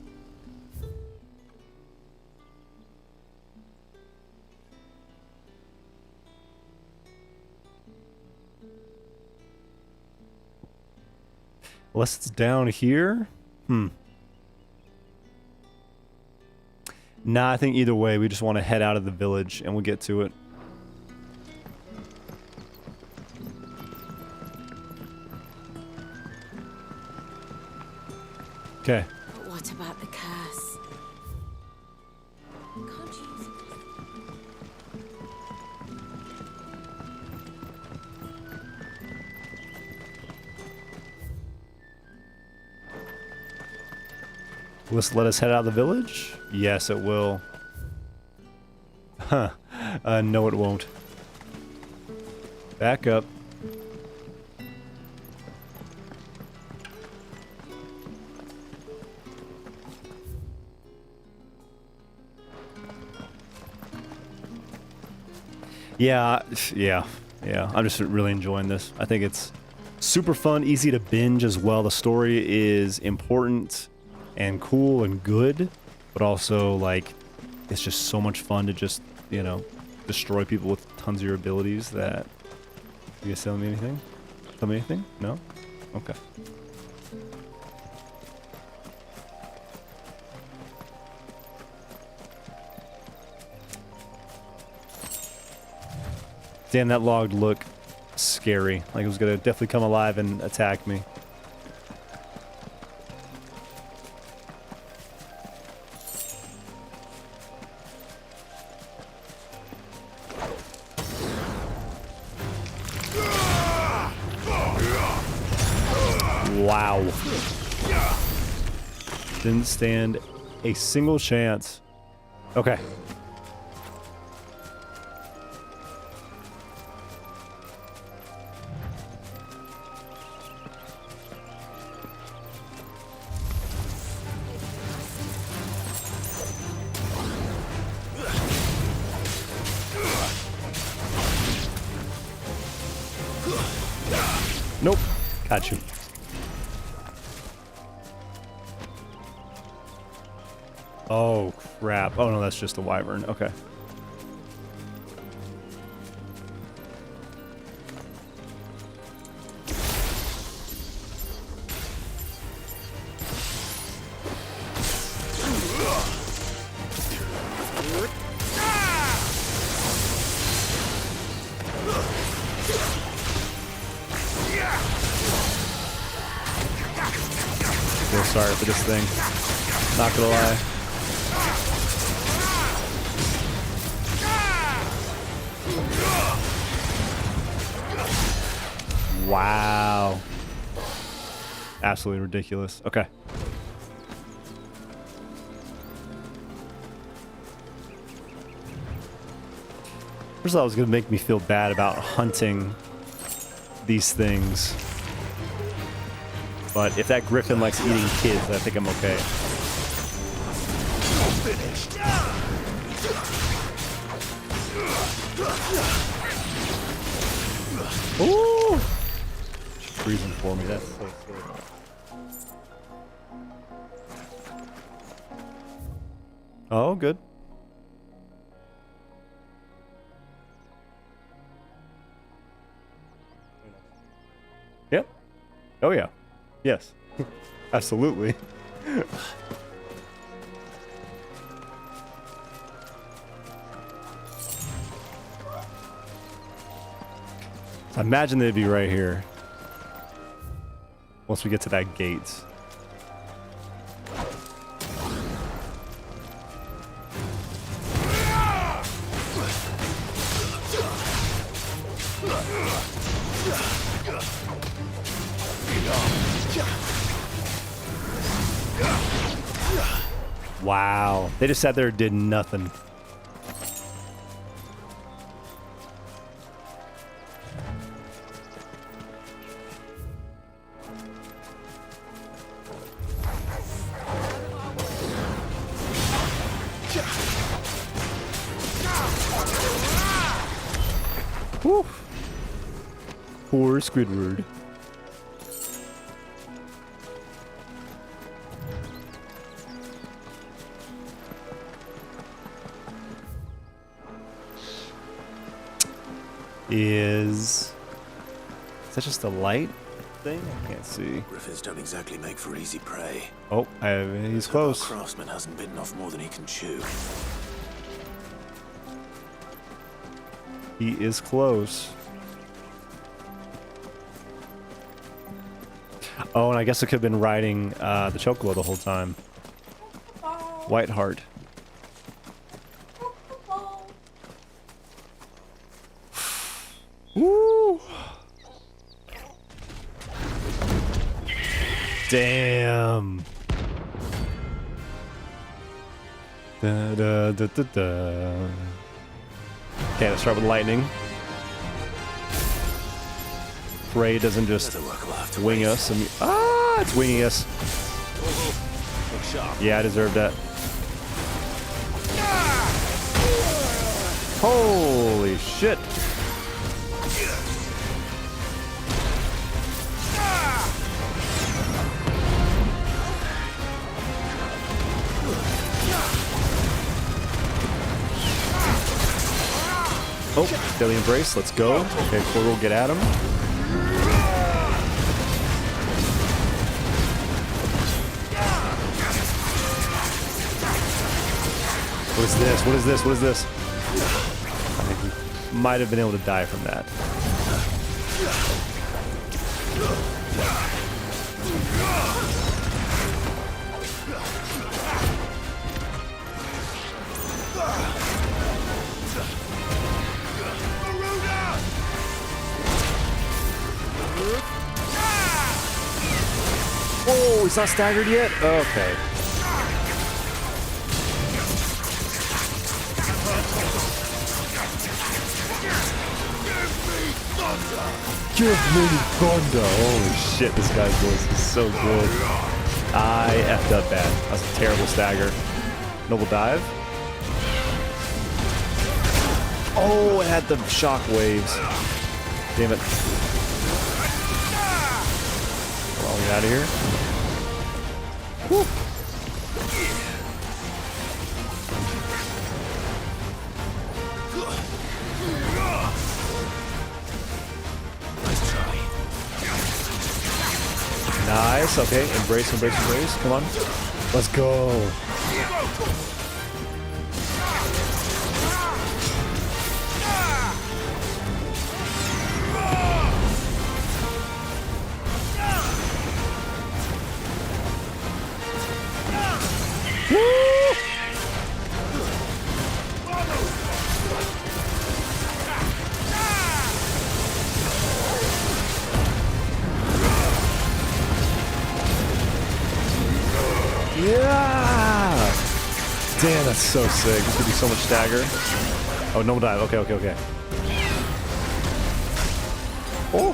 Unless it's down here. Nah, I think either way, we just want to head out of the village and we'll get to it. Okay. But what about the curse? Can't you... Will this let us head out of the village? Yes, it will. Huh. No, it won't. Back up. Yeah. I'm just really enjoying this. I think it's super fun, easy to binge as well. The story is important and cool and good, but also like it's just so much fun to just, you know, destroy people with tons of your abilities. That you guys tell me anything? Tell me anything? No? Okay. Damn, that log looked scary. Like it was gonna definitely come alive and attack me. Didn't stand a single chance. Okay. Nope. Got you. Oh, crap. Oh, no, that's just the wyvern. Okay. Feel sorry for this thing. Not gonna lie. Wow. Absolutely ridiculous. Okay. First of all, it was going to make me feel bad about hunting these things. But if that griffin likes eating kids, I think I'm okay. Ooh! She's freezing for me. That's so sick. Oh, good. Yep. Oh, yeah. Yes. Absolutely. I imagine they'd be right here once we get to that gate. Wow. They just sat there and did nothing. Whew. Poor Squidward. Is that just a light thing? I can't see. Griffins don't exactly make for easy prey. Oh, he's close. Our craftsman hasn't bitten off more than he can chew. He is close. Oh, and I guess it could have been riding the chocobo the whole time. Whiteheart. Woo! Damn. Da, da, da, da, da. Okay, let's start with lightning. Prey doesn't just wing us. It's winging us. Yeah, I deserve that. Holy shit. Oh, Deadly Embrace, let's go. Okay, Portal, get at him. What is this? What is this? What is this? I think we might have been able to die from that. Oh, he's not staggered yet? Okay. Give me thunder. Holy shit, this guy's voice is so good. I effed up bad. That's a terrible stagger. Noble dive. Oh, it had the shock waves. Damn it. Well, get out of here. Woo. Nice, okay, embrace, embrace, embrace, come on. Let's go. Yeah! Damn, that's so sick. This could be so much stagger. Oh, no dive. Okay, okay, okay. Oh!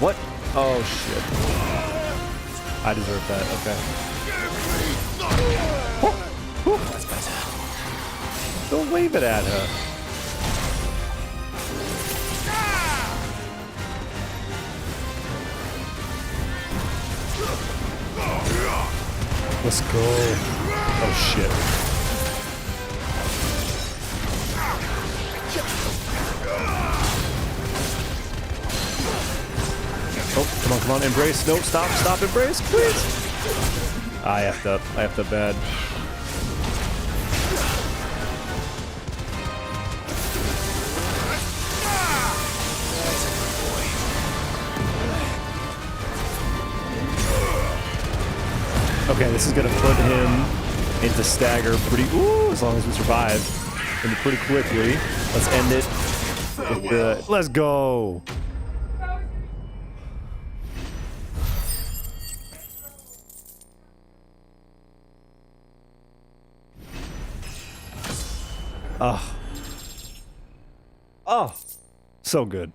What? Oh, shit. I deserve that. Okay. Oh, oh. That's better. Don't wave it at her. Let's go. Oh shit. Oh, come on, come on, embrace. No, stop, stop, embrace, please. I effed up. I effed up bad. Okay, this is gonna put him into stagger pretty, ooh, as long as we survive, into pretty quickly. Let's end it with the, let's go. Oh. Oh, so good.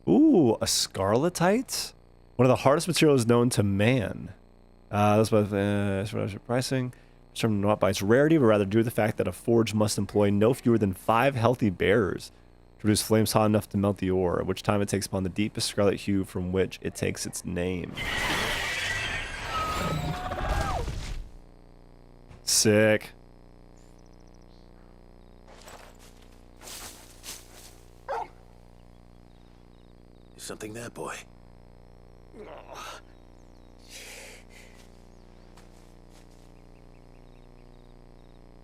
Ooh, a scarletite? One of the hardest materials known to man. That's what pricing. Determined not by its rarity, but rather due to the fact that a forge must employ no fewer than 5 healthy bearers to produce flames hot enough to melt the ore, at which time it takes upon the deepest scarlet hue from which it takes its name. Sick. Something there, boy.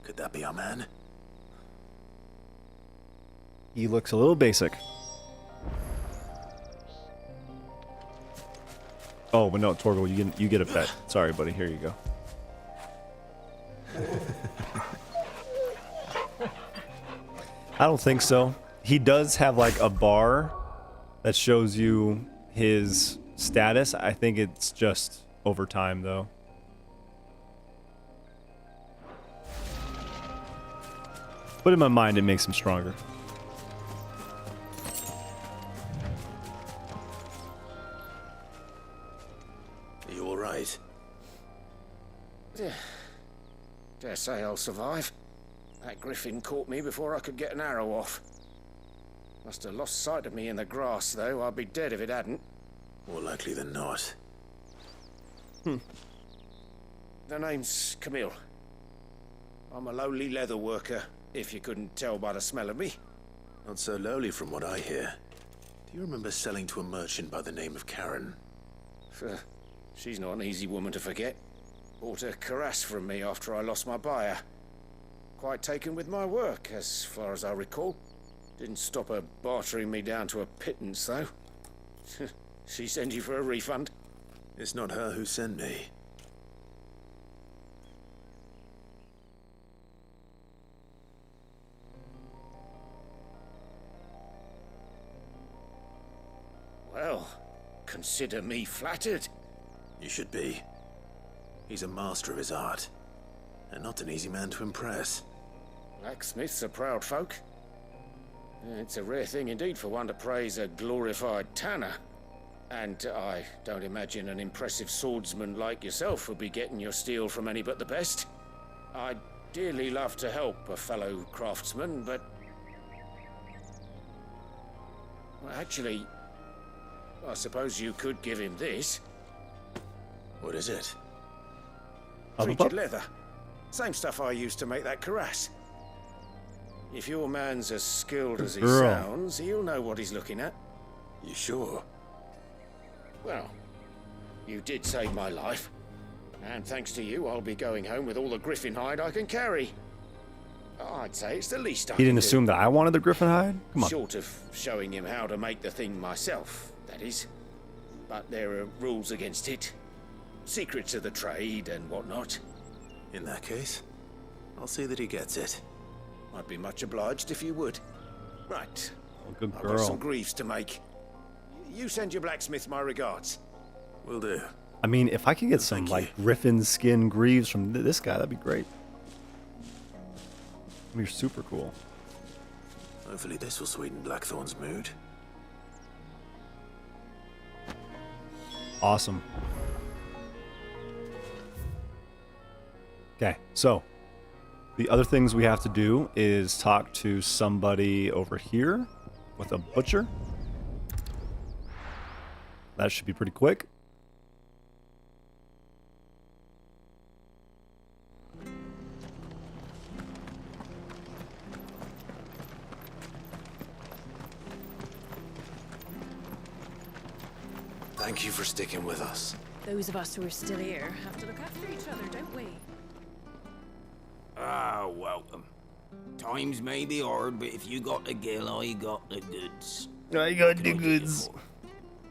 Could that be our man? He looks a little basic. Oh, but no, Torgal, you get a pet. Sorry, buddy. Here you go. I don't think so. He does have like a bar that shows you his status. I think it's just over time, though. But in my mind, it makes him stronger. Are you all right? Dare say I'll survive. That griffin caught me before I could get an arrow off. Must have lost sight of me in the grass, though. I'd be dead if it hadn't. More likely than not. The name's Camille. I'm a lowly leather worker, if you couldn't tell by the smell of me. Not so lowly from what I hear. Do you remember selling to a merchant by the name of Karen? She's not an easy woman to forget. Bought a cuirass from me after I lost my buyer. Quite taken with my work, as far as I recall. Didn't stop her bartering me down to a pittance, though. She sent you for a refund? It's not her who sent me. Well, consider me flattered. You should be. He's a master of his art, and not an easy man to impress. Blacksmiths are proud folk. It's a rare thing indeed for one to praise a glorified tanner. And I don't imagine an impressive swordsman like yourself would be getting your steel from any but the best. I'd dearly love to help a fellow craftsman, but... Well, actually, I suppose you could give him this. What is it? Treated leather. Same stuff I used to make that cuirass. If your man's as skilled as he sounds, he'll know what he's looking at. You sure? Well, you did save my life. And thanks to you, I'll be going home with all the griffin hide I can carry. I'd say it's the least I He didn't can do. assume that I wanted the griffin hide? Come on. Short of showing him how to make the thing myself, that is. But there are rules against it. Secrets of the trade and whatnot. In that case, I'll see that he gets it. I'd be much obliged if you would. Right. Good I've girl. got some greaves to make. You send your blacksmith my regards. Will do. I mean, if I could get some, like, griffin skin greaves from this guy, that'd be great. That'd be super cool. Hopefully this will sweeten Blackthorn's mood. Awesome. Okay, so the other things we have to do is talk to somebody over here with a butcher. That should be pretty quick. Thank you for sticking with us. Those of us who are still here have to look after each other, don't we? Ah, welcome. Times may be hard, but if you got the gill, I got the goods. I got the goods.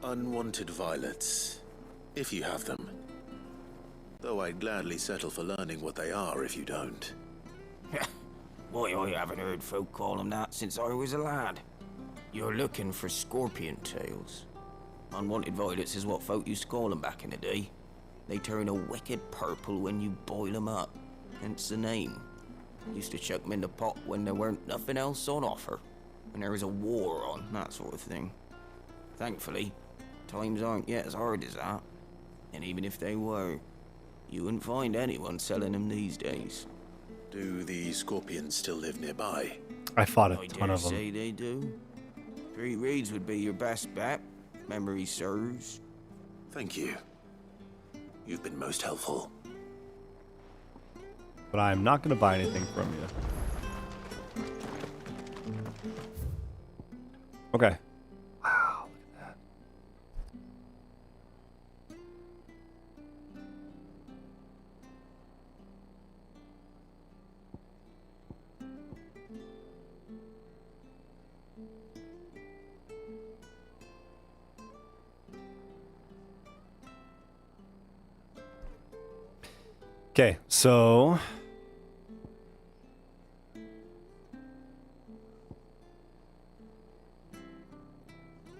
Unwanted violets, if you have them. Though I'd gladly settle for learning what they are if you don't. Boy, I haven't heard folk call them that since I was a lad. You're looking for scorpion tails. Unwanted violets is what folk used to call them back in the day. They turn a wicked purple when you boil them up, hence the name. Used to chuck them in the pot when there weren't nothing else on offer, when there was a war on, that sort of thing. Thankfully, times aren't yet as hard as that, and even if they were, you wouldn't find anyone selling them these days. Do the scorpions still live nearby? I fought a ton of I dare them. say they do. 3 Reeds would be your best bet, memory serves. Thank you. You've been most helpful. But I'm not going to buy anything from you. Okay. Wow, look at that. Okay, so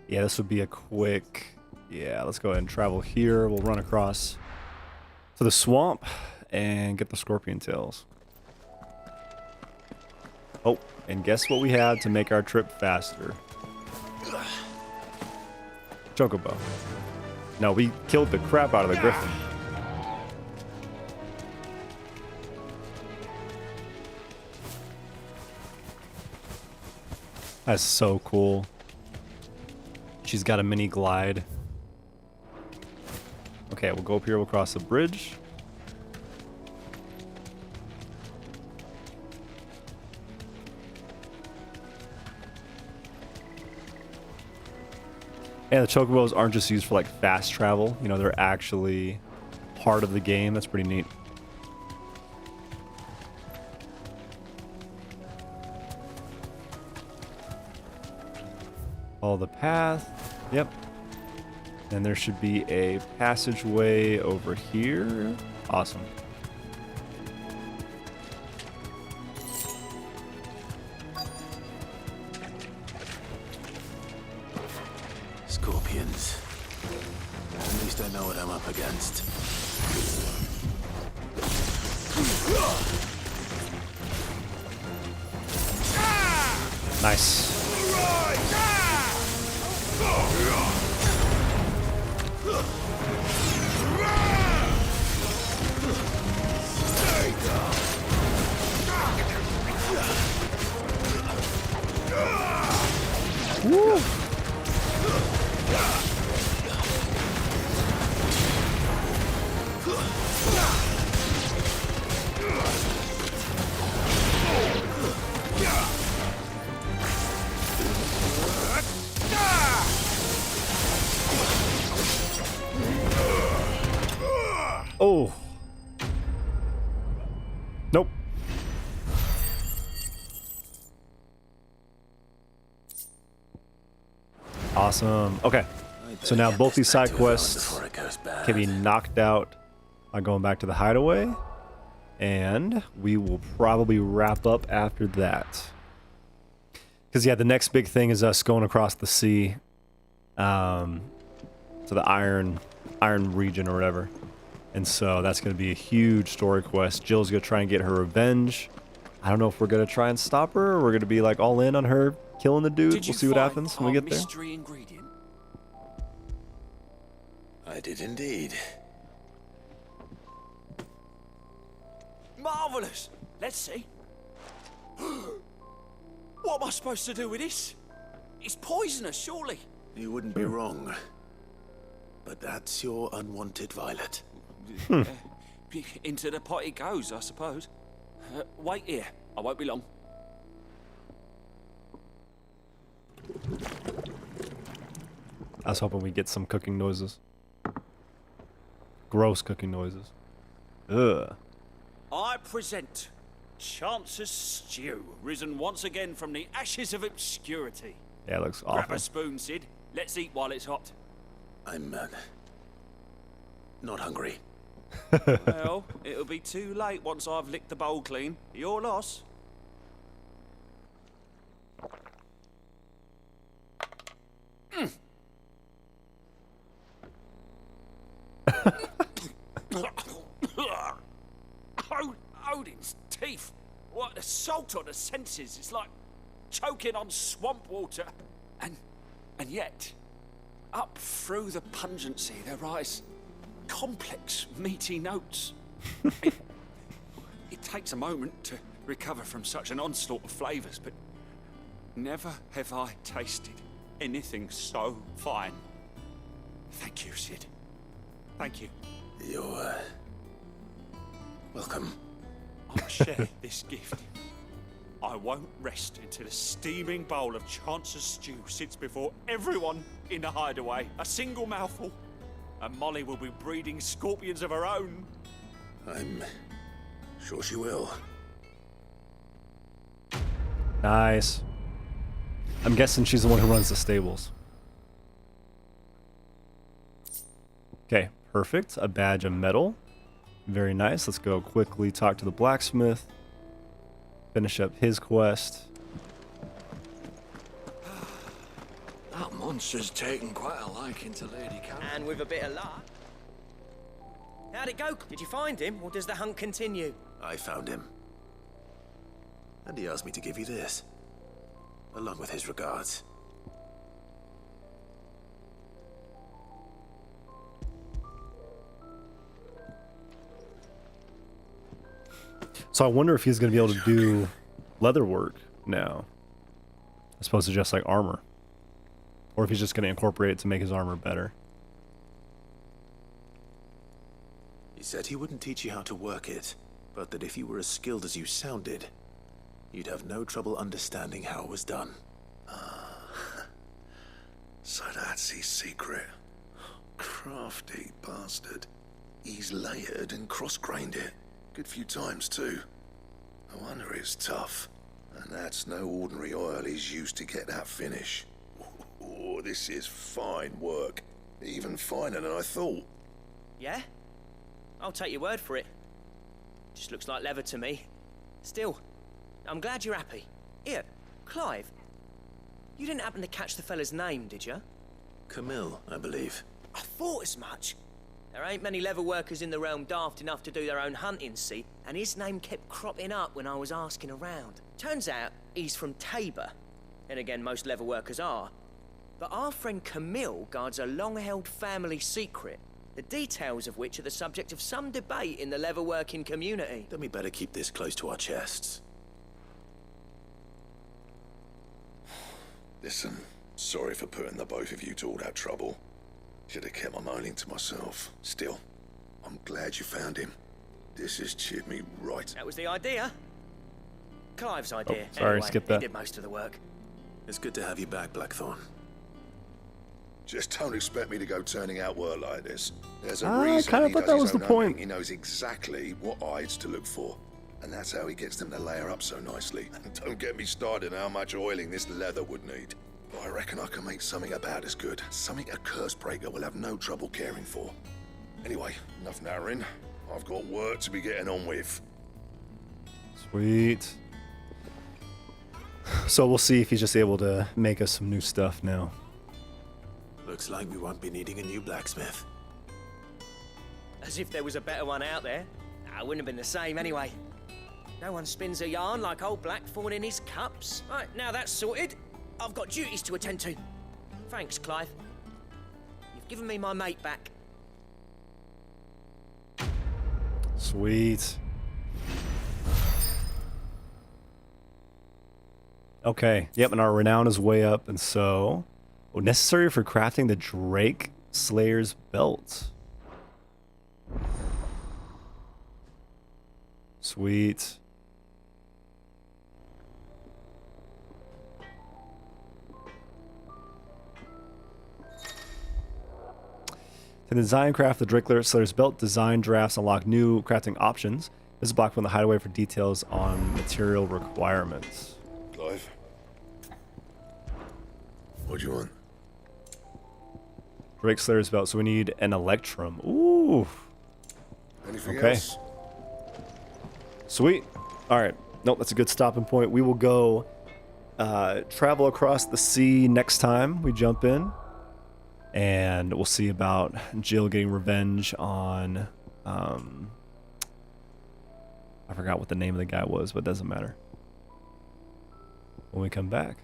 yeah, this would be a quick, yeah, let's go ahead and travel here. We'll run across to the swamp and get the scorpion tails. Oh, and guess what we had to make our trip faster? Chocobo. No, we killed the crap out of the griffin. That's so cool. She's got a mini glide. Okay, we'll go up here, we'll cross the bridge. And the chocobos aren't just used for like fast travel, you know, they're actually part of the game. That's pretty neat. Follow the path. Yep. And there should be a passageway over here. Awesome. Scorpions. At least I know what I'm up against. Nice. Woo. Oh. Nope. Awesome. Okay. So now both these side quests can be knocked out by going back to the hideaway. And we will probably wrap up after that. Because, yeah, the next big thing is us going across the sea to the Iron region or whatever. And so that's going to be a huge story quest. Jill's going to try and get her revenge. I don't know if we're going to try and stop her or we're going to be like all in on her killing the dude. We'll see what happens when we get there. Mystery ingredient? I did indeed. Marvelous! Let's see. What am I supposed to do with this? It's poisonous, surely. You wouldn't be wrong. But that's your unwanted violet. Into the pot it goes, I suppose. Wait here. I won't be long. I was hoping we'd get some cooking noises. Gross cooking noises. Ugh. I present Chance's Stew, risen once again from the ashes of obscurity. Yeah, it looks Grab awful. a spoon, Sid. Let's eat while it's hot. I'm not hungry. Well, it'll be too late once I've licked the bowl clean. Your loss. Odin's teeth. What assault on the senses. It's like choking on swamp water. And yet, up through the pungency, there rise complex, meaty notes. It takes a moment to recover from such an onslaught of flavors, but never have I tasted anything so fine. Thank you, Sid. Thank you. You're welcome. I'll share this gift. I won't rest until a steaming bowl of Chance's stew sits before everyone in the hideaway. A single mouthful, and Molly will be breeding scorpions of her own. I'm sure she will. Nice. I'm guessing she's the one who runs the stables. Okay, perfect. A badge of metal. Very nice. Let's go quickly talk to the blacksmith. Finish up his quest. That monster's taken quite a liking to Lady Cam. And with a bit of luck. How'd it go? Did you find him, or does the hunt continue? I found him. And he asked me to give you this, along with his regards. So I wonder if he's going to be able to do leather work now, as opposed to just like armor. Or if he's just going to incorporate it to make his armor better. He said he wouldn't teach you how to work it, but that if you were as skilled as you sounded, you'd have no trouble understanding how it was done. So that's his secret. Crafty bastard. He's layered and cross-grained it. Good few times, too. No wonder it's tough. And that's no ordinary oil he's used to get that finish. Oh, this is fine work. Even finer than I thought. Yeah? I'll take your word for it. Just looks like leather to me. Still, I'm glad you're happy. Here, Clive. You didn't happen to catch the fella's name, did you? Camille, I believe. I thought as much. There ain't many leather workers in the realm daft enough to do their own hunting, see? And his name kept cropping up when I was asking around. Turns out he's from Tabor. And again, most leather workers are. But our friend Camille guards a long-held family secret, the details of which are the subject of some debate in the leatherworking community. Then we better keep this close to our chests. Listen, sorry for putting the both of you to all that trouble. Should have kept my moaning to myself. Still, I'm glad you found him. This has cheered me right. That was the idea. Clive's idea. Oh, sorry, anyway, skip that. He did most of the work. It's good to have you back, Blackthorn. Just don't expect me to go turning out work like this. There's a I reason kinda he thought does that his was the own point. hunting. He knows exactly what hides to look for. And that's how he gets them to layer up so nicely. And don't get me started on how much oiling this leather would need. But I reckon I can make something about as good. Something a curse breaker will have no trouble caring for. Anyway, enough narrowing. I've got work to be getting on with. Sweet. So we'll see if he's just able to make us some new stuff now. Looks like we won't be needing a new blacksmith. As if there was a better one out there. Nah, it wouldn't have been the same anyway. No one spins a yarn like old Blackthorn in his cups. Right, now that's sorted. I've got duties to attend to. Thanks, Clive. You've given me my mate back. Sweet. Okay. Yep, and our renown is way up, and so necessary for crafting the Drake Slayer's belt. Sweet. To design craft the Drake Slayer's belt, design drafts unlock new crafting options. This is blocked from the hideaway for details on material requirements. Clive? What do you want? Drake Slayer's belt, so we need an Electrum. Ooh. Anything Okay. else? Sweet. Alright. Nope, that's a good stopping point. We will go travel across the sea next time we jump in. And we'll see about Jill getting revenge on... I forgot what the name of the guy was, but it doesn't matter. When we come back.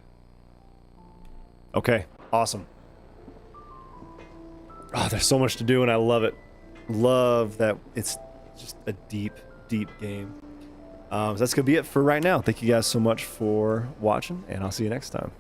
Okay, awesome. Oh, there's so much to do and I love it. Love that it's just a deep, deep game. So that's going to be it for right now. Thank you guys so much for watching, and I'll see you next time.